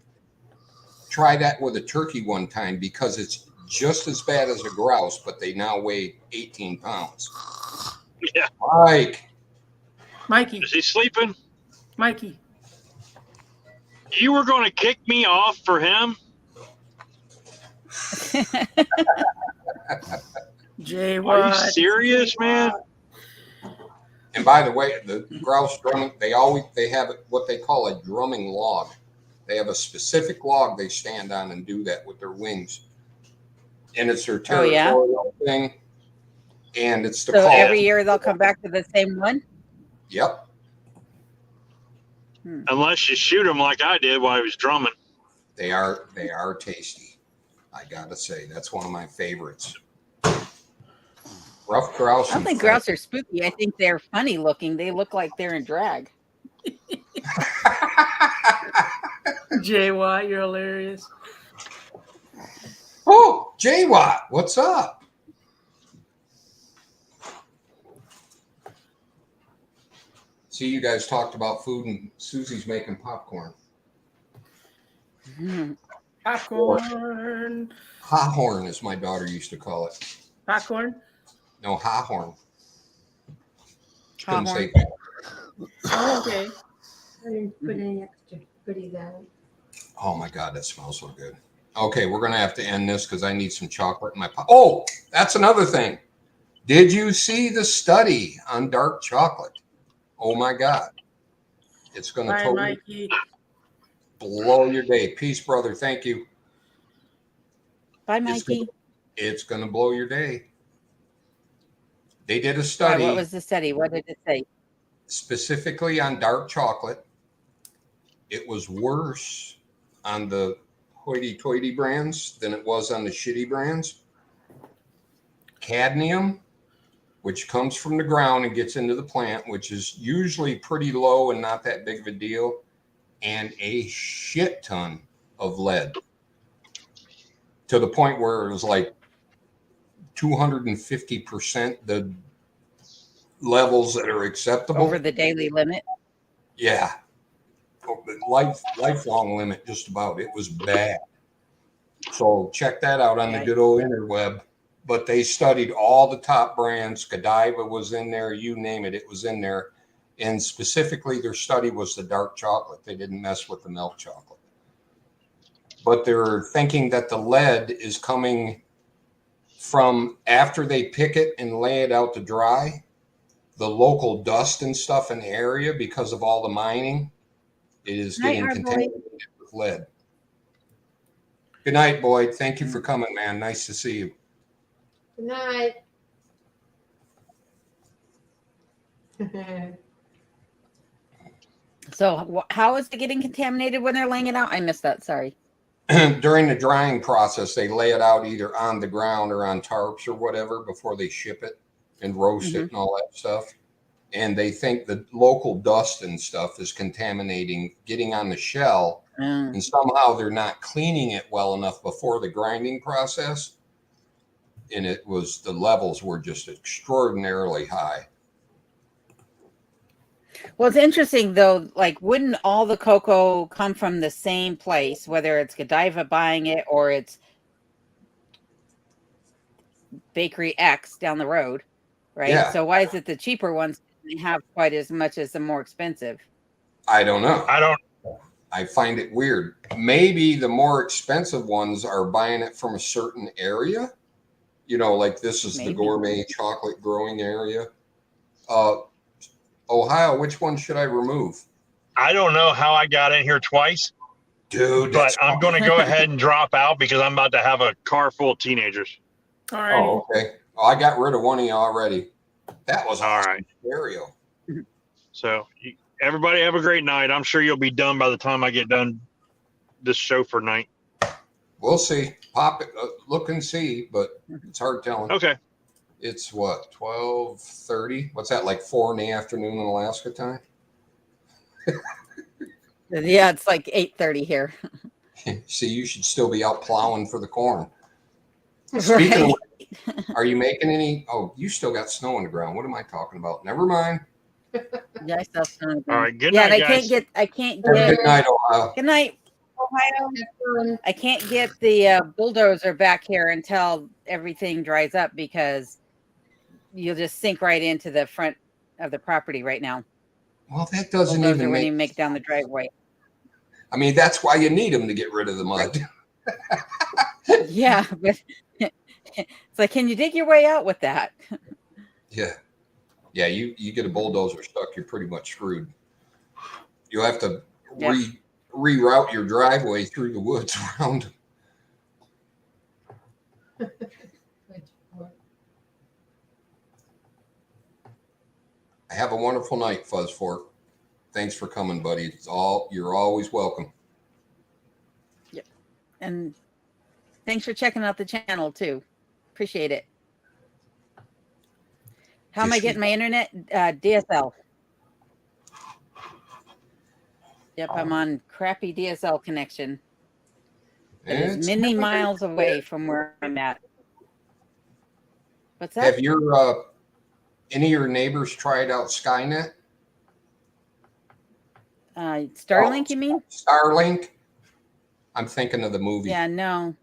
Try that with a turkey one time because it's just as bad as a grouse, but they now weigh 18 pounds. Yeah. Mikey, Is he sleeping? Mikey. You were going to kick me off for him? Jay Are you Watt. serious, man? And by the way, the grouse drumming, they have what they call a drumming log. They have a specific log they stand on and do that with their wings. And it's their territorial thing. And it's the So call. every year they'll come back to the same one? Yep. Unless you shoot him like I did while he was drumming. They are tasty. I gotta say, that's one of my favorites. Rough grouse. I don't think grouse are spooky. I think they're funny looking. They look like they're in drag. Jay Watt, you're hilarious. Oh, Jay Watt, what's up? See, you guys talked about food, and Susie's making popcorn. Popcorn. Ha-horn, as my daughter used to call it. Popcorn. No, ha-horn. Ha-horn. Couldn't say. Oh, okay. I didn't put any extra goodies on it. Oh my God, that smells so good. Okay, we're gonna have to end this because I need some chocolate in my pop. Oh, that's another thing. Did you see the study on dark chocolate? Oh my God, it's gonna Bye, totally Mikey. blow your day. Peace, brother. Thank you. Bye, Mikey. It's gonna blow your day. They did a Why, study what was the study? What did it say? specifically on dark chocolate. It was worse on the hoity-toity brands than it was on the shitty brands. Cadmium, which comes from the ground and gets into the plant, which is usually pretty low and not that big of a deal, and a shit ton of lead, to the point where it was like 250% the levels that are acceptable. Over the daily limit? Yeah. Lifelong limit, just about. It was bad. So check that out on the good old interweb. But they studied all the top brands. Godiva was in there, you name it, it was in there. And specifically, their study was the dark chocolate. They didn't mess with the milk chocolate. But they're thinking that the lead is coming from after they pick it and lay it out to dry, the local dust and stuff in the area because of all the mining. It is getting contaminated with lead. Good night, Boyd. Thank you for coming, man. Nice to see you. Good night. So how is it getting contaminated when they're laying it out? I missed that. Sorry. During the drying process, they lay it out either on the ground or on tarps or whatever before they ship it and roast it and all that stuff. And they think the local dust and stuff is contaminating, getting on the shell. And somehow they're not cleaning it well enough before the grinding process. And the levels were just extraordinarily high. Well, it's interesting though, like wouldn't all the cocoa come from the same place, whether it's Godiva buying it or it's Bakery X down the road, right? Yeah. So why is it the cheaper ones didn't have quite as much as the more expensive? I don't know. I find it weird. Maybe the more expensive ones are buying it from a certain area. You know, like this is the gourmet chocolate growing area. Ohio, which one should I remove? I don't know how I got in here twice. Dude, but I'm going to go ahead and drop out because I'm about to have a car full of teenagers. All right. Oh, okay. Oh, I got rid of one of you already. That was all right. Stereo. So Everybody have a great night. I'm sure you'll be done by the time I get done this show for night. We'll see. Pop it, look and see, but it's hard telling. Okay. It's what, 12:30? What's that, like 4 in the afternoon in Alaska time? Yeah, it's like 8:30 here. See, you should still be out plowing for the corn. Speaking Right. of, are you making any? Oh, you still got snow on the ground. What am I talking about? Never mind. Yeah, I still sound All right. Good yeah, night, and guys. I can't Have a get good night, Ohio. good night, Ohio. Everyone, I can't get the bulldozer back here until everything dries up because you'll just sink right into the front of the property right now. Well, that doesn't Bulldozer even wouldn't make. even make down the driveway. I mean, that's why you need them to get rid of the mud. Yeah, but it's like, can you dig your way out with that? Yeah. Yeah, you get a bulldozer stuck, you're pretty much screwed. You'll have to Yeah. reroute your driveway through the woods around. Have a wonderful night, Fuzz Fork. Thanks for coming, buddy. You're always welcome. And thanks for checking out the channel too. Appreciate it. How am I Yes, getting my internet? DSL. Yep, I'm on crappy DSL connection. It is It's many never- miles away from where I'm at. What's that? Have any of your neighbors tried out Skynet? Starlink, you mean? Starlink? I'm thinking of the movie. Yeah, no.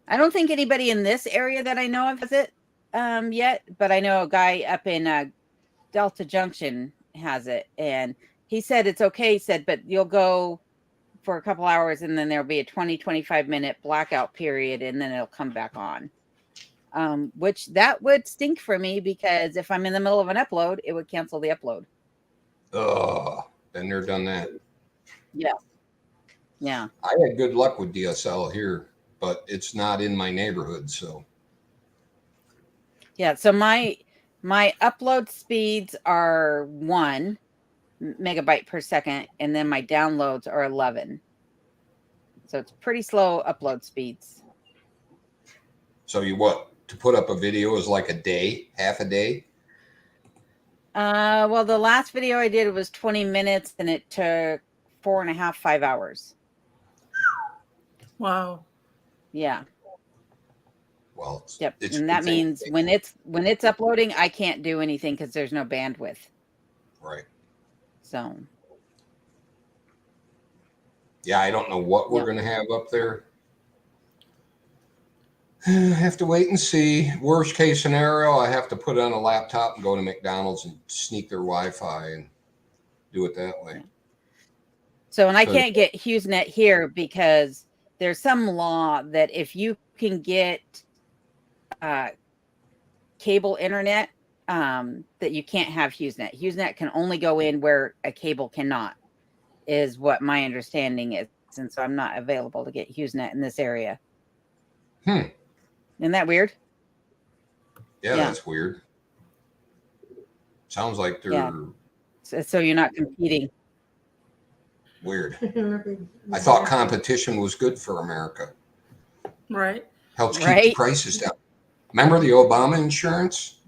I don't think anybody in this area that I know of has it yet, but I know a guy up in Delta Junction has it, and he said it's okay. He said, but you'll go for a couple hours and then there'll be a 25 minute blackout period and then it'll come back on. Which that would stink for me because if I'm in the middle of an upload, it would cancel the upload. Ugh, been there, done that. Yeah. Yeah. I had good luck with DSL here, but it's not in my neighborhood, so. Yeah. So my upload speeds are 1 megabyte per second, and then my downloads are 11. So it's pretty slow upload speeds. So to put up a video is like a day, half a day? Well, the last video I did was 20 minutes and it took 4.5, 5 hours. Wow. Yeah. Well, Yep. it's And that good thing- means when it's uploading, I can't do anything because there's no bandwidth. Right. So Yeah, I don't know what we're Yeah. going to have up there. Have to wait and see. Worst case scenario, I have to put on a laptop and go to McDonald's and sneak their Wi-Fi and do it that way. and I So- can't get HughesNet here because there's some law that if you can get cable internet, that you can't have HughesNet. HughesNet can only go in where a cable cannot, is what my understanding is. And so I'm not available to get HughesNet in this area. Isn't that weird? Yeah, Yeah. that's weird. Sounds like they're Yeah. So you're not competing. weird. I thought competition was good for America. Right. Helps keep the Right. prices down. Remember the Obama insurance?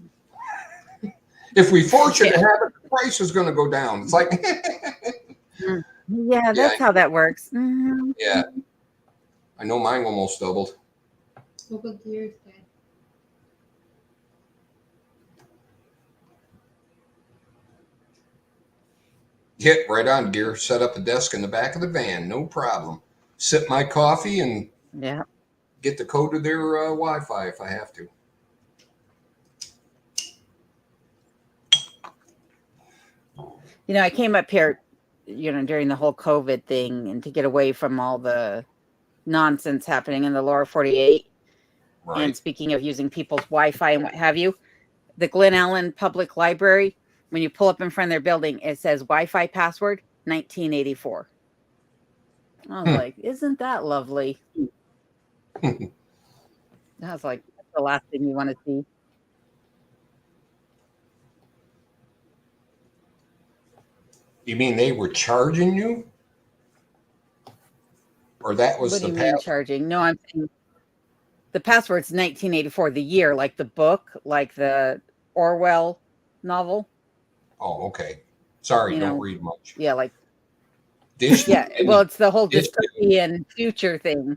If we force you to have it, the price is going to go down. It's like, Yeah, that's how that works. Mhm. yeah. I know mine almost doubled. What was yours, Dad? Hit right on, gear. Set up a desk in the back of the van. No problem. Sip my coffee and Yeah. get the code to their Wi-Fi if I have to. You know, I came up here, during the whole COVID thing and to get away from all the nonsense happening in the lower 48. Right. And speaking of using people's Wi-Fi and what have you, the Glen Allen Public Library, when you pull up in front of their building, it says Wi-Fi password 1984. I was like, isn't that lovely? I was like, that's the last thing you want to see. You mean they were charging you? Or that was What do the you mean password? charging? No, I'm saying the password's 1984, the year, like the book, like the Orwell novel. Oh, okay. Sorry, You don't know, read much. yeah, like Dish. yeah. Well, it's the whole Dish- dystopian future thing.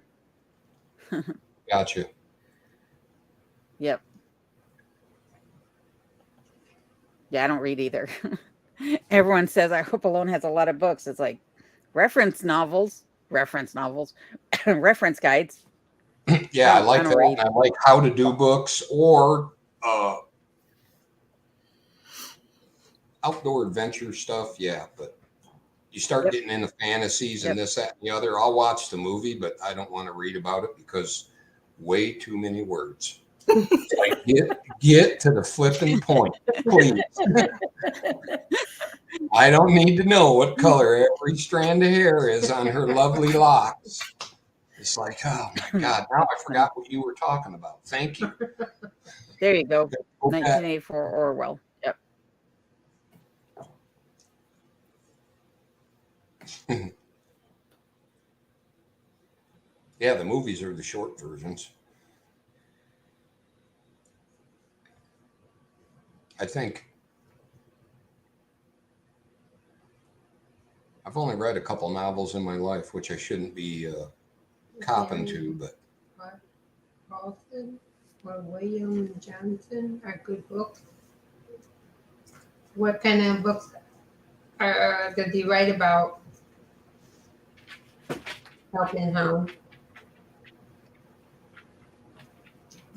Gotcha. Yep. Yeah, I don't read either. Everyone says I hope Alone has a lot of books. It's like reference novels, reference guides. Yeah, I like don't that. read. And I like how to do books or outdoor adventure stuff. Yeah, but you start getting into fantasies and this, that, and the other. I'll watch the movie, but I don't want to read about it because way too many words. Like get to the flipping point, please. I don't need to know what color every strand of hair is on her lovely locks. It's like, oh my God, now I forgot what you were talking about. Thank you. There you go. Okay. 1984 Orwell. Yep. Yeah, the movies are the short versions. I think I've only read a couple novels in my life, which I shouldn't be copping to, but Paulson or William Johnson are good books. What kind of books does he write about? Helping home.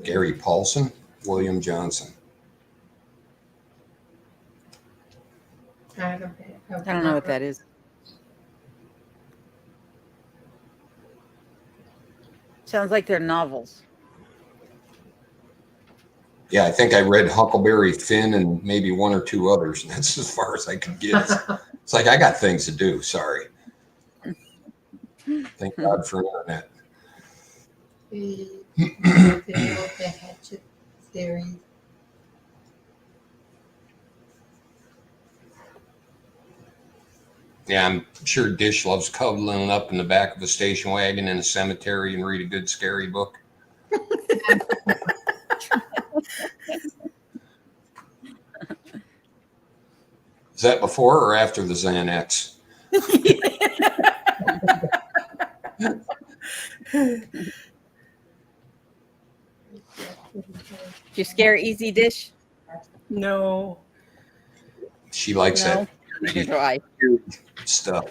Gary Paulson, William Johnson. I don't know what that is. Sounds like they're novels. Yeah, I think I read Huckleberry Finn and maybe one or two others. And that's as far as I could get. It's like I got things to do. Sorry. Thank God for internet. The Hatchet series. Yeah, I'm sure Dish loves cuddling up in the back of a station wagon in a cemetery and read a good scary book. Is that before or after the Xanax? Did you scare Easy Dish? No. She likes No. that Neither do I. stuff.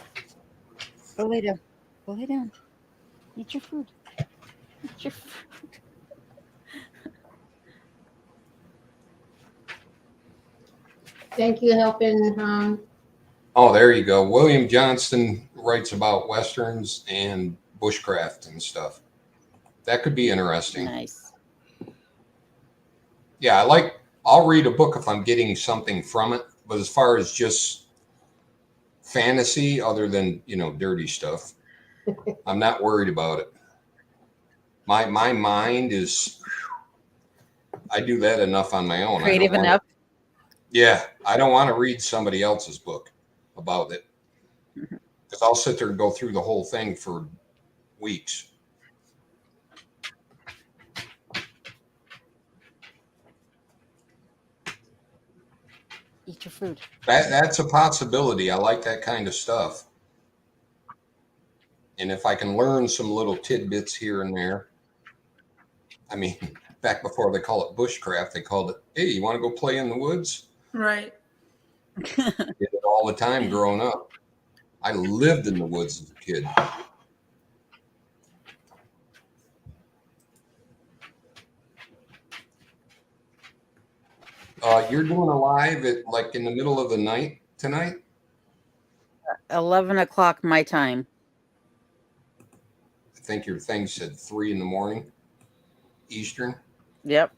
Go lay down. Go lay down. Eat your food. Eat your food. Thank you, helping. Oh, there you go. William Johnston writes about westerns and bushcraft and stuff. That could be interesting. Nice. Yeah, I'll read a book if I'm getting something from it. But as far as just fantasy, other than, dirty stuff, I'm not worried about it. My mind is, I do that enough on my own. Creative enough. Yeah, I don't want to read somebody else's book about it. Because I'll sit there and go through the whole thing for weeks. Eat your food. That's a possibility. I like that kind of stuff. And if I can learn some little tidbits here and there, I mean, back before they call it bushcraft, they called it, hey, you want to go play in the woods? Right. Did it all the time growing up. I lived in the woods as a kid. You're doing a live at like in the middle of the night tonight? 11 o'clock my time. I think your thing said 3 a.m. Eastern. Yep.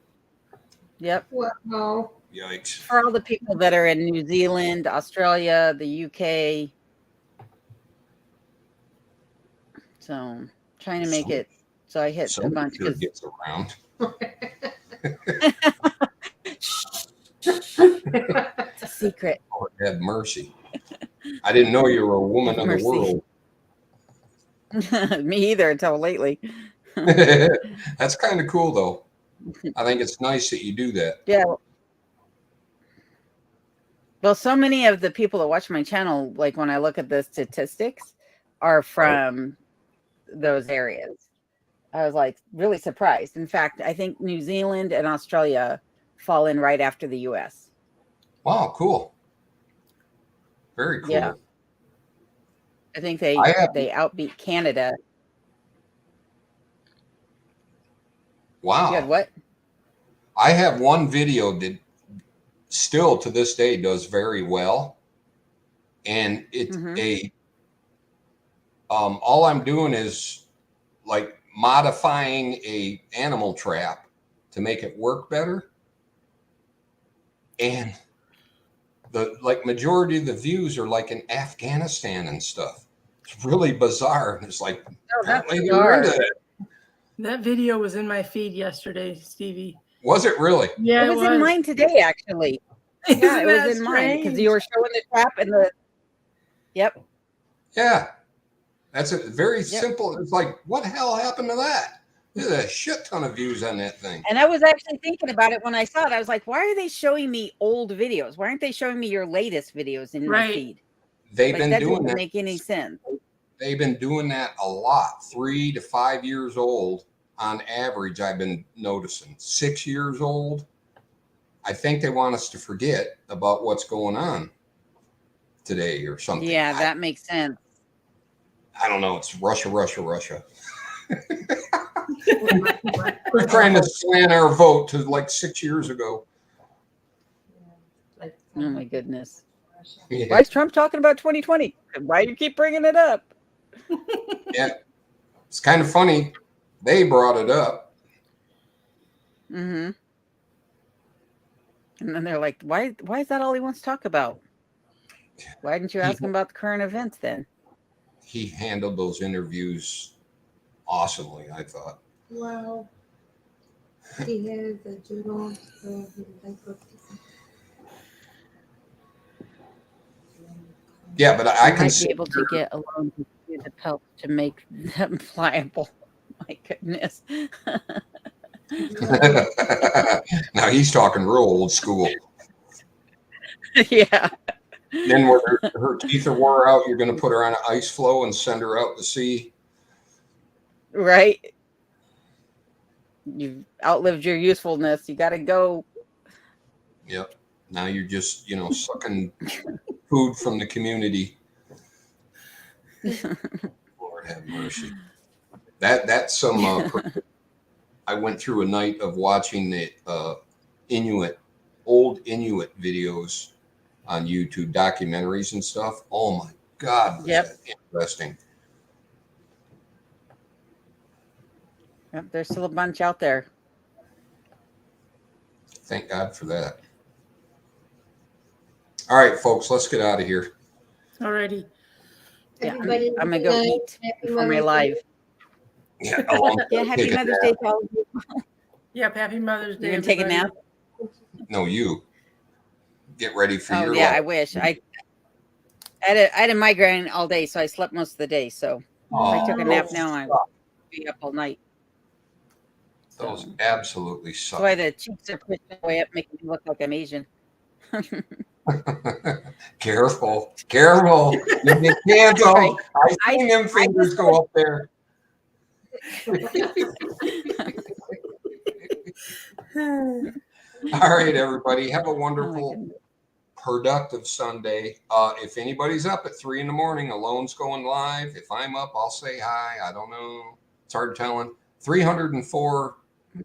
Wow. Yikes. For all the people that are in New Zealand, Australia, the UK. So trying to make it so I hit a bunch because gets around. It's a secret. Lord have mercy. I didn't know you were a woman of the Mercy. world. Me either until lately. That's kind of cool, though. I think it's nice that you do that. Yeah. Well, so many of the people that watch my channel, like when I look at the statistics, are from those areas. I was like really surprised. In fact, I think New Zealand and Australia fall in right after the US. Wow, cool. Very cool. Yeah. I think they outbeat Canada. Wow. You had what? I have one video that still to this day does very well. And it's all I'm doing is like modifying a animal trap to make it work better. And the majority of the views are like in Afghanistan and stuff. It's really bizarre. And it's like, apparently they're into it. That video was in my feed yesterday, Stevie. Was it really? Yeah, it was in mine today, actually. Yeah, it was in mine because you were showing the trap and the. Yep. Yeah, that's a very simple. It's like, what the hell happened to that? There's a shit ton of views on that thing. And I was actually thinking about it when I saw it. I was like, why are they showing me old videos? Why aren't they showing me your latest videos in my feed? They've been doing that. Doesn't make any sense. They've been doing that a lot. 3 to 5 years old on average. I've been noticing 6 years old. I think they want us to forget about what's going on today or something. Yeah, that makes sense. I don't know. It's Russia. We're trying to slant our vote to like 6 years ago. Oh my goodness. Yeah. Why is Trump talking about 2020? Why do you keep bringing it up? Yeah. It's kind of funny. They brought it up. Mm-hmm. And then they're like, why is that all he wants to talk about? Why didn't you ask him about the current events then? He handled those interviews awesomely, I thought. Wow. He has a judo. Yeah, but I can might be able to get a loan to do the pelt to make them pliable. My goodness. Now he's talking real old school. Yeah. Then when her teeth are wore out, you're going to put her on an ice floe and send her out to sea. Right. You've outlived your usefulness. You got to go. Yep. Now you're just, sucking food from the community. Lord have mercy. That's some. I went through a night of watching the old Inuit videos on YouTube, documentaries and stuff. Oh my God, was that interesting. Yep, there's still a bunch out there. Thank God for that. All right, folks, let's get out of here. Alrighty. Yeah, I'm gonna go eat for my live. Yeah, happy Mother's Day to all of you. Yep, happy Mother's Day. You gonna take a nap? No, you. Get ready for your yeah, life. I wish. I had a migraine all day, so I slept most of the day. So if I took a nap now, I'll be up all night. Those absolutely suck. That's why the cheeks are pushed way up, making me look like I'm Asian. Careful. You get canceled. I seen them fingers go up there. All right, everybody. Have a wonderful, productive Sunday. If anybody's up at 3 a.m, Alone's going live. If I'm up, I'll say hi. I don't know. It's hard telling. 304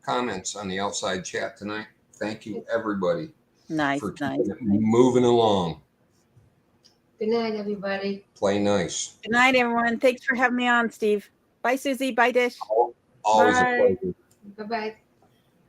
comments on the outside chat tonight. Thank you, everybody. Nice. Moving along. Good night, everybody. Play nice. Good night, everyone. Thanks for having me on, Steve. Bye, Susie. Bye, Dish. Always Bye. a pleasure. Bye-bye.